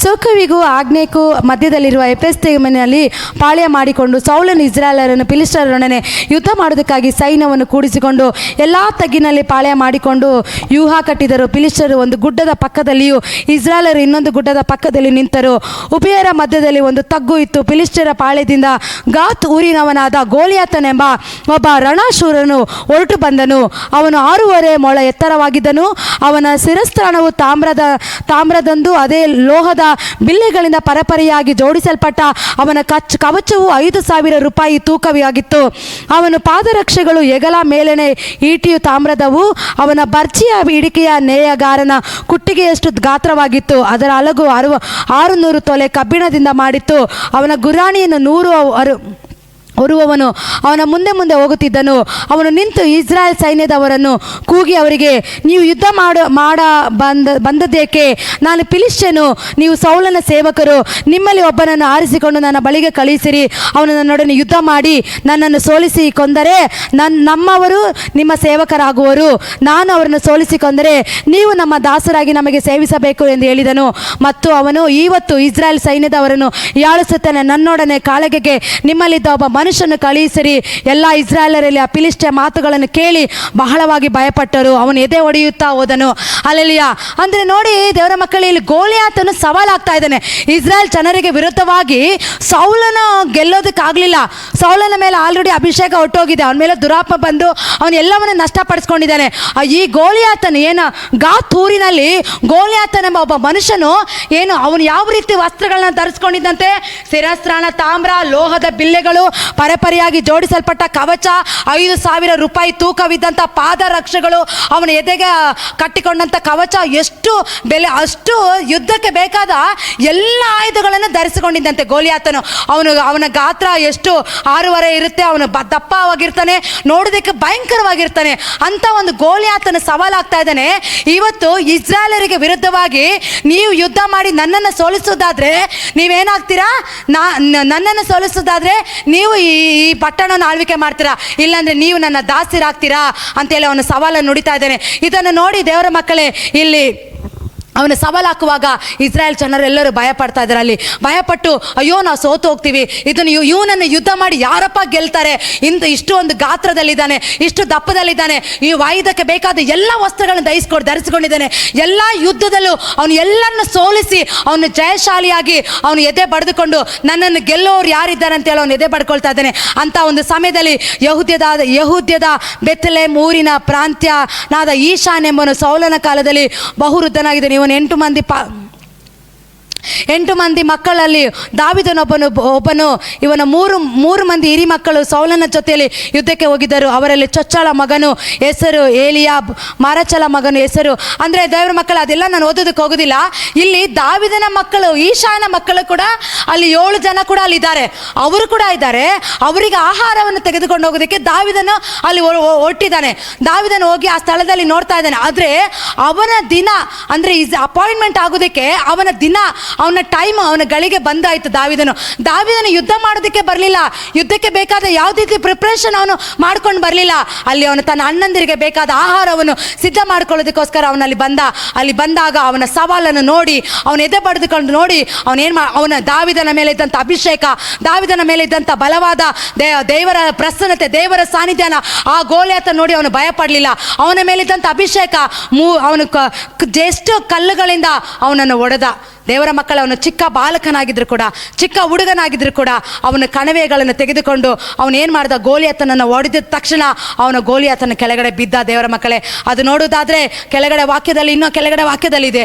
ಸೋಕೋವಿಗೂ ಆಗ್ನೇಯಕ್ಕೂ ಮಧ್ಯದಲ್ಲಿರುವ ಎಫೆಸ್ತೇಮಿನಲ್ಲಿ ಪಾಳ್ಯ ಮಾಡಿಕೊಂಡು ಸೌಲನು ಇಸ್ರಾಯೇಲರನ್ನು ಫಿಲಿಸ್ಟಿಯರೊಡನೆ ಯುದ್ಧ ಮಾಡೋದಕ್ಕಾಗಿ ಸೈನ್ಯವನ್ನು ಕೂಡಿಸಿಕೊಂಡು ಎಲ್ಲ ತಗ್ಗಿನಲ್ಲಿ ಪಾಳ್ಯ ಮಾಡಿಕೊಂಡು ವ್ಯೂಹ ಕಟ್ಟಿದರು. ಫಿಲಿಸ್ಟಿಯರು ಒಂದು ಗುಡ್ಡದ ಪಕ್ಕದಲ್ಲಿಯೂ ಇಸ್ರಾಯೇಲರು ಇನ್ನೊಂದು ಗುಡ್ಡದ ಪಕ್ಕದಲ್ಲಿ ನಿಂತರು. ಉಭಯರ ಮಧ್ಯದಲ್ಲಿ ಒಂದು ತಗ್ಗು ಇತ್ತು. ಫಿಲಿಸ್ಟಿಯರ ಪಾಳ್ಯದಿಂದ ಗಾತ್ ಊರಿನವನಾದ ಗೋಲಿಯಾತನೆಂಬ ಒಬ್ಬ ರಣಶೂರನು ಹೊರಟು ಬಂದನು. ಅವನು 6.5 ಮೊಳ ಎತ್ತರವಾಗಿದ್ದನು. ಅವನ ಶಿರಸ್ತ್ರಾಣವು ತಾಮ್ರದಂದು ಅದೇ ಲೋಹದ ಬಿಲ್ಲೆಗಳಿಂದ ಪರಪರೆಯಾಗಿ ಜೋಡಿಸಲ್ಪಟ್ಟ ಅವನ ಕವಚವು 5,000 ರೂಪಾಯಿ ತೂಕವಾಗಿತ್ತು. ಅವನ ಪಾದರಕ್ಷೆಗಳು ಹೆಗಲ ಮೇಲನೆ ಈಟಿಯು ತಾಮ್ರದವು. ಅವನ ಬರ್ಚಿಯ ಹಿಡಿಕೆಯ ನೇಯಗಾರನ ಕುಟ್ಟಿಗೆಯಷ್ಟು ಗಾತ್ರವಾಗಿತ್ತು. ಅದರ ಅಲಗು 600 ತೊಲೆ ಕಬ್ಬಿಣದಿಂದ ಮಾಡಿತ್ತು. ಅವನ ಗುರಾಣಿಯನ್ನು 100 ಹೊರುವವನು ಅವನ ಮುಂದೆ ಮುಂದೆ ಹೋಗುತ್ತಿದ್ದನು. ಅವನು ನಿಂತು ಇಸ್ರಾಯೇಲ್ ಸೈನ್ಯದವರನ್ನು ಕೂಗಿ ಅವರಿಗೆ, ನೀವು ಯುದ್ಧ ಬಂದದ್ದೇಕೆ? ನಾನು ಫಿಲಿಸ್ಟಿಯನು, ನೀವು ಸೌಲನ ಸೇವಕರು. ನಿಮ್ಮಲ್ಲಿ ಒಬ್ಬನನ್ನು ಆರಿಸಿಕೊಂಡು ನನ್ನ ಬಳಿಗೆ ಕಳುಹಿಸಿರಿ. ಅವನು ನನ್ನೊಡನೆ ಯುದ್ಧ ಮಾಡಿ ನನ್ನನ್ನು ಸೋಲಿಸಿ ಕೊಂದರೆ ನಮ್ಮವರು ನಿಮ್ಮ ಸೇವಕರಾಗುವರು. ನಾನು ಅವರನ್ನು ಸೋಲಿಸಿಕೊಂಡರೆ ನೀವು ನಮ್ಮ ದಾಸರಾಗಿ ನಮಗೆ ಸೇವಿಸಬೇಕು ಎಂದು ಹೇಳಿದನು. ಮತ್ತು ಅವನು, ಇವತ್ತು ಇಸ್ರಾಯೇಲ್ ಸೈನ್ಯದವರನ್ನು ಯಾಳಿಸುತ್ತೇನೆ. ನನ್ನೊಡನೆ ಕಾಳಗೆಗೆ ನಿಮ್ಮಲ್ಲಿದ್ದ ಒಬ್ಬ ಮನುಷ್ಯನು ಕಳುಹಿಸಿರಿ. ಎಲ್ಲ ಇಸ್ರಾಯೇಲರಲ್ಲಿ ಆ ಫಿಲಿಸ್ಟಿಯ ಮಾತುಗಳನ್ನು ಕೇಳಿ ಬಹಳವಾಗಿ ಭಯಪಟ್ಟರು. ಅವನು ಎದೆ ಹೊಡೆಯುತ್ತಾ ಹೋದನು. ಹಲ್ಲೆಲೂಯಾ. ಅಂದರೆ ನೋಡಿ ದೇವರ ಮಕ್ಕಳೇ, ಇಲ್ಲಿ ಗೋಲಿಯಾತನು ಸವಾಲಾಗ್ತಾ ಇದ್ದಾನೆ. ಇಸ್ರಾಯೇಲ್ ಜನರಿಗೆ ವಿರುದ್ಧವಾಗಿ ಸೌಲನ ಗೆಲ್ಲೋದಕ್ಕಾಗಲಿಲ್ಲ. ಸೌಲನ ಮೇಲೆ ಆಲ್ರೆಡಿ ಅಭಿಷೇಕ ಹೊಟ್ಟೋಗಿದೆ. ಅವನ ಮೇಲೆ ದುರಾತ್ಮ ಬಂದು ಅವನು ಎಲ್ಲವನ್ನ ನಷ್ಟಪಡಿಸ್ಕೊಂಡಿದ್ದಾನೆ. ಈ ಗೋಲಿಯಾತನು ಗಾತ್ ಊರಿನಲ್ಲಿ ಗೋಲಿಯಾತನೆಂಬ ಒಬ್ಬ ಮನುಷ್ಯನು ಅವನು ಯಾವ ರೀತಿ ವಸ್ತ್ರಗಳನ್ನ ಧರಿಸ್ಕೊಂಡಿದ್ದಂತೆ, ಶಿರಸ್ತ್ರಾಣ ತಾಮ್ರ, ಲೋಹದ ಬಿಲ್ಲೆಗಳು, ಪರಪರಿಯಾಗಿ ಜೋಡಿಸಲ್ಪಟ್ಟ ಕವಚ, 5,000 ರೂಪಾಯಿ ತೂಕವಿದ್ದಂಥ ಪಾದರಕ್ಷೆಗಳು, ಅವನ ಎದೆಗೆ ಕಟ್ಟಿಕೊಂಡಂಥ ಕವಚ, ಎಷ್ಟು ಬೆಲೆ, ಅಷ್ಟು ಯುದ್ಧಕ್ಕೆ ಬೇಕಾದ ಎಲ್ಲ ಆಯುಧಗಳನ್ನು ಧರಿಸಿಕೊಂಡಿದ್ದಂತೆ ಗೋಲಿಯಾತನು. ಅವನ ಗಾತ್ರ ಎಷ್ಟು 6.5 ಇರುತ್ತೆ. ಅವನು ದಪ್ಪವಾಗಿರ್ತಾನೆ, ನೋಡೋದಕ್ಕೆ ಭಯಂಕರವಾಗಿರ್ತಾನೆ. ಅಂತ ಒಂದು ಗೋಲಿಯಾತನ ಸವಾಲಾಗ್ತಾ ಇದ್ದಾನೆ. ಇವತ್ತು ಇಸ್ರಾಯೇಲರಿಗೆ ವಿರುದ್ಧವಾಗಿ ನೀವು ಯುದ್ಧ ಮಾಡಿ ನನ್ನನ್ನು ಸೋಲಿಸೋದಾದ್ರೆ ನೀವೇನಾಗ್ತೀರಾ? ನನ್ನನ್ನು ಸೋಲಿಸೋದಾದ್ರೆ ನೀವು ಈ ಪಟ್ಟಣವನ್ನು ಆಳ್ವಿಕೆ ಮಾಡ್ತೀರಾ, ಇಲ್ಲಾಂದ್ರೆ ನೀವು ನನ್ನ ದಾಸಿರಾಗ್ತೀರಾ ಅಂತೇಳಿ ಅವನು ಸವಾಲನ್ನು ನುಡಿತಾ ಇದ್ದಾನೆ. ಇದನ್ನು ನೋಡಿ ದೇವರ ಮಕ್ಕಳೇ, ಇಲ್ಲಿ ಅವನು ಸವಾಲು ಹಾಕುವಾಗ ಇಸ್ರಾಯೇಲ್ ಜನರೆಲ್ಲರೂ ಭಯಪಡ್ತಾ ಇದ್ದಾರೆ. ಅಲ್ಲಿ ಭಯಪಟ್ಟು ಅಯ್ಯೋ ನಾವು ಸೋತು ಹೋಗ್ತೀವಿ, ಇದನ್ನು ಇವನನ್ನು ಯುದ್ಧ ಮಾಡಿ ಯಾರಪ್ಪ ಗೆಲ್ತಾರೆ, ಇಷ್ಟು ಒಂದು ಗಾತ್ರದಲ್ಲಿದ್ದಾನೆ, ಇಷ್ಟು ದಪ್ಪದಲ್ಲಿದ್ದಾನೆ, ಈ ವಾಯುಧಕ್ಕೆ ಬೇಕಾದ ಎಲ್ಲ ವಸ್ತ್ರಗಳನ್ನು ಧರಿಸಿಕೊಂಡಿದ್ದಾನೆ, ಎಲ್ಲ ಯುದ್ಧದಲ್ಲೂ ಅವನು ಎಲ್ಲರನ್ನು ಸೋಲಿಸಿ ಅವನು ಜಯಶಾಲಿಯಾಗಿ ಅವನು ಎದೆ ಬಡಿದುಕೊಂಡು ನನ್ನನ್ನು ಗೆಲ್ಲೋರು ಯಾರಿದ್ದಾರೆ ಅಂತೇಳಿ ಅವನು ಎದೆ ಬಡ್ಕೊಳ್ತಾ ಇದ್ದಾನೆ. ಅಂತ ಒಂದು ಸಮಯದಲ್ಲಿ ಯಹೂದ್ಯದ ಬೆತ್ಲೆಹೇಮ್ ಊರಿನ ಪ್ರಾಂತ್ಯನಾದ ಈಶಾನ್ ಎಂಬನು ಸೌಲನ ಕಾಲದಲ್ಲಿ ಬಹುವೃದ್ಧನಾಗಿದ್ದಾನೆ. ಇವನು 8 ಮಂದಿ ಮಕ್ಕಳಲ್ಲಿ ದಾವೀದನೊಬ್ಬನು ಇವನ ಮೂರು ಮಂದಿ ಹಿರಿ ಮಕ್ಕಳು ಸೌಲನ ಜೊತೆಯಲ್ಲಿ ಯುದ್ಧಕ್ಕೆ ಹೋಗಿದ್ದರು. ಅವರಲ್ಲಿ ಚೊಚ್ಚಲ ಮಗನು ಹೆಸರು ಏಲಿಯಾಬ್, ಮಾರಚಲ ಮಗನು ಹೆಸರು, ಅಂದರೆ ದೇವರ ಮಕ್ಕಳು ಅದೆಲ್ಲ ನಾನು ಓದೋದಕ್ಕೆ ಹೋಗೋದಿಲ್ಲ. ಇಲ್ಲಿ ದಾವೀದನ ಮಕ್ಕಳು ಈಶಾನ ಮಕ್ಕಳು ಕೂಡ ಅಲ್ಲಿ 7 ಜನ ಕೂಡ ಅಲ್ಲಿ ಇದ್ದಾರೆ, ಅವರು ಕೂಡ ಇದ್ದಾರೆ. ಅವರಿಗೆ ಆಹಾರವನ್ನು ತೆಗೆದುಕೊಂಡು ಹೋಗೋದಕ್ಕೆ ದಾವೀದನು ಅಲ್ಲಿ ಹೊರಟಿದ್ದಾನೆ. ದಾವೀದನು ಹೋಗಿ ಆ ಸ್ಥಳದಲ್ಲಿ ನೋಡ್ತಾ ಇದ್ದಾನೆ. ಆದರೆ ಅವನ ದಿನ ಅಂದರೆ ಅಪಾಯಿಂಟ್ಮೆಂಟ್ ಆಗೋದಕ್ಕೆ ಅವನ ದಿನ, ಅವನ ಟೈಮ್, ಅವನ ಗಳಿಗೆ ಬಂದಾಯಿತು. ದಾವೀದನು ಯುದ್ಧ ಮಾಡೋದಕ್ಕೆ ಬರಲಿಲ್ಲ, ಯುದ್ಧಕ್ಕೆ ಬೇಕಾದ ಯಾವುದೇ ರೀತಿ ಪ್ರಿಪ್ರೇಷನ್ ಅವನು ಮಾಡ್ಕೊಂಡು ಬರಲಿಲ್ಲ. ಅಲ್ಲಿ ಅವನು ತನ್ನ ಅಣ್ಣಂದಿರಿಗೆ ಬೇಕಾದ ಆಹಾರವನ್ನು ಸಿದ್ಧ ಮಾಡ್ಕೊಳ್ಳೋದಕ್ಕೋಸ್ಕರ ಅಲ್ಲಿ ಬಂದಾಗ ಅವನ ಸವಾಲನ್ನು ನೋಡಿ, ಅವನ ಎದೆ ಬಡಿದುಕೊಂಡು ನೋಡಿ, ಅವನ ದಾವೀದನ ಮೇಲೆ ಇದ್ದಂಥ ಅಭಿಷೇಕ, ದಾವೀದನ ಮೇಲೆ ಇದ್ದಂಥ ಬಲವಾದ ದೇವರ ಪ್ರಸನ್ನತೆ, ದೇವರ ಸಾನ್ನಿಧ್ಯನ ಆ ಗೋಲಿಯಾತ ನೋಡಿ ಅವನು ಭಯಪಡಲಿಲ್ಲ. ಅವನ ಮೇಲಿದ್ದಂಥ ಅಭಿಷೇಕ ಅವನು ಎಷ್ಟು ಕಲ್ಲುಗಳಿಂದ ಅವನನ್ನು ಹೊಡೆದ. ದೇವರ ಮಕ್ಕಳು, ಅವನು ಚಿಕ್ಕ ಬಾಲಕನಾಗಿದ್ರು ಕೂಡ, ಚಿಕ್ಕ ಹುಡುಗನಾಗಿದ್ರು ಕೂಡ ಅವನ ಕಣವೆಗಳನ್ನು ತೆಗೆದುಕೊಂಡು ಅವನೇನು ಮಾಡ್ದ, ಗೋಲಿಯಾತನನ್ನು ಹೊಡೆದ ತಕ್ಷಣ ಅವನ ಗೋಲಿಯಾತನ ಕೆಳಗಡೆ ಬಿದ್ದ. ದೇವರ ಮಕ್ಕಳೇ, ಅದು ನೋಡೋದಾದ್ರೆ ಇನ್ನೂ ಕೆಳಗಡೆ ವಾಕ್ಯದಲ್ಲಿದೆ.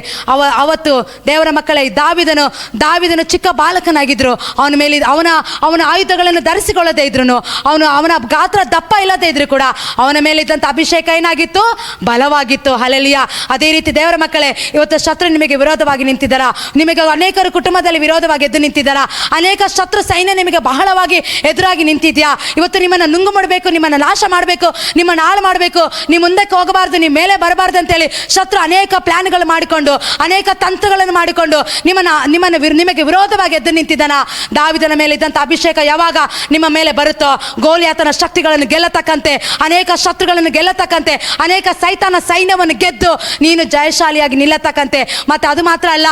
ಅವತ್ತು ದೇವರ ಮಕ್ಕಳೇ, ದಾವೀದನು ಚಿಕ್ಕ ಬಾಲಕನಾಗಿದ್ರು. ಅವನ ಮೇಲೆ ಅವನ ಆಯುಧಗಳನ್ನು ಧರಿಸಿಕೊಳ್ಳದೇ ಇದ್ರು, ಅವನ ಗಾತ್ರ ದಪ್ಪ ಇಲ್ಲದೇ ಇದ್ರು ಕೂಡ ಅವನ ಮೇಲಿದ್ದಂಥ ಅಭಿಷೇಕ ಏನಾಗಿತ್ತು, ಬಲವಾಗಿತ್ತು. ಹಲ್ಲೆಲೂಯಾ. ಅದೇ ರೀತಿ ದೇವರ ಮಕ್ಕಳೇ, ಇವತ್ತು ಶತ್ರು ನಿಮಗೆ ವಿರೋಧವಾಗಿ ನಿಂತಿದ್ದಾರಾ? ನಿಮಗೆ ಅನೇಕರು ಕುಟುಂಬದಲ್ಲಿ ವಿರೋಧವಾಗಿ ಎದ್ದು ನಿಂತಿದ್ದಾರಾ? ಅನೇಕ ಶತ್ರು ಸೈನ್ಯ ನಿಮಗೆ ಬಹಳವಾಗಿ ಎದುರಾಗಿ ನಿಂತಿದ್ಯಾ? ಇವತ್ತು ನಿಮ್ಮನ್ನು ನುಂಗು ಮಾಡಬೇಕು, ನಿಮ್ಮನ್ನು ನಾಶ ಮಾಡಬೇಕು, ನಿಮ್ಮನ್ನು ಹಾಳು ಮಾಡಬೇಕು, ನೀವು ಮುಂದಕ್ಕೆ ಹೋಗಬಾರ್ದು, ನಿಮ್ಮ ಮೇಲೆ ಬರಬಾರ್ದು ಅಂತೇಳಿ ಶತ್ರು ಅನೇಕ ಪ್ಲಾನ್ಗಳು ಮಾಡಿಕೊಂಡು, ಅನೇಕ ತಂತ್ರಗಳನ್ನು ಮಾಡಿಕೊಂಡು ನಿಮಗೆ ವಿರೋಧವಾಗಿ ಎದ್ದು ನಿಂತಿದ್ದಾನ. ದಾವೀದನ ಮೇಲೆ ಇದ್ದಂಥ ಅಭಿಷೇಕ ಯಾವಾಗ ನಿಮ್ಮ ಮೇಲೆ ಬರುತ್ತೋ, ಗೋಲಿಯಾತನ ಶಕ್ತಿಗಳನ್ನು ಗೆಲ್ಲತಕ್ಕಂತೆ, ಅನೇಕ ಶತ್ರುಗಳನ್ನು ಗೆಲ್ಲತಕ್ಕಂತೆ, ಅನೇಕ ಸೈತಾನ ಸೈನ್ಯವನ್ನು ಗೆದ್ದು ನೀನು ಜಯಶಾಲಿಯಾಗಿ ನಿಲ್ಲತಕ್ಕಂತೆ. ಮತ್ತು ಅದು ಮಾತ್ರ ಅಲ್ಲ,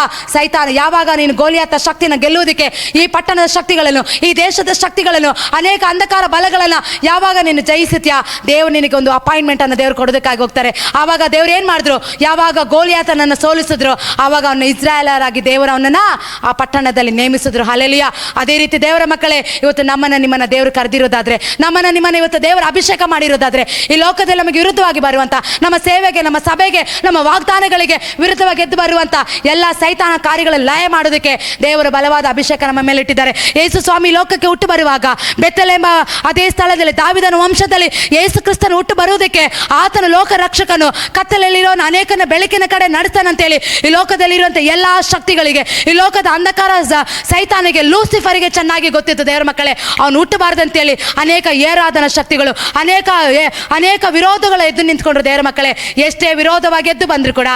ಯಾವಾಗ ನೀನು ಗೋಲಿಯಾತ ಶಕ್ತಿಯನ್ನು ಗೆಲ್ಲುವುದಕ್ಕೆ, ಈ ಪಟ್ಟಣದ ಶಕ್ತಿಗಳನ್ನು, ಈ ದೇಶದ ಶಕ್ತಿಗಳನ್ನು, ಅನೇಕ ಅಂಧಕಾರ ಬಲಗಳನ್ನು ಯಾವಾಗ ನೀನು ಜಯಿಸುತ್ತೀಯಾ, ದೇವರು ನಿನಗೆ ಒಂದು ಅಪಾಯಿಂಟ್ಮೆಂಟ್ ಅನ್ನು ದೇವರು ಕೊಡೋದಕ್ಕಾಗಿ ಹೋಗ್ತಾರೆ. ಆವಾಗ ದೇವರು ಏನು ಮಾಡಿದ್ರು, ಯಾವಾಗ ಗೋಲಿಯಾತನನ್ನು ಸೋಲಿಸಿದ್ರು, ಆವಾಗ ಅವನ್ನ ಇಸ್ರಾಯೇಲರಾಗಿ ದೇವರು ಅವನನ್ನ ಆ ಪಟ್ಟಣದಲ್ಲಿ ನೇಮಿಸಿದ್ರು. ಹಲ್ಲೆಲೂಯಾ. ಅದೇ ರೀತಿ ದೇವರ ಮಕ್ಕಳೇ, ಇವತ್ತು ನಿಮ್ಮನ್ನ ದೇವರು ಕರೆದಿರೋದಾದ್ರೆ, ನಿಮ್ಮನ್ನ ಇವತ್ತು ದೇವರ ಅಭಿಷೇಕ ಮಾಡಿರೋದಾದ್ರೆ, ಈ ಲೋಕದಲ್ಲಿ ನಮಗೆ ವಿರುದ್ಧವಾಗಿ ಬರುವಂತ, ನಮ್ಮ ಸೇವೆಗೆ, ನಮ್ಮ ಸಭೆಗೆ, ನಮ್ಮ ವಾಗ್ದಾನಗಳಿಗೆ ವಿರುದ್ಧವಾಗಿ ಎದ್ದು ಬರುವಂತ ಎಲ್ಲ ಸೈತಾನ ಕಾರ್ಯಗಳನ್ನು ಲಯ ಮಾಡೋದಕ್ಕೆ ದೇವರ ಬಲವಾದ ಅಭಿಷೇಕ ನಮ್ಮ ಮೇಲೆ ಇಟ್ಟಿದ್ದಾರೆ. ಯೇಸು ಸ್ವಾಮಿ ಲೋಕಕ್ಕೆ ಹುಟ್ಟು ಬರುವಾಗ ಬೆತ್ಲೆಹೇಮ್ ಅದೇ ಸ್ಥಳದಲ್ಲಿ ದಾವೀದನ ವಂಶದಲ್ಲಿ ಯೇಸು ಕ್ರಿಸ್ತನು ಹುಟ್ಟು ಬರುವುದಕ್ಕೆ, ಆತನ ಲೋಕ ರಕ್ಷಕನು ಕತ್ತಲಲ್ಲಿರೋ ಅನೇಕನ ಬೆಳಕಿನ ಕಡೆ ನಡೆಸ್ತಾನಂತೇಳಿ ಈ ಲೋಕದಲ್ಲಿರುವಂಥ ಎಲ್ಲ ಶಕ್ತಿಗಳಿಗೆ, ಈ ಲೋಕದ ಅಂಧಕಾರ ಸೈತಾನಿಗೆ, ಲೂಸಿಫರಿಗೆ ಚೆನ್ನಾಗಿ ಗೊತ್ತಿತ್ತು. ದೇವರ ಮಕ್ಕಳೇ, ಅವನು ಹುಟ್ಟಬಾರ್ದಂತೇಳಿ ಅನೇಕ ಏರಾಧನ ಶಕ್ತಿಗಳು, ಅನೇಕ ವಿರೋಧಗಳು ಎದ್ದು ನಿಂತ್ಕೊಂಡ್ರು. ದೇವರ ಮಕ್ಕಳೇ, ಎಷ್ಟೇ ವಿರೋಧವಾಗಿ ಎದ್ದು ಬಂದ್ರು ಕೂಡ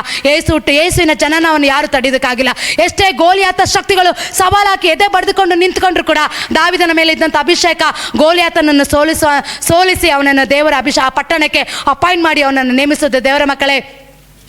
ಯೇಸುವಿನ ಜನನವನ್ನು ಯಾರು ತಡೆಯೋದಕ್ಕಾಗಿಲ್ಲ. ಎಷ್ಟೇ ಗೋಲಿಯಾತ ಶಕ್ತಿಗಳು ಸವಾಲಾಕಿ ಎದೆ ಬಡಿದುಕೊಂಡು ನಿಂತ್ಕೊಂಡ್ರು ಕೂಡ ದಾವೀದನ ಮೇಲೆ ಇದ್ದಂಥ ಅಭಿಷೇಕ ಗೋಲಿಯಾತನನ್ನು ಸೋಲಿಸಿ ಅವನನ್ನು ದೇವರ ಆ ಪಟ್ಟಣಕ್ಕೆ ಅಪಾಯಿಂಟ್ ಮಾಡಿ ಅವನನ್ನು ನೇಮಿಸೋದು. ದೇವರ ಮಕ್ಕಳೇ,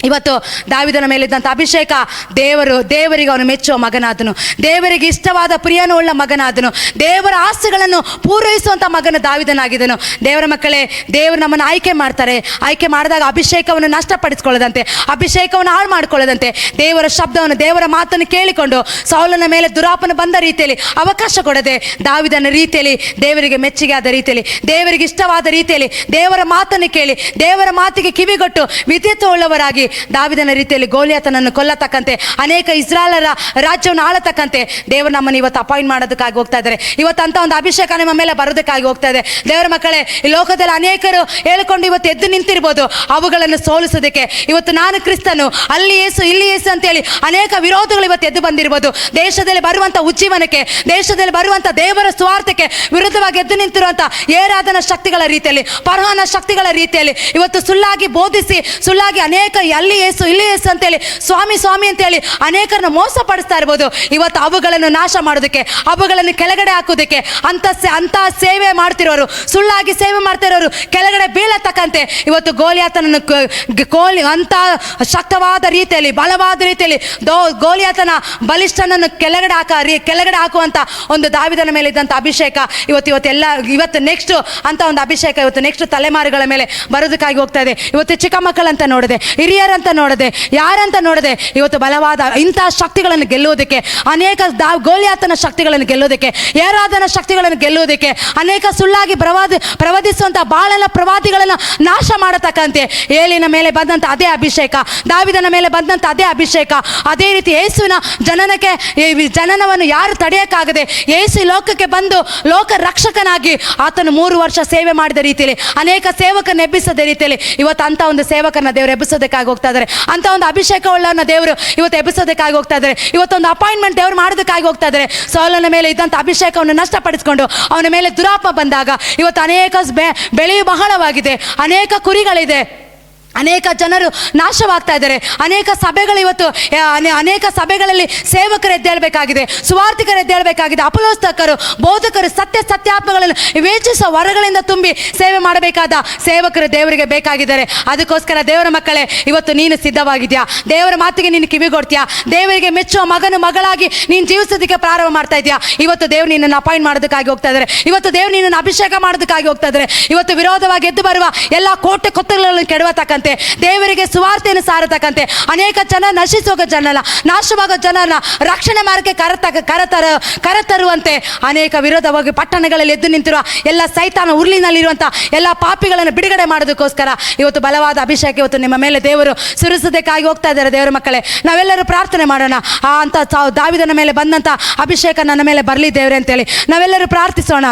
ಇವತ್ತು ದಾವೀದನ ಮೇಲಿದ್ದಂಥ ಅಭಿಷೇಕ ದೇವರಿಗೆ ಅವನು ಮೆಚ್ಚುವ ಮಗನಾದನು, ದೇವರಿಗೆ ಇಷ್ಟವಾದ ಪ್ರಿಯನುಳ್ಳ ಮಗನಾದನು, ದೇವರ ಆಸೆಗಳನ್ನು ಪೂರೈಸುವಂಥ ಮಗನ ದಾವೀದನಾಗಿದ್ದನು. ದೇವರ ಮಕ್ಕಳೇ, ದೇವರು ನಮ್ಮನ್ನು ಆಯ್ಕೆ ಮಾಡ್ತಾರೆ. ಆಯ್ಕೆ ಮಾಡಿದಾಗ ಅಭಿಷೇಕವನ್ನು ನಷ್ಟಪಡಿಸ್ಕೊಳ್ಳದಂತೆ, ಅಭಿಷೇಕವನ್ನು ಹಾಳು ಮಾಡಿಕೊಳ್ಳದಂತೆ, ದೇವರ ಶಬ್ದವನ್ನು, ದೇವರ ಮಾತನ್ನು ಕೇಳಿಕೊಂಡು ಸೌಲನ ಮೇಲೆ ದುರಾಪನ ಬಂದ ರೀತಿಯಲ್ಲಿ ಅವಕಾಶ ಕೊಡದೆ, ದಾವೀದನ ರೀತಿಯಲ್ಲಿ, ದೇವರಿಗೆ ಮೆಚ್ಚುಗೆ ಆದ ರೀತಿಯಲ್ಲಿ, ದೇವರಿಗೆ ಇಷ್ಟವಾದ ರೀತಿಯಲ್ಲಿ ದೇವರ ಮಾತನ್ನು ಕೇಳಿ, ದೇವರ ಮಾತಿಗೆ ಕಿವಿಗೊಟ್ಟು ವಿಧೇಯತೆ ಉಳ್ಳವರಾಗಿ ದಾವೀದನ ರೀತಿಯಲ್ಲಿ ಗೋಲಿಯಾತನನ್ನು ಕೊಲ್ಲತಕ್ಕಂತೆ, ಅನೇಕ ಇಸ್ರಾಯೇಲರ ರಾಜ್ಯವನ್ನು ಆಳತಕ್ಕಂತೆ ದೇವರು ನಮ್ಮನ್ನು ಇವತ್ತು ಅಪಾಯಿಂಟ್ ಮಾಡೋದಕ್ಕಾಗಿ ಹೋಗ್ತಾ ಇದ್ದಾರೆ. ಇವತ್ತು ಅಂತ ಒಂದು ಅಭಿಷೇಕ ನಿಮ್ಮ ಮೇಲೆ ಬರೋದಕ್ಕಾಗಿ ಹೋಗ್ತಾ ಇದೆ. ದೇವರ ಮಕ್ಕಳೇ, ಈ ಲೋಕದಲ್ಲಿ ಅನೇಕರು ಹೇಳ್ಕೊಂಡು ಇವತ್ತು ಎದ್ದು ನಿಂತಿರ್ಬೋದು, ಅವುಗಳನ್ನು ಸೋಲಿಸೋದಕ್ಕೆ. ಇವತ್ತು ನಾನು ಕ್ರಿಸ್ತನು, ಅಲ್ಲಿ ಯೇಸು, ಇಲ್ಲಿ ಯೇಸು ಅಂತೇಳಿ ಅನೇಕ ವಿರೋಧಗಳು ಇವತ್ತು ಎದ್ದು ಬಂದಿರ್ಬೋದು. ದೇಶದಲ್ಲಿ ಬರುವಂಥ ಉಜ್ಜೀವನಕ್ಕೆ, ದೇಶದಲ್ಲಿ ಬರುವಂಥ ದೇವರ ಸ್ವಾರ್ಥಕ್ಕೆ ವಿರುದ್ಧವಾಗಿ ಎದ್ದು ನಿಂತಿರುವಂಥ ಏರಾಧನ ಶಕ್ತಿಗಳ ರೀತಿಯಲ್ಲಿ, ಪರಹಾನ ಶಕ್ತಿಗಳ ರೀತಿಯಲ್ಲಿ ಇವತ್ತು ಸುಳ್ಳಾಗಿ ಬೋಧಿಸಿ, ಸುಳ್ಳಾಗಿ ಅನೇಕ ಅಲ್ಲಿ ಏಸು ಇಲ್ಲಿ ಏಸು ಅಂತೇಳಿ ಸ್ವಾಮಿ ಸ್ವಾಮಿ ಅಂತೇಳಿ ಅನೇಕರನ್ನು ಮೋಸ ಪಡಿಸ್ತಾ ಇರ್ಬೋದು. ಇವತ್ತು ಅವುಗಳನ್ನು ನಾಶ ಮಾಡೋದಕ್ಕೆ, ಅವುಗಳನ್ನು ಕೆಳಗಡೆ ಹಾಕೋದಕ್ಕೆ ಅಂತ ಸೇವೆ ಮಾಡ್ತಿರೋರು, ಸುಳ್ಳಾಗಿ ಸೇವೆ ಮಾಡ್ತಿರೋರು ಕೆಳಗಡೆ ಬೀಳತಕ್ಕಂತೆ ಇವತ್ತು ಗೋಲಿಯಾತನನ್ನು ಅಂತ ಶಕ್ತವಾದ ರೀತಿಯಲ್ಲಿ, ಬಲವಾದ ರೀತಿಯಲ್ಲಿ ಗೋಲಿಯಾತನ ಬಲಿಷ್ಠನನ್ನು ಕೆಳಗಡೆ ಹಾಕುವಂತ ಒಂದು ದಾವಿದನ ಮೇಲೆ ಇದ್ದಂಥ ಅಭಿಷೇಕ ಇವತ್ತು ನೆಕ್ಸ್ಟ್ ಅಂತ ಒಂದು ಅಭಿಷೇಕ ಇವತ್ತು ನೆಕ್ಸ್ಟ್ ತಲೆಮಾರುಗಳ ಮೇಲೆ ಬರೋದಕ್ಕಾಗಿ ಹೋಗ್ತಾ ಇದೆ. ಇವತ್ತು ಚಿಕ್ಕ ಮಕ್ಕಳಂತ ನೋಡದೆ, ಹಿರಿಯರಂತ ನೋಡದೆ, ಯಾರಂತ ನೋಡದೆ ಇವತ್ತು ಬಲವಾದ ಇಂತಹ ಶಕ್ತಿಗಳನ್ನು ಗೆಲ್ಲುವುದಕ್ಕೆ, ಅನೇಕ ಗೋಲಿಯಾತನ ಶಕ್ತಿಗಳನ್ನು ಗೆಲ್ಲುವುದಕ್ಕೆ, ಯಾರಾದನ ಶಕ್ತಿಗಳನ್ನು ಗೆಲ್ಲುವುದಕ್ಕೆ, ಅನೇಕ ಸುಳ್ಳಾಗಿ ಪ್ರವಾದಿಸುವಂಥ ಬಾಳೆಲ್ಲ ಪ್ರವಾದಿಗಳನ್ನು ನಾಶ ಮಾಡತಕ್ಕಂತೆ ಏಲಿನ ಮೇಲೆ ಬಂದಂಥ ಅದೇ ಅಭಿಷೇಕ, ದಾವಿದನ ಮೇಲೆ ಬಂದಂಥ ಅದೇ ಅಭಿಷೇಕ, ಅದೇ ರೀತಿ ಯೇಸುವಿನ ಜನನವನ್ನು ಯಾರು ತಡೆಯಕ್ಕಾಗದೆ ಯೇಸು ಲೋಕಕ್ಕೆ ಬಂದು ಲೋಕ ರಕ್ಷಕನಾಗಿ ಆತನು 3 ವರ್ಷ ಸೇವೆ ಮಾಡಿದ ರೀತಿಯಲ್ಲಿ, ಅನೇಕ ಸೇವಕರನ್ನ ಎಬ್ಬಿಸದ ರೀತಿಯಲ್ಲಿ ಇವತ್ತು ಅಂತ ಒಂದು ಸೇವಕರನ್ನ ದೇವರು ಎಬ್ಬಿಸೋದಕ್ಕಾಗಿ ಹೋಗ್ತಾ ಇದ್ದಾರೆ. ಅಂತ ಒಂದು ಅಭಿಷೇಕವುಳ್ಳವನ್ನ ದೇವರು ಇವತ್ತು ಎಬ್ಬಿಸೋದಕ್ಕಾಗಿ ಹೋಗ್ತಾ ಇದ್ದಾರೆ. ಇವತ್ತೊಂದು ಅಪಾಯಿಂಟ್ಮೆಂಟ್ ದೇವರು ಮಾಡೋದಕ್ಕಾಗಿ ಹೋಗ್ತಾ ಇದ್ದಾರೆ. ಸೌಲನ ಮೇಲೆ ಇದ್ದಂಥ ಅಭಿಷೇಕವನ್ನು ನಷ್ಟಪಡಿಸಿಕೊಂಡು ಅವನ ಮೇಲೆ ದುರಾತ್ಮ ಬಂದಾಗ ಇವತ್ತು ಅನೇಕ ಬೆಳೆಯು ಬಹಳವಾಗಿದೆ, ಅನೇಕ ಕುರಿಗಳಿದೆ, ಅನೇಕ ಜನರು ನಾಶವಾಗ್ತಾ ಇದ್ದಾರೆ. ಅನೇಕ ಸಭೆಗಳು ಇವತ್ತು ಅನೇಕ ಸಭೆಗಳಲ್ಲಿ ಸೇವಕರು ಎದ್ದೇಳಬೇಕಾಗಿದೆ, ಸುವಾರ್ತಿಕರು ಎದ್ದೇಳಬೇಕಾಗಿದೆ, ಅಪೊಸ್ತಲರು, ಬೋಧಕರು, ಸತ್ಯಾತ್ಮಗಳನ್ನು ವಿವೇಚಿಸುವ ವರಗಳಿಂದ ತುಂಬಿ ಸೇವೆ ಮಾಡಬೇಕಾದ ಸೇವಕರು ದೇವರಿಗೆ ಬೇಕಾಗಿದ್ದಾರೆ. ಅದಕ್ಕೋಸ್ಕರ ದೇವರ ಮಕ್ಕಳೇ, ಇವತ್ತು ನೀನು ಸಿದ್ಧವಾಗಿದ್ಯಾ? ದೇವರ ಮಾತಿಗೆ ನೀನು ಕಿವಿಗೊಡ್ತೀಯಾ? ದೇವರಿಗೆ ಮೆಚ್ಚುವ ಮಗನು ಮಗಳಾಗಿ ನೀನು ಜೀವಿಸೋದಕ್ಕೆ ಪ್ರಾರಂಭ ಮಾಡ್ತಾ ಇದೆಯಾ? ಇವತ್ತು ದೇವರು ನಿನ್ನನ್ನು ಅಪಾಯಿಂಟ್ ಮಾಡೋದಕ್ಕಾಗಿ ಹೋಗ್ತಾ ಇದ್ದಾರೆ. ಇವತ್ತು ದೇವರು ನಿನ್ನನ್ನು ಅಭಿಷೇಕ ಮಾಡೋದಕ್ಕಾಗಿ ಹೋಗ್ತಾ ಇದ್ದಾರೆ. ಇವತ್ತು ವಿರೋಧವಾಗಿ ಎದ್ದು ಬರುವ ಎಲ್ಲ ಕೋಟೆ ಕೊತ್ತಲಗಳನ್ನು ಕೆಡವತಕ್ಕಂತೆ, ದೇವರಿಗೆ ಸುವಾರ್ತೆಯನ್ನು ಸಾರತಕ್ಕಂತೆ, ಅನೇಕ ಜನ ನಶಿಸುವ ಜನರನ್ನ, ನಾಶವಾಗೋ ಜನರನ್ನ ರಕ್ಷಣೆ ಮಾರ್ಗಕ್ಕೆ ಕರೆತರುವಂತೆ ಅನೇಕ ವಿರೋಧವಾಗಿ ಪಟ್ಟಣಗಳಲ್ಲಿ ಎದ್ದು ನಿಂತಿರುವ ಎಲ್ಲ ಸೈತಾನ ಉರುಳಿನಲ್ಲಿರುವಂಥ ಎಲ್ಲ ಪಾಪಿಗಳನ್ನು ಬಿಡುಗಡೆ ಮಾಡೋದಕ್ಕೋಸ್ಕರ ಇವತ್ತು ಬಲವಾದ ಅಭಿಷೇಕ ಇವತ್ತು ನಿಮ್ಮ ಮೇಲೆ ದೇವರು ಸುರಿಸೋದಕ್ಕಾಗಿ ಹೋಗ್ತಾ ಇದ್ದಾರೆ. ದೇವರ ಮಕ್ಕಳೇ, ನಾವೆಲ್ಲರೂ ಪ್ರಾರ್ಥನೆ ಮಾಡೋಣ. ಅಂತ ದಾವಿದನ ಮೇಲೆ ಬಂದಂಥ ಅಭಿಷೇಕ ನನ್ನ ಮೇಲೆ ಬರಲಿ ದೇವರೇ ಅಂತೇಳಿ ನಾವೆಲ್ಲರೂ ಪ್ರಾರ್ಥಿಸೋಣ.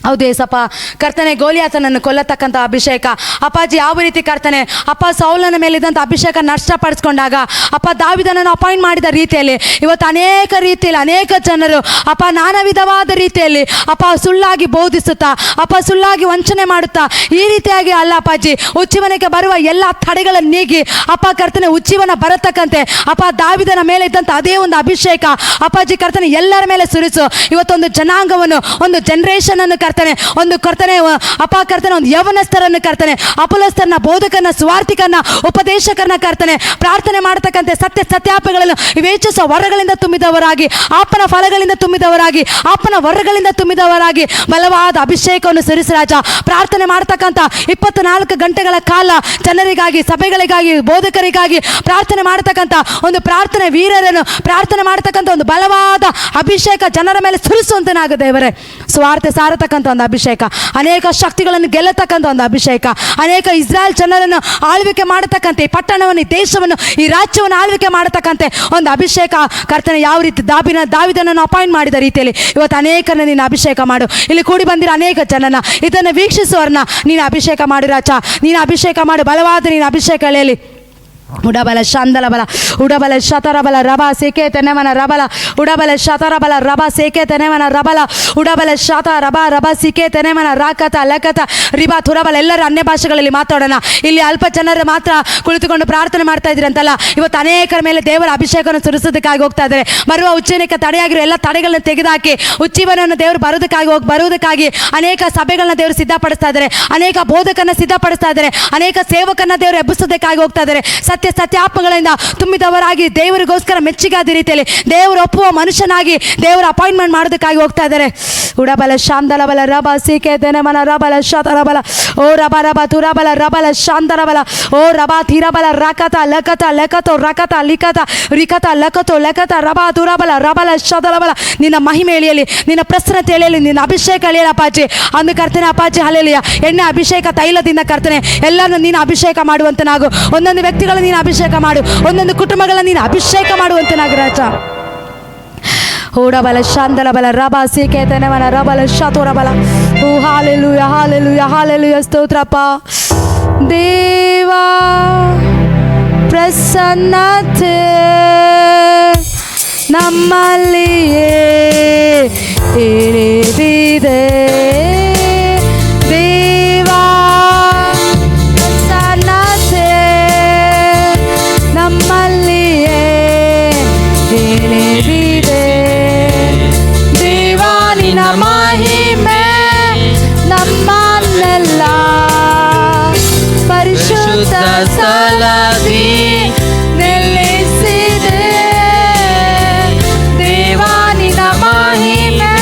ಹೌದು ಏಸಪ್ಪ, ಕರ್ತನೆ ಗೋಲಿಯಾತನನ್ನು ಕೊಲ್ಲತಕ್ಕಂಥ ಅಭಿಷೇಕ ಅಪ್ಪಾಜಿ ಯಾವ ರೀತಿ ಕರ್ತನೆ ಅಪ್ಪ ಸೌಲನ ಮೇಲಿದ್ದಂಥ ಅಭಿಷೇಕ ನಷ್ಟಪಡಿಸ್ಕೊಂಡಾಗ ಅಪ್ಪ ದಾವಿದನನ್ನು ಅಪಾಯಿಂಟ್ ಮಾಡಿದ ರೀತಿಯಲ್ಲಿ ಇವತ್ತು ಅನೇಕ ರೀತಿಯಲ್ಲಿ ಅನೇಕ ಜನರು ಅಪ್ಪ ನಾನಾ ವಿಧವಾದ ರೀತಿಯಲ್ಲಿ ಅಪ್ಪ ಸುಳ್ಳಾಗಿ ಬೋಧಿಸುತ್ತಾ, ಅಪ್ಪ ಸುಳ್ಳಾಗಿ ವಂಚನೆ ಮಾಡುತ್ತಾ, ಈ ರೀತಿಯಾಗಿ ಅಲ್ಲ ಅಪ್ಪಾಜಿ, ಉಜ್ಜೀವನಕ್ಕೆ ಬರುವ ಎಲ್ಲ ತಡೆಗಳನ್ನು ನೀಗಿ ಅಪ್ಪ ಕರ್ತನೆ ಉಜ್ಜೀವನ ಬರತಕ್ಕಂತೆ ಅಪ್ಪ ದಾವಿದನ ಮೇಲೆ ಇದ್ದಂಥ ಅದೇ ಒಂದು ಅಭಿಷೇಕ ಅಪ್ಪಾಜಿ ಕರ್ತನೆ ಎಲ್ಲರ ಮೇಲೆ ಸುರಿಸು. ಇವತ್ತೊಂದು ಜನಾಂಗವನ್ನು, ಒಂದು ಜನರೇಷನ್ ಅನ್ನು ಕರ್ತನೆ ಅಪ್ಪ ಕರ್ತನೆ ಒಂದು ಯವನಸ್ಥರನ್ನು ಕರ್ತನೆ, ಅಪೊಸ್ತಲರನ್ನ, ಬೋಧಕರನ್ನ, ಸುವಾರ್ತಿಕರನ್ನ, ಉಪದೇಶಕರನ್ನ ಕರ್ತನೆ ಪ್ರಾರ್ಥನೆ ಮಾಡತಕ್ಕಂತೆ ಸತ್ಯಾಪಗಳನ್ನು ವಿವೇಚಿಸುವ ವರಗಳಿಂದ ತುಂಬಿದವರಾಗಿ, ಆಪನ ಫಲಗಳಿಂದ ತುಂಬಿದವರಾಗಿ, ಆಪನ ವರಗಳಿಂದ ತುಂಬಿದವರಾಗಿ ಬಲವಾದ ಅಭಿಷೇಕವನ್ನು ಸುರಿಸಿ ರಾಜ. ಪ್ರಾರ್ಥನೆ ಮಾಡತಕ್ಕಂಥ 24 ಗಂಟೆಗಳ ಕಾಲ ಜನರಿಗಾಗಿ, ಸಭೆಗಳಿಗಾಗಿ, ಬೋಧಕರಿಗಾಗಿ ಪ್ರಾರ್ಥನೆ ಮಾಡತಕ್ಕಂಥ ಒಂದು ಪ್ರಾರ್ಥನೆ ವೀರರನ್ನು, ಪ್ರಾರ್ಥನೆ ಮಾಡತಕ್ಕಂಥ ಒಂದು ಬಲವಾದ ಅಭಿಷೇಕ ಜನರ ಮೇಲೆ ಸುರಿಸುವಂತನಾಗ ದೇವರೇ. ಸ್ವಾರ್ಥ ಸಾರತಕ್ಕಂಥ ಒಂದು ಅಭಿಷೇಕ, ಅನೇಕ ಶಕ್ತಿಗಳನ್ನು ಗೆಲ್ಲತಕ್ಕಂಥ ಒಂದು ಅಭಿಷೇಕ, ಅನೇಕ ಇಸ್ರಾಯೇಲ್ ಜನರನ್ನು ಆಳ್ವಿಕೆ ಮಾಡತಕ್ಕಂತೆ, ಈ ಪಟ್ಟಣವನ್ನು, ಈ ದೇಶವನ್ನು, ಈ ರಾಜ್ಯವನ್ನು ಆಳ್ವಿಕೆ ಮಾಡತಕ್ಕಂತೆ ಒಂದು ಅಭಿಷೇಕ ಕರ್ತನೆ ಯಾವ ರೀತಿ ದಾವಿದನನ್ನು ಅಪಾಯಿಂಟ್ ಮಾಡಿದ ರೀತಿಯಲ್ಲಿ ಇವತ್ತು ಅನೇಕರನ್ನ ನೀನು ಅಭಿಷೇಕ ಮಾಡು. ಇಲ್ಲಿ ಕೂಡಿ ಬಂದಿರೋ ಅನೇಕ ಜನನ, ಇದನ್ನು ವೀಕ್ಷಿಸುವವರನ್ನ ನೀನು ಅಭಿಷೇಕ ಮಾಡು ರಾಜ. ನೀನು ಅಭಿಷೇಕ ಮಾಡು, ಬಲವಾದ ನೀನು ಅಭಿಷೇಕ ಹೇಳಿ. ಉಡಬಲ ಶಾಂದಲ ಬಲ, ಉಡಬಲ ಶತರ ಬಲ ರಬ ಸೇಕೆ ತೆನೆವನ ರಬಲ, ಉಡಬಲ ಶತರ ಬಲ ರಬ ಸೇಕೆ ತೆನೆವನ ರಬಲ, ಉಡಬಲ ಶಾತ ರಬ ರಬ ಸಿಕೆ ತೆನೆವನ ರಾಕತ ಲಕತ ರಿಬಾ ತುರಬಲ. ಎಲ್ಲರೂ ಅನ್ಯ ಭಾಷೆಗಳಲ್ಲಿ ಮಾತಾಡೋಣ. ಇಲ್ಲಿ ಅಲ್ಪ ಜನರು ಮಾತ್ರ ಕುಳಿತುಕೊಂಡು ಪ್ರಾರ್ಥನೆ ಮಾಡ್ತಾ ಇದ್ರಂತಲ್ಲ, ಇವತ್ತು ಅನೇಕರ ಮೇಲೆ ದೇವರ ಅಭಿಷೇಕವನ್ನು ಸುರಿಸೋದಕ್ಕಾಗಿ ಹೋಗ್ತಾ ಇದ್ದಾರೆ. ಬರುವ ಉಜ್ಜೀವನಕ್ಕೆ ತಡೆಯಾಗಿರೋ ಎಲ್ಲ ತಡೆಗಳನ್ನು ತೆಗೆದುಹಾಕಿ ಉಜ್ಜೀವನವನ್ನು ದೇವರು ಬರುವುದಕ್ಕಾಗಿ ಅನೇಕ ಸಭೆಗಳನ್ನ ದೇವರು ಸಿದ್ಧಪಡಿಸ್ತಾ ಇದ್ದಾರೆ, ಅನೇಕ ಬೋಧಕರನ್ನ ಸಿದ್ಧಪಡಿಸ್ತಾ ಇದ್ದಾರೆ, ಅನೇಕ ಸೇವಕರನ್ನ ದೇವರು ಎಬ್ಬಿಸೋದಕ್ಕಾಗಿ ಹೋಗ್ತಾ ಇದ್ದಾರೆ. ಸತ್ಯಾತ್ಮಗಳಿಂದ ತುಂಬಿದವರಾಗಿ ದೇವರಿಗೋಸ್ಕರ ಮೆಚ್ಚುಗಾದ ರೀತಿಯಲ್ಲಿ ದೇವರು ಒಪ್ಪುವ ಮನುಷ್ಯನಾಗಿ ದೇವರ ಅಪಾಯಿಂಟ್ಮೆಂಟ್ ಮಾಡೋದಕ್ಕಾಗಿ ಹೋಗ್ತಾ ಇದ್ದಾರೆ. ಉಡಬಲ ಶಾಂದಲ ಬಲ ರಬ ಸೀಕೆ ದೆನೆಮನ ರಬಲ ಶತರ ಬಲ, ಓ ರಬ ರಬ ತುರಬಲ ರಬಲ ಶಾಂದರ ಬಲ, ಓ ರಬ ತೀರಬಲ ರಕತ ಲಕತ ಲಕತೋ ರಕತ ಲಿಕತ ರಿಕತ ಲಕತೋ ಲಕತ ರಬ ತುರಬಲ ರಬಲ ಶತರ ಬಲ. ನಿನ್ನ ಮಹಿಮೆ ಎಳೆಯಲಿ, ನಿನ್ನ ಪ್ರಸನ್ನತೆ ಎಳೆಯಲಿ, ನಿನ್ನ ಅಭಿಷೇಕ ಎಳೆಯಲಿ ಅಪ್ಪಾಜಿ. ಅಂದು ಕರ್ತನೆ ಅಪ್ಪಾಜಿ ಹಲ್ಲೆಲೂಯಾ. ಎಣ್ಣೆ ಅಭಿಷೇಕ ತೈಲದಿಂದ ಕರ್ತನೆ ಎಲ್ಲರನ್ನು ನೀನು ಅಭಿಷೇಕ ಮಾಡುವಂತನಾಗು. ಒಂದೊಂದು ವ್ಯಕ್ತಿಗಳನ್ನು ನೀನು ಅಭಿಷೇಕ ಮಾಡು, ಒಂದೊಂದು ಕುಟುಂಬಗಳನ್ನು ನೀನು ಅಭಿಷೇಕ ಮಾಡುವಂತನಾಗ ರಾಜ. ಓಡಬಲ ಶಾಂದಲ ಬಲ ರಬ ಸೀಕೆ ತೆನೆವನ ರಬಲ ಶತೋರ ಬಲ. ಓ ಹಾಲೆಲೂಯ ಹಾಲೆಲೂಯ ಹಾಲೆಲೂಯ ಸ್ತೋತ್ರಪ್ಪ ದೇವಾ. ಪ್ರಸನ್ನತೆ ನಮ್ಮಲ್ಲಿಯೇ ಇಳಿದಿದೆ ದೇವಾ. ಪ್ರಸನ್ನತೆ ಮಹಿಮೆ ನಮ್ಮನ್ನೆಲ್ಲ ಪರಿಶುದ್ಧ ಸ್ಥಳದಿ ನಿಲ್ಲಿಸಿದೆ. ದೇವಾ ನಿನ್ನ ಮಹಿಮೆ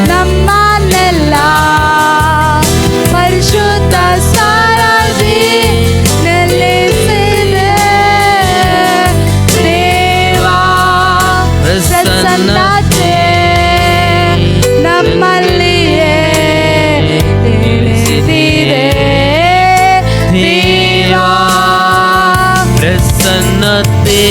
ನಮ್ಮನ್ನೆಲ್ಲ ಪರಿಶುದ್ಧ ಸ್ಥಳದಿ ನಿಲ್ಲಿಸಿದೆ. ದೇವಾ ಪ್ರಸನ್ನತೆ ನಮ್ಮಲ್ಲಿಯೇ ತಿಳಿಸಿದೆ. ದೇವಾ ಪ್ರಸನ್ನತೆ